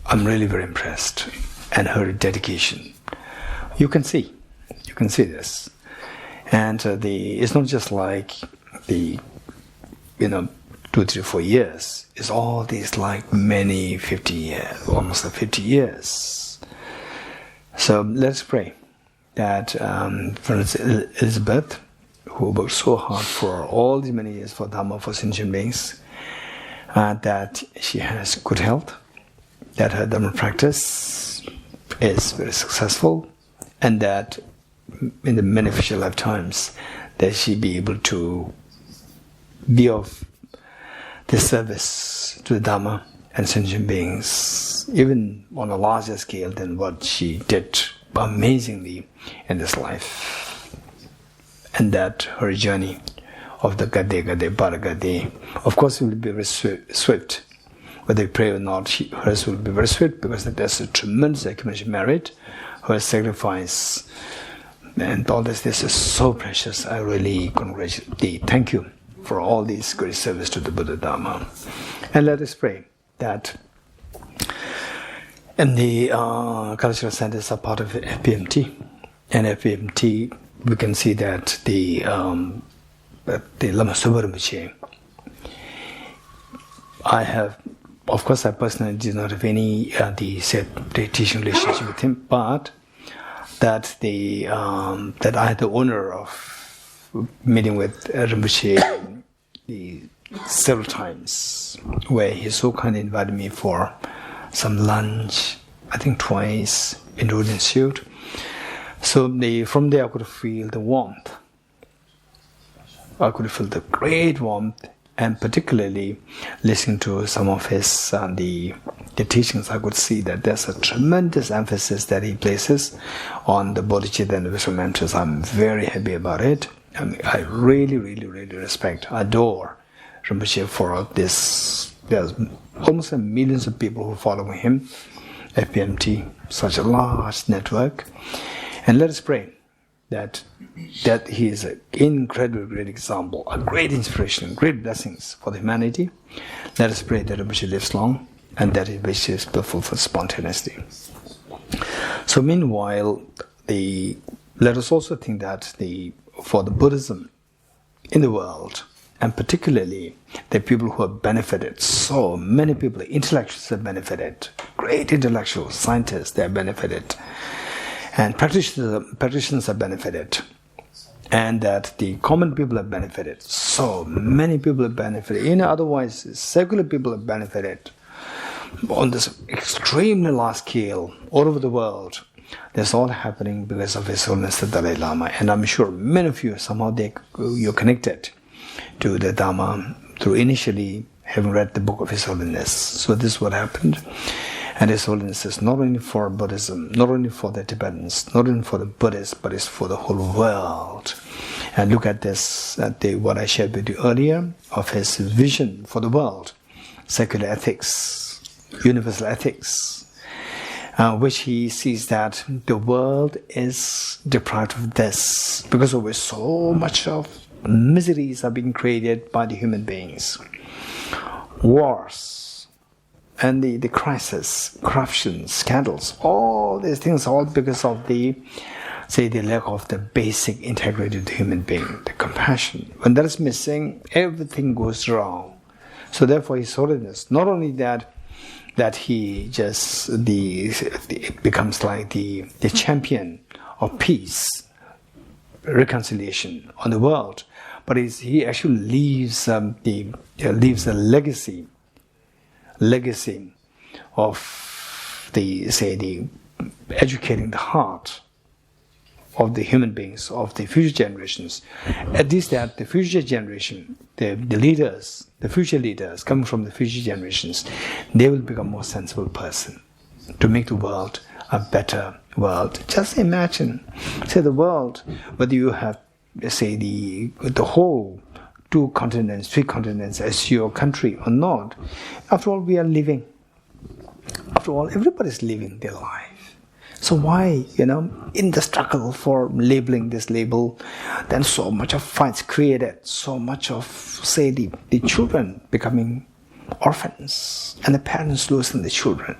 I'm really very impressed, and her dedication. You can see this, and it's not just like 2, 3, 4 years. It's all these like many 50 years, almost 50 years. So let's pray that Princess Elizabeth, who worked so hard for all these many years for Dharma, for sentient beings, that she has good health, that her Dharma practice is very successful, and that in the many future lifetimes that she be able to be of the service to the Dharma and sentient beings, even on a larger scale than what she did amazingly in this life. And that her journey of the Gade, Paragade, of course, will be very swift. Whether you pray or not, hers will be very swift, because there's a tremendous accumulation merit. Her sacrifice and all this is so precious. I really congratulate thee. Thank you for all these great service to the Buddha Dharma. And let us pray that in the cultural centers are part of FPMT. And FPMT, we can see that the Lama Subaramachin, of course, I personally do not have any the teaching relationship with him, but that that I had the honor of meeting with Rinpoche several times, where he so kindly invited me for some lunch, I think twice, in the Institute. So from there I could feel the warmth. I could feel the great warmth, and particularly listening to some of his the teachings, I could see that there's a tremendous emphasis that he places on the bodhicitta and the wisdom mantras. I'm very happy about it. I really, really, really respect, adore Rinpoche for this. There's almost millions of people who follow him. FPMT, such a large network. And let us pray that he is an incredibly great example, a great inspiration, great blessings for the humanity. Let us pray that Rinpoche lives long and that his wish is fulfilled for spontaneity. So meanwhile, let us also think that for the Buddhism in the world, and particularly the people who have benefited, so many people, intellectuals have benefited, great intellectuals, scientists, they have benefited, and practitioners have benefited, and that the common people have benefited, so many people have benefited, otherwise secular people have benefited on this extremely large scale all over the world. That's all happening because of His Holiness the Dalai Lama, and I'm sure many of you, somehow you're connected to the Dharma through initially having read the book of His Holiness. So this is what happened. And His Holiness is not only for Buddhism, not only for the Tibetans, not only for the Buddhists, but it's for the whole world. And look at this, what I shared with you earlier, of his vision for the world, secular ethics, universal ethics, which he sees that the world is deprived of this because of which so much of miseries are being created by the human beings. Wars and the crisis, corruption, scandals, all these things, all because of the lack of the basic integrity of the human being, the compassion. When that is missing, everything goes wrong. So therefore His Holiness, not only that he just becomes like the champion of peace, reconciliation on the world, but he actually leaves a legacy of the educating the heart of the human beings, of the future generations. At least that the future generation, the leaders, the future leaders coming from the future generations, they will become a more sensible person to make the world a better world. Just imagine, the world, whether you have, the whole 2 continents, 3 continents as your country or not. After all, we are living. After all, everybody's living their life. So why, in the struggle for labeling this label, then so much of fights created, so much of, the children becoming orphans, and the parents losing the children.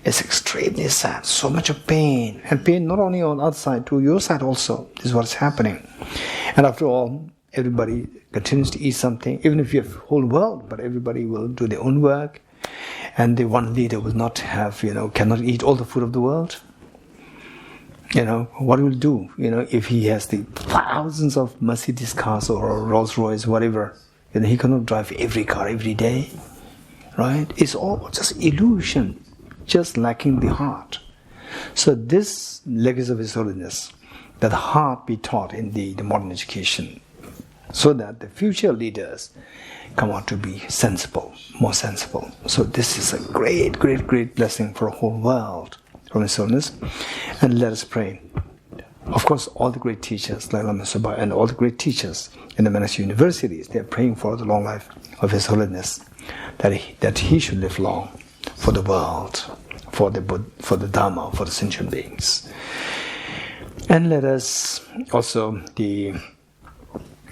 It's extremely sad, so much of pain, and pain not only on our side, to your side also, is what's happening. And after all, everybody continues to eat something, even if you have the whole world, but everybody will do their own work, and the one leader will not have, cannot eat all the food of the world. what will do, if he has the thousands of Mercedes cars or Rolls Royce, whatever, he cannot drive every car every day, right? It's all just illusion, just lacking the heart. So this legacy of His Holiness, that the heart be taught in the modern education, so that the future leaders come out to be sensible, more sensible. So this is a great, great, great blessing for the whole world from His Holiness. And let us pray. Of course, all the great teachers, like Lama Subha, and all the great teachers in the Manasya universities, they are praying for the long life of His Holiness, that he should live long for the world, for the Dharma, for the sentient beings. And let us also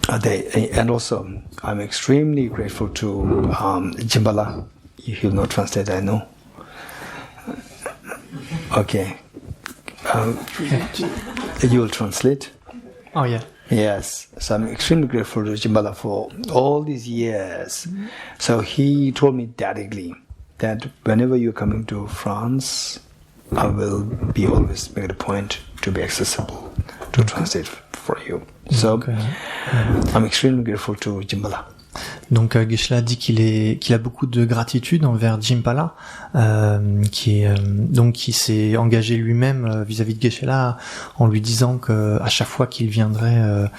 and also I'm extremely grateful to Jimbala. He will not translate, I know. Okay. You will translate? Oh, yeah. Yes. So I'm extremely grateful to Jimbala for all these years. So he told me directly that whenever you're coming to France, I will be always make it a point to be accessible to translate for you. So I'm extremely grateful to Jimbala. Donc Geshe-la dit qu'il a beaucoup de gratitude envers Jimpala, qui s'est engagé lui-même vis-à-vis de Geshe-la en lui disant que à chaque fois qu'il viendrait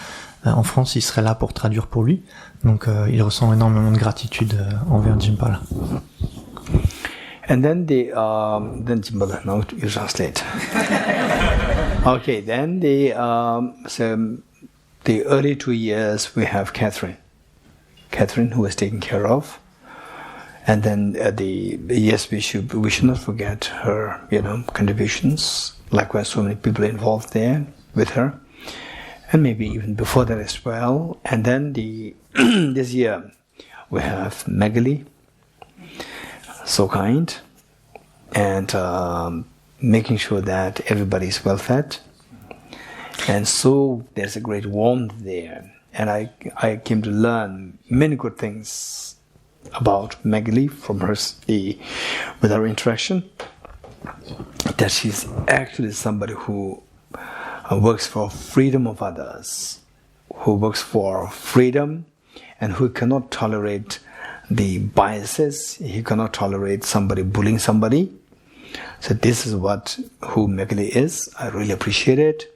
en France, il serait là pour traduire pour lui. Donc il ressent énormément de gratitude envers Jimpala. And then then Jimbala, now you translate. Okay, then the early 2 years we have Catherine, who was taken care of, and then we should not forget her, contributions. Likewise, so many people involved there with her, and maybe even before that as well. And then this year we have Magali, so kind, and making sure that everybody is well fed, and so there's a great warmth there. And I came to learn many good things about Magali from with her interaction, that she's actually somebody who works for freedom of others, who works for freedom, and who cannot tolerate the biases. He cannot tolerate somebody bullying somebody. So this is who Magali is. I really appreciate it,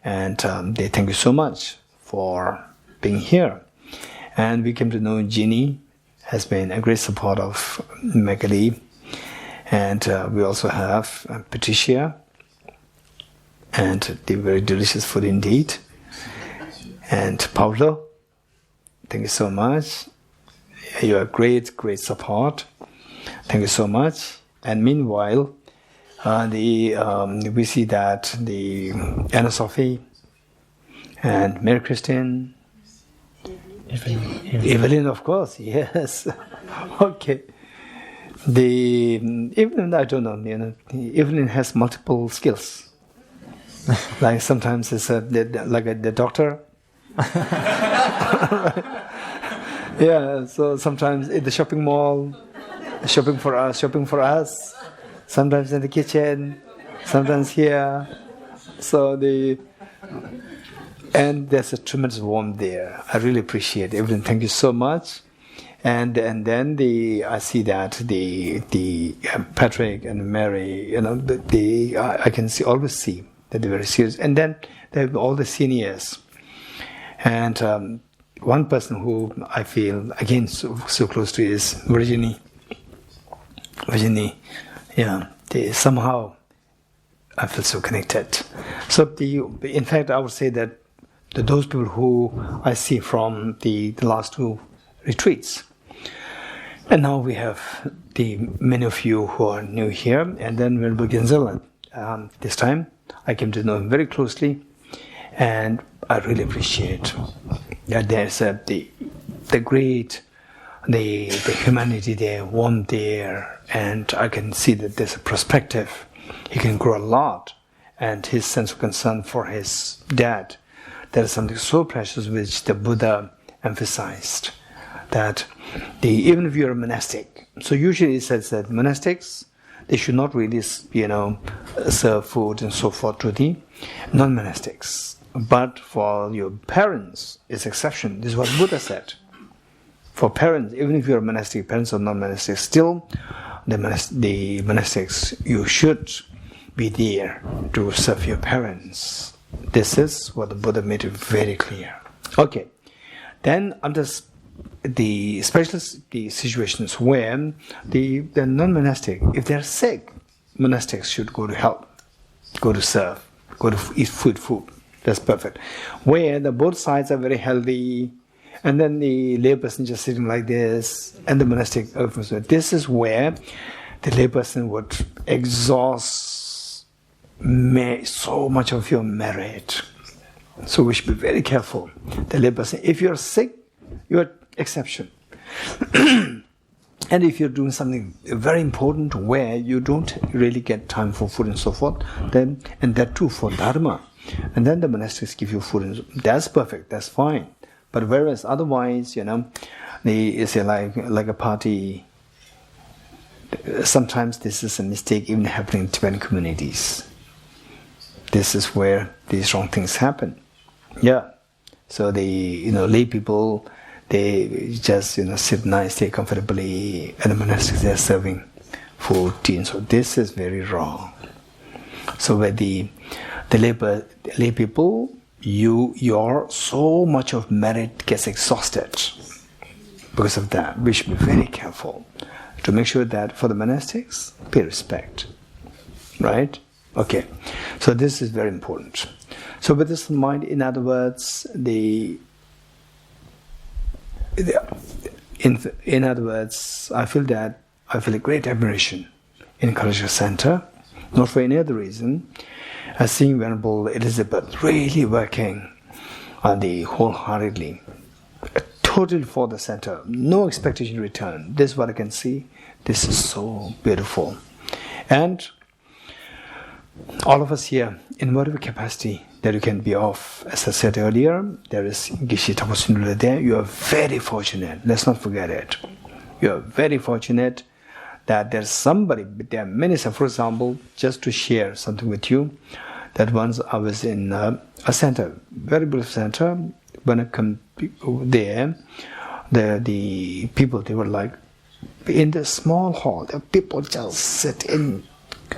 and they thank you so much for being here. And we came to know Jeannie has been a great support of Magali, and we also have Patricia, and the very delicious food indeed. And Pablo, thank you so much. You are great support. Thank you so much. And meanwhile, we see that the Anna Sophie and Mary Christine, Evelyn, of course, yes. Okay. Evelyn, I don't know. Evelyn has multiple skills. Like sometimes it's like the doctor. Yeah. So sometimes in the shopping mall, shopping for us. Sometimes in the kitchen, sometimes here. And there's a tremendous warmth there. I really appreciate it. Evelyn, thank you so much. And then I see that the Patrick and Mary, I can always see that they're very serious. And then they have all the seniors. And one person who I feel again so close to is Virginie. Yeah, somehow I feel so connected. So in fact, I would say that those people who I see from the last 2 retreats, and now we have many of you who are new here, and then Venerable Genzela. This time I came to know him very closely, and I really appreciate that there's the humanity there, warmth there, and I can see that there's a perspective. He can grow a lot, and his sense of concern for his dad. That is something so precious which the Buddha emphasized, that even if you're a monastic, so usually it says that monastics, they should not really, serve food and so forth to the non-monastics. But for your parents, it's exception. This is what Buddha said. For parents, even if you're monastic, parents or non-monastic, still the monastics, you should be there to serve your parents. This is what the Buddha made it very clear. Okay, then under the situations where the non-monastic, if they're sick, monastics should go to help, go to serve, go to eat food. That's perfect. Where the both sides are very healthy, and then the layperson just sitting like this, and the monastic, this is where the layperson would exhaust so much of your merit. So we should be very careful. The layperson, if you're sick, you're exception. And if you're doing something very important where you don't really get time for food and so forth, then, and that too for dharma, and then the monastics give you food, and that's perfect, that's fine. But whereas otherwise, they say like a party. Sometimes this is a mistake even happening in Tibetan communities. This is where these wrong things happen. Yeah. So the lay people, they just sit nice, stay comfortably, and the monastics they're serving food, tea, and so this is very wrong. So where the lay people, your so much of merit gets exhausted because of that. We should be very careful to make sure that for the monastics, pay respect. Right? Okay. So this is very important. So with this in mind, in other words, in other words, I feel a great admiration in Kalachakra Center, not for any other reason. As seeing Venerable Elizabeth really working on the wholeheartedly, totally for the center, no expectation in return. This is what I can see. This is so beautiful. And all of us here, in whatever capacity that you can be of, as I said earlier, there is Geshe Damdul Mahamoudra there. You are very fortunate. Let's not forget it. You are very fortunate that there's somebody, there are many, for example, just to share something with you, that once I was in a center, very beautiful center. When I come there, the people, they were like, in the small hall, the people just sit in,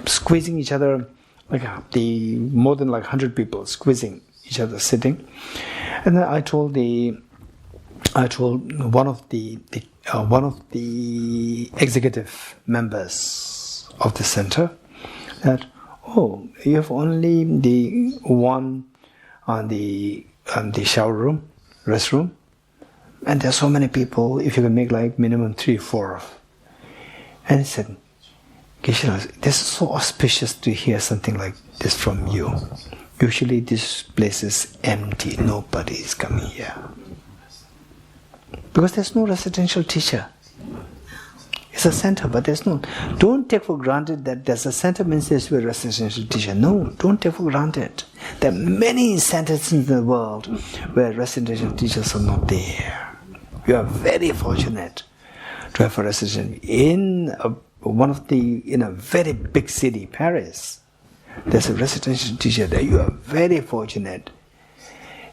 squeezing each other, like more than 100 people squeezing each other, sitting. And then I told one of the executive members of the center that, oh, you have only the one on the shower room, restroom, and there's so many people, if you can make minimum 3-4. And he said, Geshe, this is so auspicious to hear something like this from you. Usually this place is empty, nobody is coming here. Because there's no residential teacher. It's a center, but there's no. Don't take for granted that there's a center means there's a residential teacher. No, don't take for granted. There are many centers in the world where residential teachers are not there. You are very fortunate to have a residential in a very big city, Paris. There's a residential teacher there. You are very fortunate,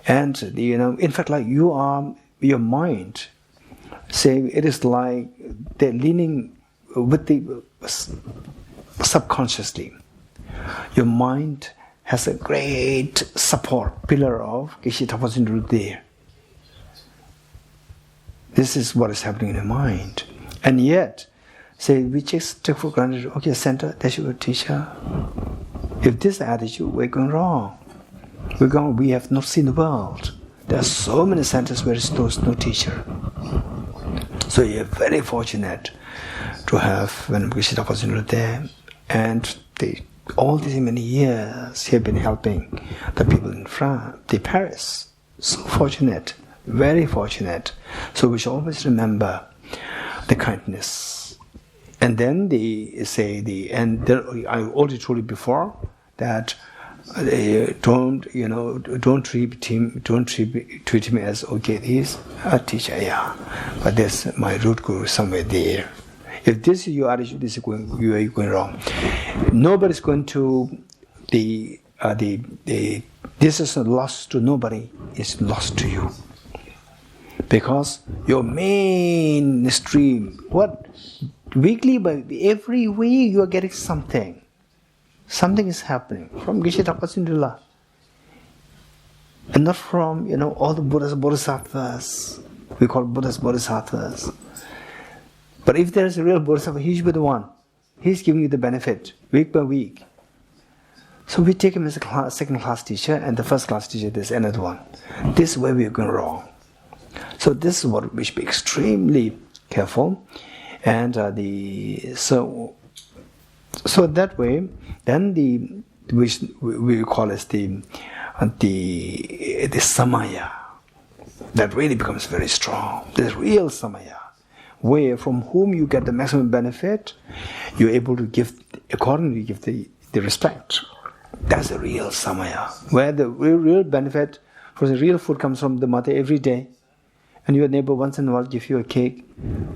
and in fact, your mind. Say it is like they're leaning with the subconsciously. Your mind has a great support pillar of Geshe Damdul Mahamoudra there. This is what is happening in your mind, and yet, say we just take for granted. Okay, center, that's your teacher. If this attitude, we're going wrong. We have not seen the world. There are so many centers where there's no teacher. So you're very fortunate to have Ven Geshe Damdul Mahamoudra there, and all these many years he has been helping the people in France, Paris. So fortunate, very fortunate. So we should always remember the kindness. And then I already told you before that don't treat him as okay, he's a teacher, yeah, but there's my root guru somewhere there. If this is your attitude, you are going wrong. Nobody's going to this is a loss to nobody. It's lost to you. Because your main stream, weekly, by every week you are getting something. Something is happening from Geshe Damdul, and not from all the Buddhas, Bodhisattvas. We call Buddhas Bodhisattvas. But if there is a real Bodhisattva, he should be the one. He's giving you the benefit week by week. So we take him as a second class teacher, and the first class teacher is another one. This is where we are going wrong. So this is what we should be extremely careful, and so that way, then we call it the samaya that really becomes very strong. This real samaya, where from whom you get the maximum benefit, you're able to give accordingly, give the respect. That's the real samaya, where the real benefit for the real food comes from the mother every day. And your neighbor once in a while give you a cake.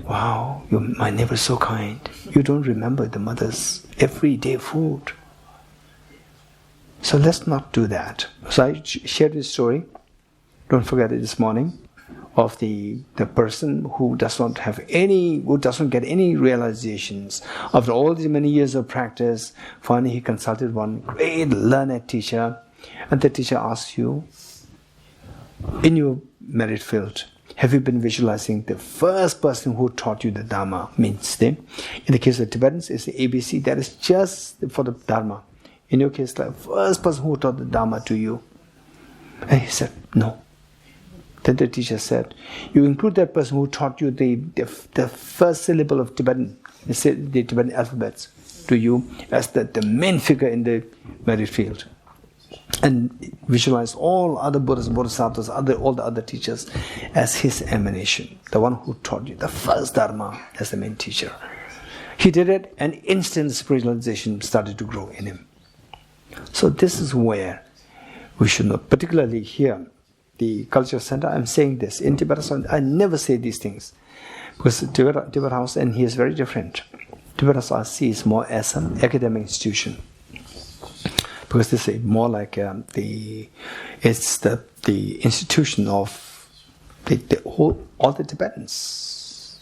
Wow, my neighbor is so kind. You don't remember the mother's everyday food. So let's not do that. So I shared this story, don't forget it this morning, of the person who doesn't get any realizations. After all these many years of practice, finally he consulted one great learned teacher, and the teacher asks you, in your merit field, have you been visualizing the first person who taught you the Dharma? Means in the case of Tibetans, it's the ABC, that is just for the Dharma. In your case, the first person who taught the Dharma to you. And he said, no. Then the teacher said, you include that person who taught you the first syllable of Tibetan, the Tibetan alphabets to you as the main figure in the merit field. And visualize all other Buddhas, Bodhisattvas, all the other teachers as his emanation, the one who taught you the first Dharma as the main teacher. He did it, and instant spiritualization started to grow in him. So this is where we should know, particularly here, the Culture Center. I'm saying this in Tibet House. I never say these things because Tibet House and here is very different. Tibet House I see is more as an academic institution. Because this is more like the institution of all the Tibetans,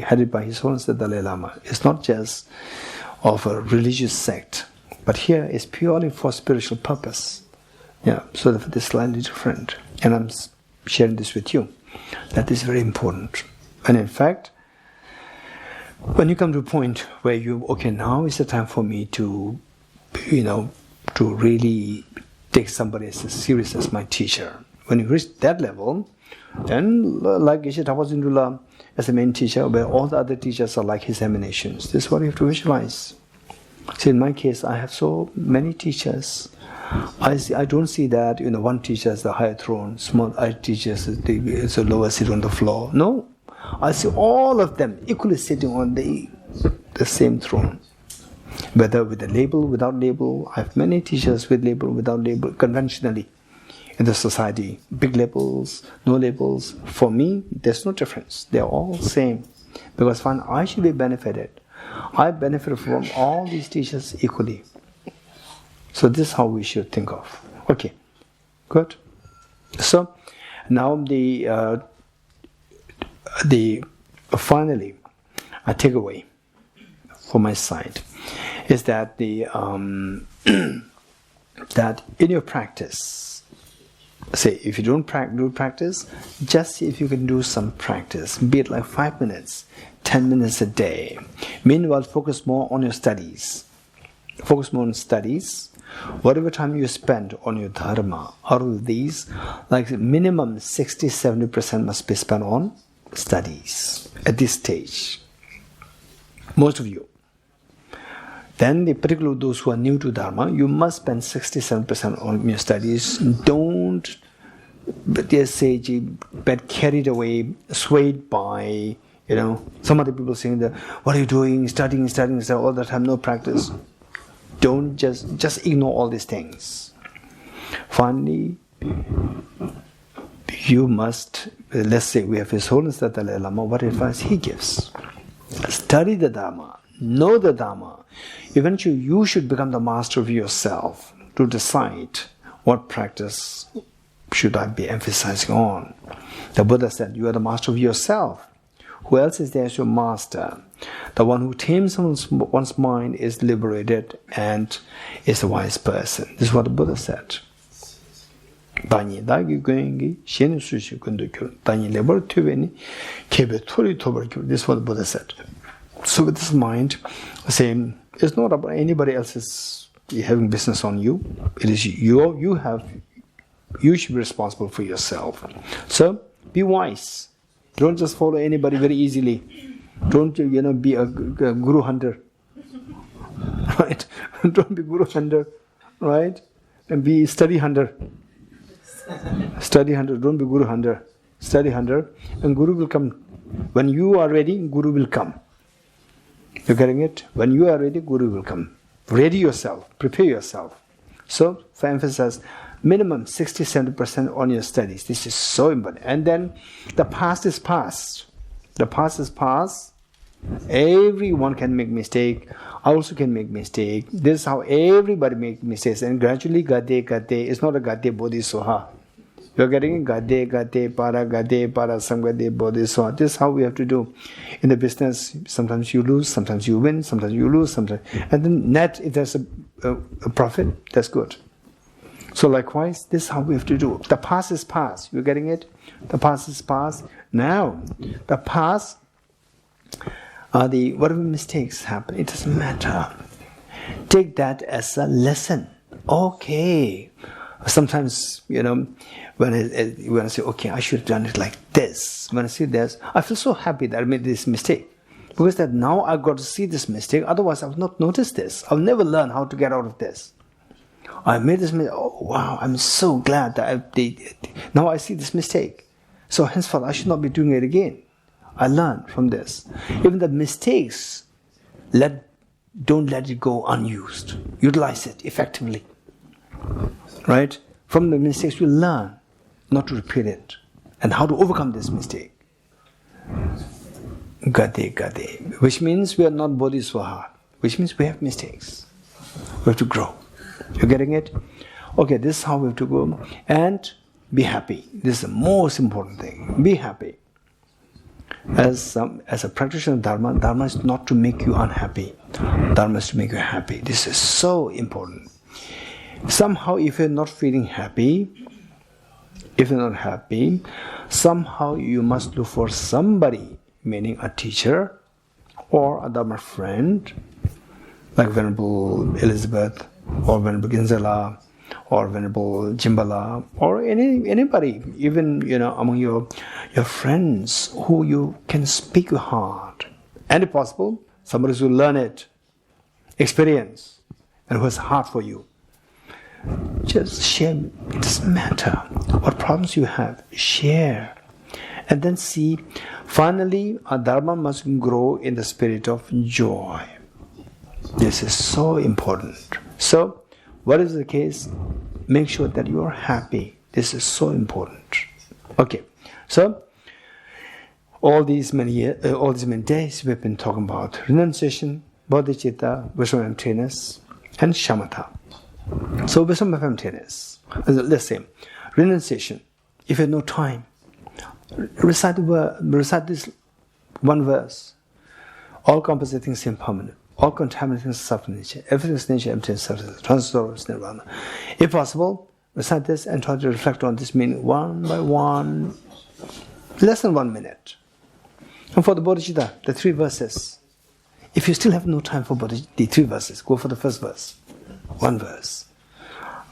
headed by His Holiness the Dalai Lama. It's not just of a religious sect, but here it's purely for spiritual purpose. Yeah, so this is slightly different, and I'm sharing this with you. That is very important, and in fact, when you come to a point where now is the time for me to really take somebody as serious as my teacher. When you reach that level, then like Geshe Damdul as the main teacher, where all the other teachers are like his emanations. This is what you have to visualize. See, in my case, I have so many teachers. I don't see that one teacher is the higher throne, small teachers is the lower seat on the floor. No, I see all of them equally sitting on the same throne. Whether with a label, without label. I have many teachers with label, without label, conventionally in the society. Big labels, no labels. For me, there's no difference. They're all same. Because I should be benefited. I benefit from all these teachers equally. So this is how we should think of. Okay, good. So now finally, a takeaway for my side is that that in your practice, say if you don't do practice, just see if you can do some practice, be it like 5 minutes, 10 minutes a day. Meanwhile, focus more on your studies. Focus more on studies. Whatever time you spend on your dharma, out of these, like minimum 60-70% must be spent on studies at this stage. Most of you. Then, particularly those who are new to dharma, you must spend 67% on your studies. Don't get carried away, swayed by some other people saying that what are you doing, studying all the time, no practice. Don't just ignore all these things. Finally, you must, let's say we have His Holiness the Dalai Lama, what advice he gives. Study the Dharma. Know the Dharma. Eventually, you should become the master of yourself to decide what practice should I be emphasizing on. The Buddha said, you are the master of yourself. Who else is there as your master? The one who tames one's mind is liberated and is a wise person. This is what the Buddha said. This is what the Buddha said. So with this mind, saying it's not about anybody else's having business on you. It is you should be responsible for yourself. So be wise. Don't just follow anybody very easily. Don't be a guru hunter. Right? Don't be guru hunter, right? And be study hunter. Study hunter, don't be guru hunter. Study hunter, and guru will come. When you are ready, guru will come. You're getting it? When you are ready, guru will come. Ready yourself, prepare yourself. So, for emphasis, minimum 60-70% on your studies. This is so important. And then the past is past. The past is past. Everyone can make mistake. I also can make mistake. This is how everybody makes mistakes. And gradually, gade. It's not a gade bodhisattva. You're getting gade, para, samgade, bodhisattva. This is how we have to do. In the business, sometimes you lose, sometimes you win, sometimes you lose, sometimes. And then net, if there's a profit, that's good. So likewise, this is how we have to do. The past is past. You're getting it? The past is past. Now, the past are whatever mistakes happen. It doesn't matter. Take that as a lesson. Okay. Sometimes, when I say, okay, I should have done it like this. When I see this, I feel so happy that I made this mistake. Because that now I've got to see this mistake. Otherwise, I would not notice this. I'll never learn how to get out of this. I made this mistake. Oh, wow, I'm so glad that now I see this mistake. So henceforth, I should not be doing it again. I learned from this. Even the mistakes, don't let it go unused. Utilize it effectively. Right? From the mistakes, we learn not to repeat it and how to overcome this mistake. Gade. Which means we are not bodhisattva. Which means we have mistakes. We have to grow. You're getting it? Okay, this is how we have to go. And be happy. This is the most important thing. Be happy. As a practitioner of Dharma is not to make you unhappy. Dharma is to make you happy. This is so important. Somehow, if you're not feeling happy, somehow you must look for somebody, meaning a teacher or a Dharma friend, like Venerable Elizabeth, or Venerable Ginzala, or Venerable Jimbala, or anybody, even among your friends who you can speak your heart. And if possible, somebody who will learn it, experience, and who has a heart for you. Just share. It doesn't matter what problems you have. Share. And then see, finally, our Dharma must grow in the spirit of joy. This is so important. So, what is the case? Make sure that you are happy. This is so important. Okay. So, all these many days we've been talking about renunciation, bodhicitta, wisdom of emptiness, and shamatha. So wisdom of emptiness. Let's say renunciation. If you have no time, recite this one verse. All composite things seem permanent. All contaminating things suffer nature. Everything's nature, emptiness, substance, transitory, nirvana. If possible, recite this and try to reflect on this meaning one by one. Less than 1 minute. And for the bodhicitta, the 3 verses. If you still have no time for the 3 verses, go for the first verse. 1 verse.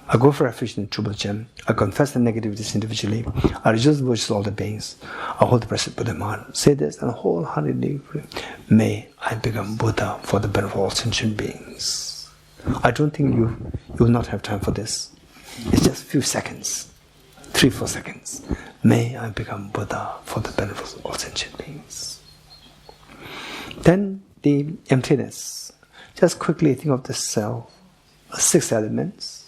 I go for refuge in Triple Gem. I confess the negativities individually. I rejoice the virtues of all the beings. I hold the present Buddha mind. Say this and wholeheartedly may I become Buddha for the benefit of all sentient beings. I don't think you will not have time for this. It's just a few seconds. 3-4 seconds. May I become Buddha for the benefit of all sentient beings. Then the emptiness. Just quickly think of the self. 6 elements,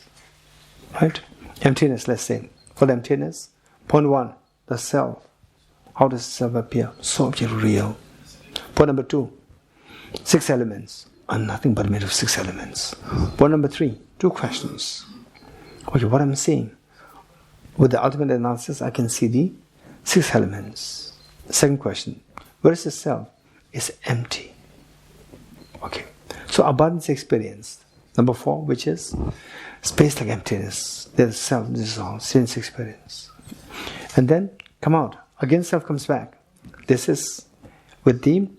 right? Emptiness, let's say. For the emptiness, point 1, the self. How does the self appear? So real. Point number 2, 6 elements are nothing but made of 6 elements. Point number 3, 2 questions. Okay, what I'm seeing? With the ultimate analysis, I can see the 6 elements. Second question, where is the self? It's empty. Okay, so abundance experience. Number 4, which is space like emptiness. There's self dissolved, sense experience. And then come out. Again, self comes back. This is with the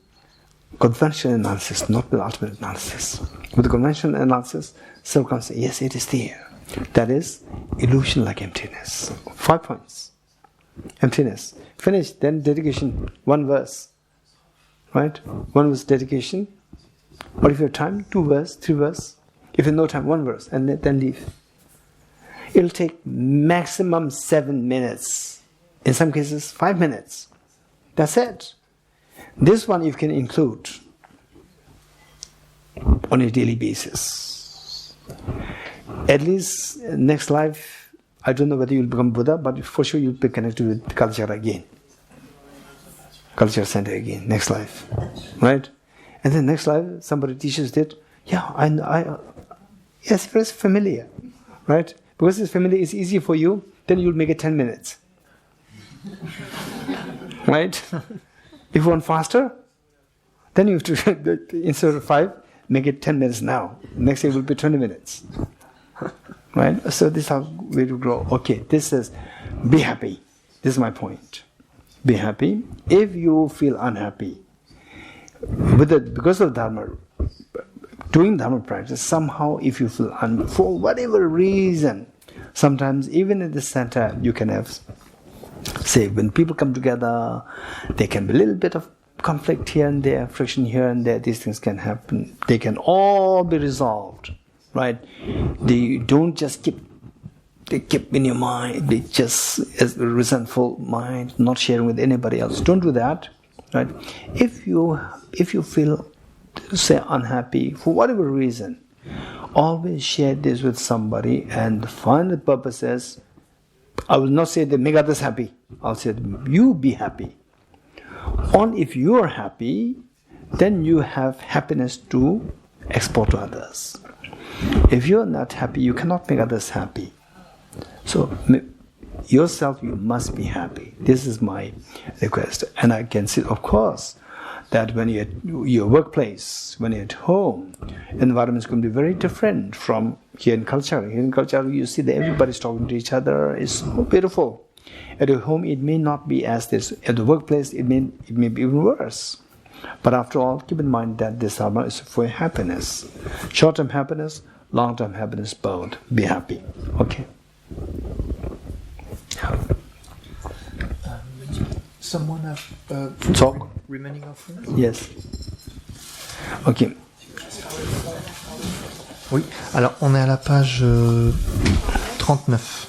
conventional analysis, not with ultimate analysis. With the conventional analysis, self comes, yes, it is there. That is illusion like emptiness. 5 points. Emptiness. Finish. Then dedication. 1 verse. Right? 1 verse dedication. Or if you have time, 2 verse, 3 verse. If you have no time, 1 verse, and then leave. It'll take maximum 7 minutes. In some cases, 5 minutes. That's it. This one you can include on a daily basis. At least next life, I don't know whether you'll become Buddha, but for sure you'll be connected with Kalachakra again. Kalachakra Center again, next life. Right? And then next life, somebody teaches that, yeah, yes, very familiar. Right? Because it's familiar, it's easy for you, then you'll make it 10 minutes. Right? If you want faster, then you have to, instead of 5, make it 10 minutes now. Next year will be 20 minutes. Right? So this is how we will grow. Okay, this is, be happy. This is my point. Be happy. If you feel unhappy, because of Dharma, doing Dharma practice, somehow if you feel for whatever reason, sometimes even at the center you can have, say, when people come together, there can be a little bit of conflict here and there, friction here and there, these things can happen. They can all be resolved, right? They don't just keep in your mind, they just as a resentful mind, not sharing with anybody else. Don't do that, right? If you feel, say, unhappy for whatever reason, always share this with somebody and find the purposes. I will not say that make others happy. I'll say you be happy. Only if you are happy, then you have happiness to export to others. If you are not happy, you cannot make others happy. So yourself, you must be happy. This is my request. And I can see, of course, that when you're at your workplace, when you're at home, environment is going to be very different from here in culture. Here in culture, you see that everybody's talking to each other. It's so beautiful. At your home, it may not be as this. At the workplace, it may be even worse. But after all, keep in mind that this dharma is for happiness. Short-term happiness, long-term happiness, both. Be happy. Okay. Someone have Talk. remaining offering? Yes. Ok. Oui. Alors, on est à la page 39.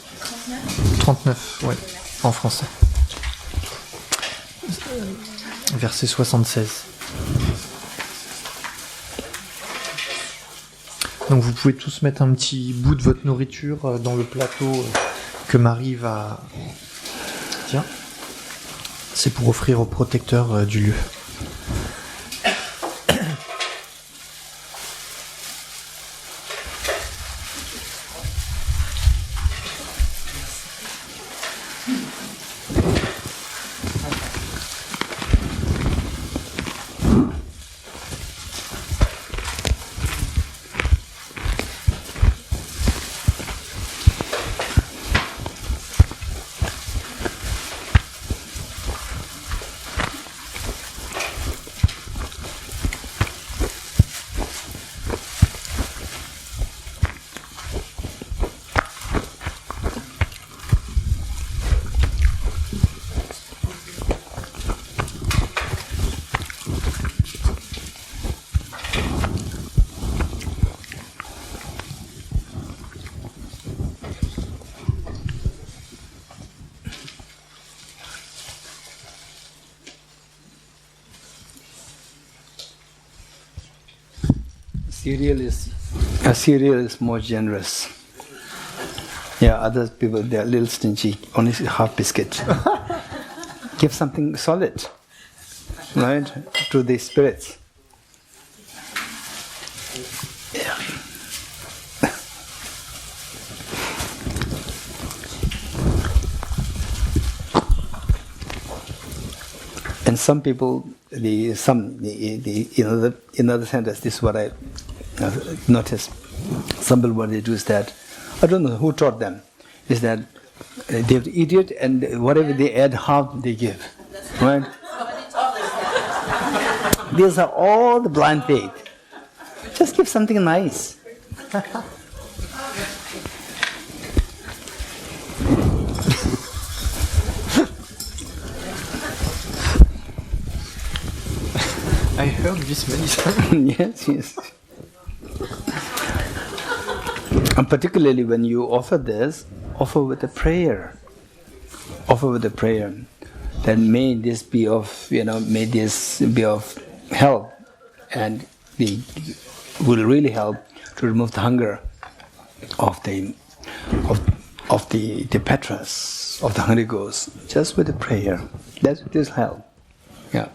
39, oui, en français. Verset 76. Donc vous pouvez tous mettre un petit bout de votre nourriture dans le plateau que Marie va... Tiens. C'est pour offrir au protecteur du lieu. Cereal is more generous. Yeah, other people, they are a little stingy. Only half biscuit. Give something solid, right, to the spirits. And some people, in other centers, this is what I noticed. Some people, what they do is that, I don't know who taught them, is that they have to eat it and whatever they add, half they give. Right? These are all the blind faith. Just give something nice. I heard this many times. Yes. And particularly when you offer this, offer with a prayer. Offer with a prayer. That may this be of, may this be of help, and will really help to remove the hunger of the Petras, of the Holy Ghost, just with a prayer. That will help. Yeah.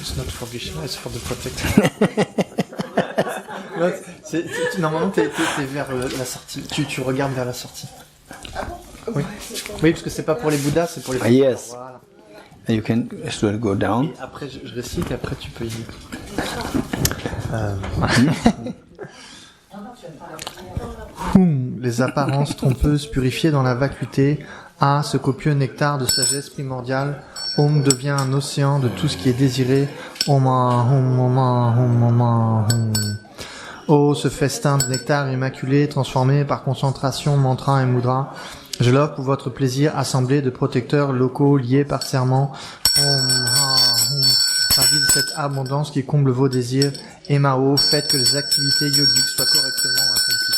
It's not for Geshe, it's for the protector. Normalement, t'es vers la sortie. Tu regardes vers la sortie. Oui. Oui, parce que c'est pas pour les Bouddhas, c'est pour les. Yes. Voilà. And you can slowly go down. Et après, je récite et après tu peux y dire. Les apparences trompeuses purifiées dans la vacuité. Ah, ce copieux nectar de sagesse primordiale. Om devient un océan de tout ce qui est désiré. Oh, ce festin de nectar immaculé, transformé par concentration, mantra et mudra. Je l'offre pour votre plaisir, assemblée de protecteurs locaux liés par serment. Ravi de cette abondance qui comble vos désirs. Et Mao, faites que les activités yogiques soient correctement accomplies.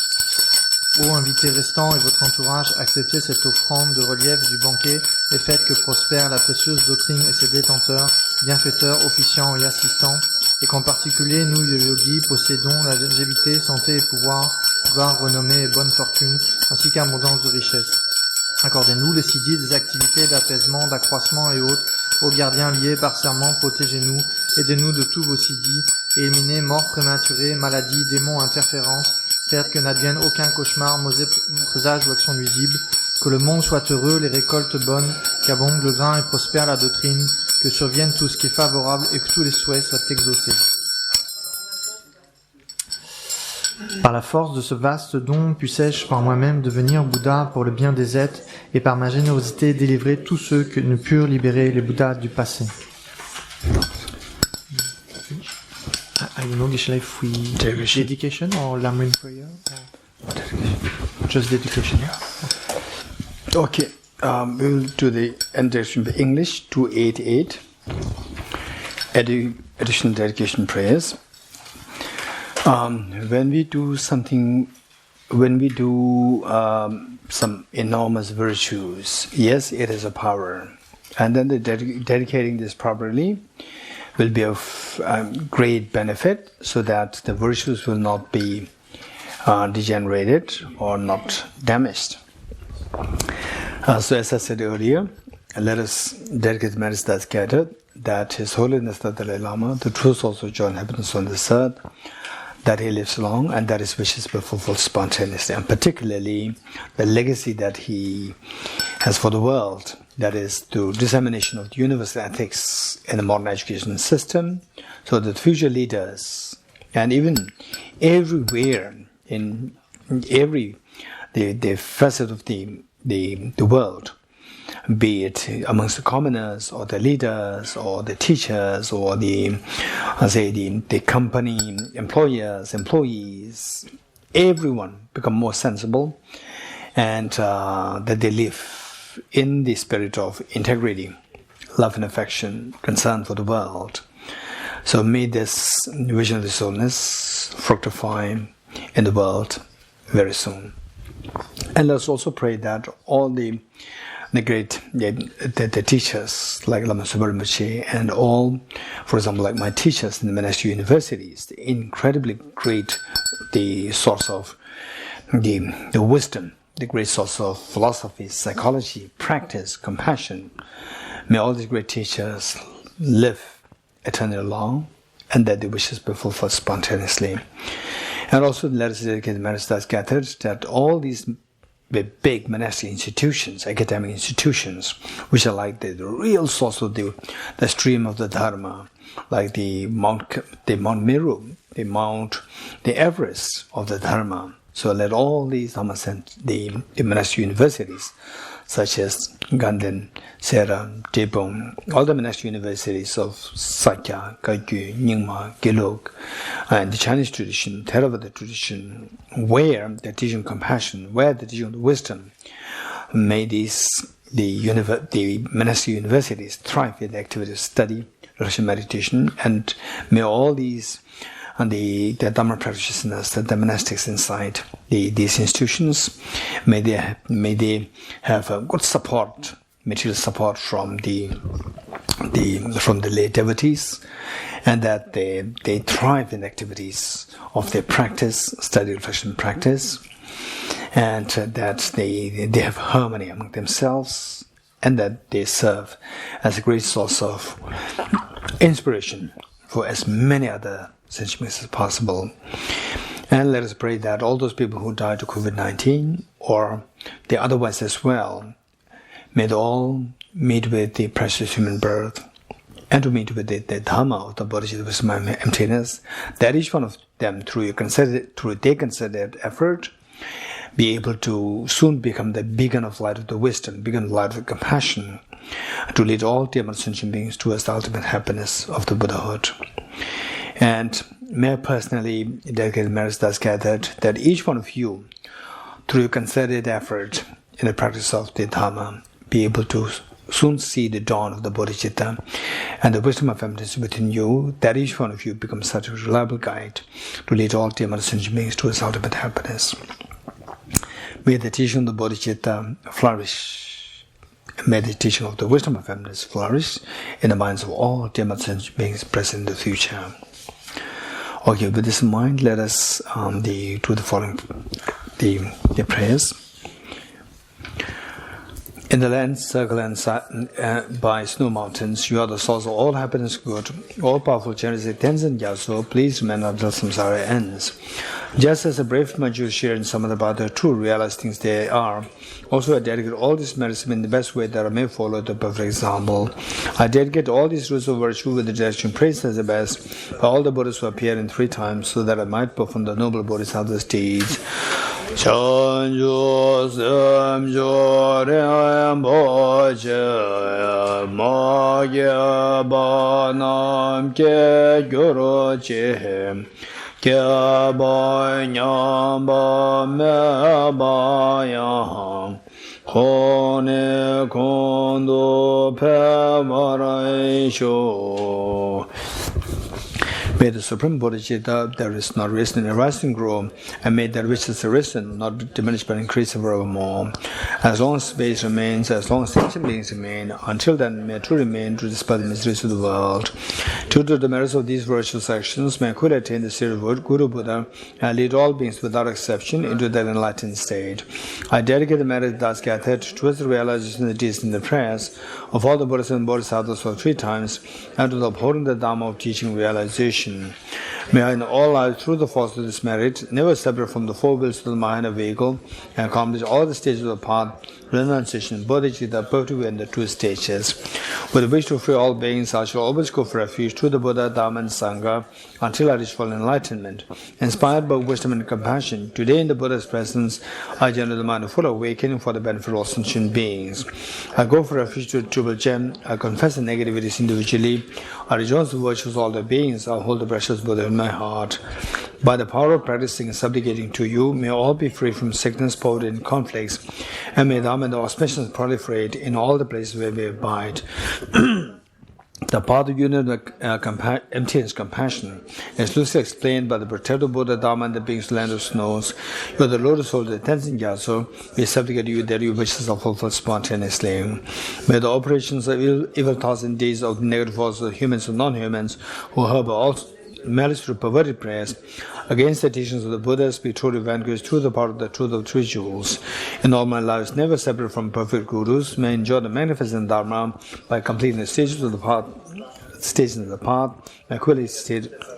Ô invités restants et votre entourage, acceptez cette offrande de relief du banquet et faites que prospère la précieuse doctrine et ses détenteurs, bienfaiteurs, officiants et assistants, et qu'en particulier, nous, les yogis, possédons la longévité, santé et pouvoir, renommée et bonne fortune, ainsi qu'abondance de richesse. Accordez-nous les siddhis des activités d'apaisement, d'accroissement et autres, ô gardiens liés par serment, protégez-nous, aidez-nous de tous vos siddhis, et éliminez mort prématurée, maladie, démons, interférences, faites que n'advienne aucun cauchemar, mauvais présage ou action nuisible, que le monde soit heureux, les récoltes bonnes, qu'abonde le grain et prospère la doctrine, que survienne tout ce qui est favorable et que tous les souhaits soient exaucés. Par la force de ce vaste don, puissais-je par moi-même devenir Bouddha pour le bien des êtres et par ma générosité délivrer tous ceux que ne purent libérer les Bouddhas du passé. I don't know, Geshe, if we dedication or Lamrim prayer? Or just dedication, yeah? Okay, we will do the dedication by English, 288. Additional dedication prayers. When we do something, some enormous virtues, yes, it is a power. And then dedicating this properly will be of great benefit, so that the virtues will not be degenerated or not damaged. So as I said earlier, let us dedicate Meditaskata, that His Holiness the Dalai Lama, the true source of joy and happiness on this earth, that he lives long and that his wishes will fulfill spontaneously, and particularly the legacy that he has for the world, that is the dissemination of the universal ethics in the modern education system, so that future leaders, and even everywhere in every the facet of the world, be it amongst the commoners or the leaders or the teachers or the company employees, everyone become more sensible, and that they live in the spirit of integrity, love and affection, concern for the world. So may this vision of the soulness fructify in the world very soon. And let's also pray that all the the great the teachers like Lama Subramanian and all, for example, like my teachers in the monastery universities, the incredibly great, the source of the wisdom, the great source of philosophy, psychology, practice, compassion. May all these great teachers live eternally long, and that their wishes be fulfilled spontaneously. And also let us dedicate the merits that's gathered, that all these big monastic institutions, academic institutions, which are like the real source of the stream of the Dharma, like the Mount Meru, the Everest of the Dharma. So let all these Dharma the monastic universities, such as Ganden, Sera, Debong, all the monastic universities of Sakya, Kagyu, Nyingma, Gelug, and the Chinese tradition, Theravada tradition, where they're teaching compassion, where they're teaching wisdom, may the monastic universities thrive in the activity of study, reflection, meditation, and may all these and the Dharma practitioners, the monastics inside these institutions, may they have a good support, material support from the lay devotees, and that they thrive in activities of their practice, study, reflection, practice, and that they have harmony among themselves, and that they serve as a great source of inspiration for as many other sentients as possible. And let us pray that all those people who died of COVID-19, or they otherwise as well, may they all meet with the precious human birth, and to meet with the Dhamma of the Bodhisattva wisdom and emptiness, that each one of them, through their considered effort, be able to soon become the beacon of light of the wisdom, beacon of light of compassion, to lead all demon sentient beings towards the ultimate happiness of the Buddhahood. And may I personally dedicate the merits thus gathered, that each one of you, through your concerted effort in the practice of the Dhamma, be able to soon see the dawn of the bodhicitta and the wisdom of emptiness within you, that each one of you becomes such a reliable guide to lead all demon sentient beings towards ultimate happiness. May the teaching of the bodhicitta flourish. May the teaching of the wisdom of emptiness flourish in the minds of all demon sentient beings present in the future. Okay, with this in mind, let us do the following the prayers. In the land, circle and by snow mountains, you are the source of all happiness, good, all powerful, generous, Tenzin Gyatso, please remain until samsara ends. Just as the brave Manjus share in some of the true realized things they are, also I dedicate all these merits in the best way that I may follow the perfect example. I dedicate all these roots of virtue with the direction praised as the best by all the Buddhas who appear in 3 times, so that I might perform the noble Bodhisattva's deeds. Chanju Samjo Rembo Che Ma Ge Ba Nam Ke Gyoro Che Ke Ba Nyam Ba Me Ba Yang Kone Kondo Pe Marai Sho. May the Supreme Bodhicitta that is not risen and rise and grow, and may that which is arisen not be diminished but increase forevermore. As long as space remains, as long as sentient beings remain, until then may true remain to dispel the miseries of the world. Due to the merits of these virtuous actions, may I could attain the state of Guru Buddha and lead all beings without exception into that enlightened state. I dedicate the merit thus gathered towards the realization of the deeds and the prayers of all the Buddhas and Bodhisattvas for 3 times, and to the upholding the Dhamma of teaching realization. May I in all lives, through the force of this merit, never separate from the 4 wheels of the Mahayana vehicle, and accomplish all the stages of the path, renunciation, bodhicitta, perfectly in the 2 stages. With the wish to free all beings, I shall always go for refuge to the Buddha, Dhamma, and Sangha until I reach full enlightenment. Inspired by wisdom and compassion, today in the Buddha's presence, I generate the mind of full awakening for the benefit of all sentient beings. I go for refuge to the Triple Gem. I confess the negativities individually. I rejoice the virtues of all the beings. I hold the precious Buddha in my heart. By the power of practicing and supplicating to you, may all be free from sickness, poverty, and conflicts, and may Dhamma and the auspicious proliferate in all the places where we abide. The path of union emptiness compassion is loosely explained by the protective Buddha Dharma and the beings land of snows. You are the lotus soul of the Tenzin Gyatso. We supplicate you that your wishes are fulfilled spontaneously. May the operations of evil thoughts and deeds of negative forces of humans and non-humans who harbor all malice through perverted prayers against the teachings of the Buddhas be truly vanquished through the power of the truth of three jewels. In all my lives, never separate from perfect gurus, may enjoy the magnificent Dharma by completing the stages of the path, may quickly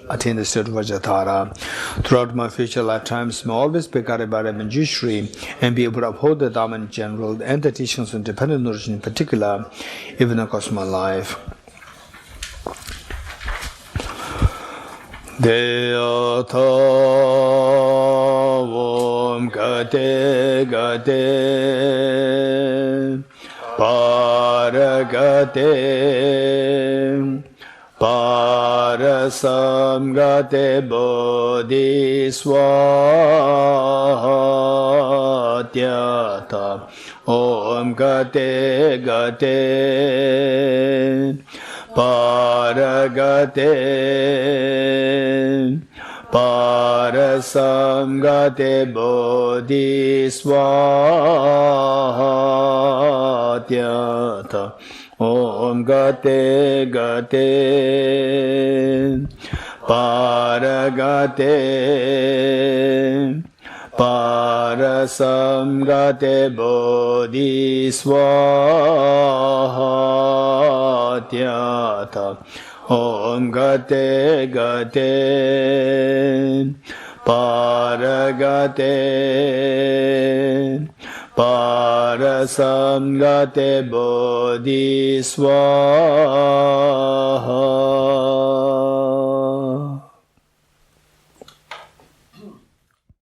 attain the state of Vajratara. Throughout my future lifetimes, may always be guided by Ven Geshe and be able to uphold the Dharma in general and the teachings of independent nourishment in particular, even across my life. Deyata Om Gate Gate Paragate Parasam Gate Bodhiswatyata Om Gate Gate Paragate Parasam Gate Bodhiswatyata Om Gate Gate Paragate Parasam Gate Bodhiswatyata Om Gate Gate Paragate Parasam Gate Bodhiswatyata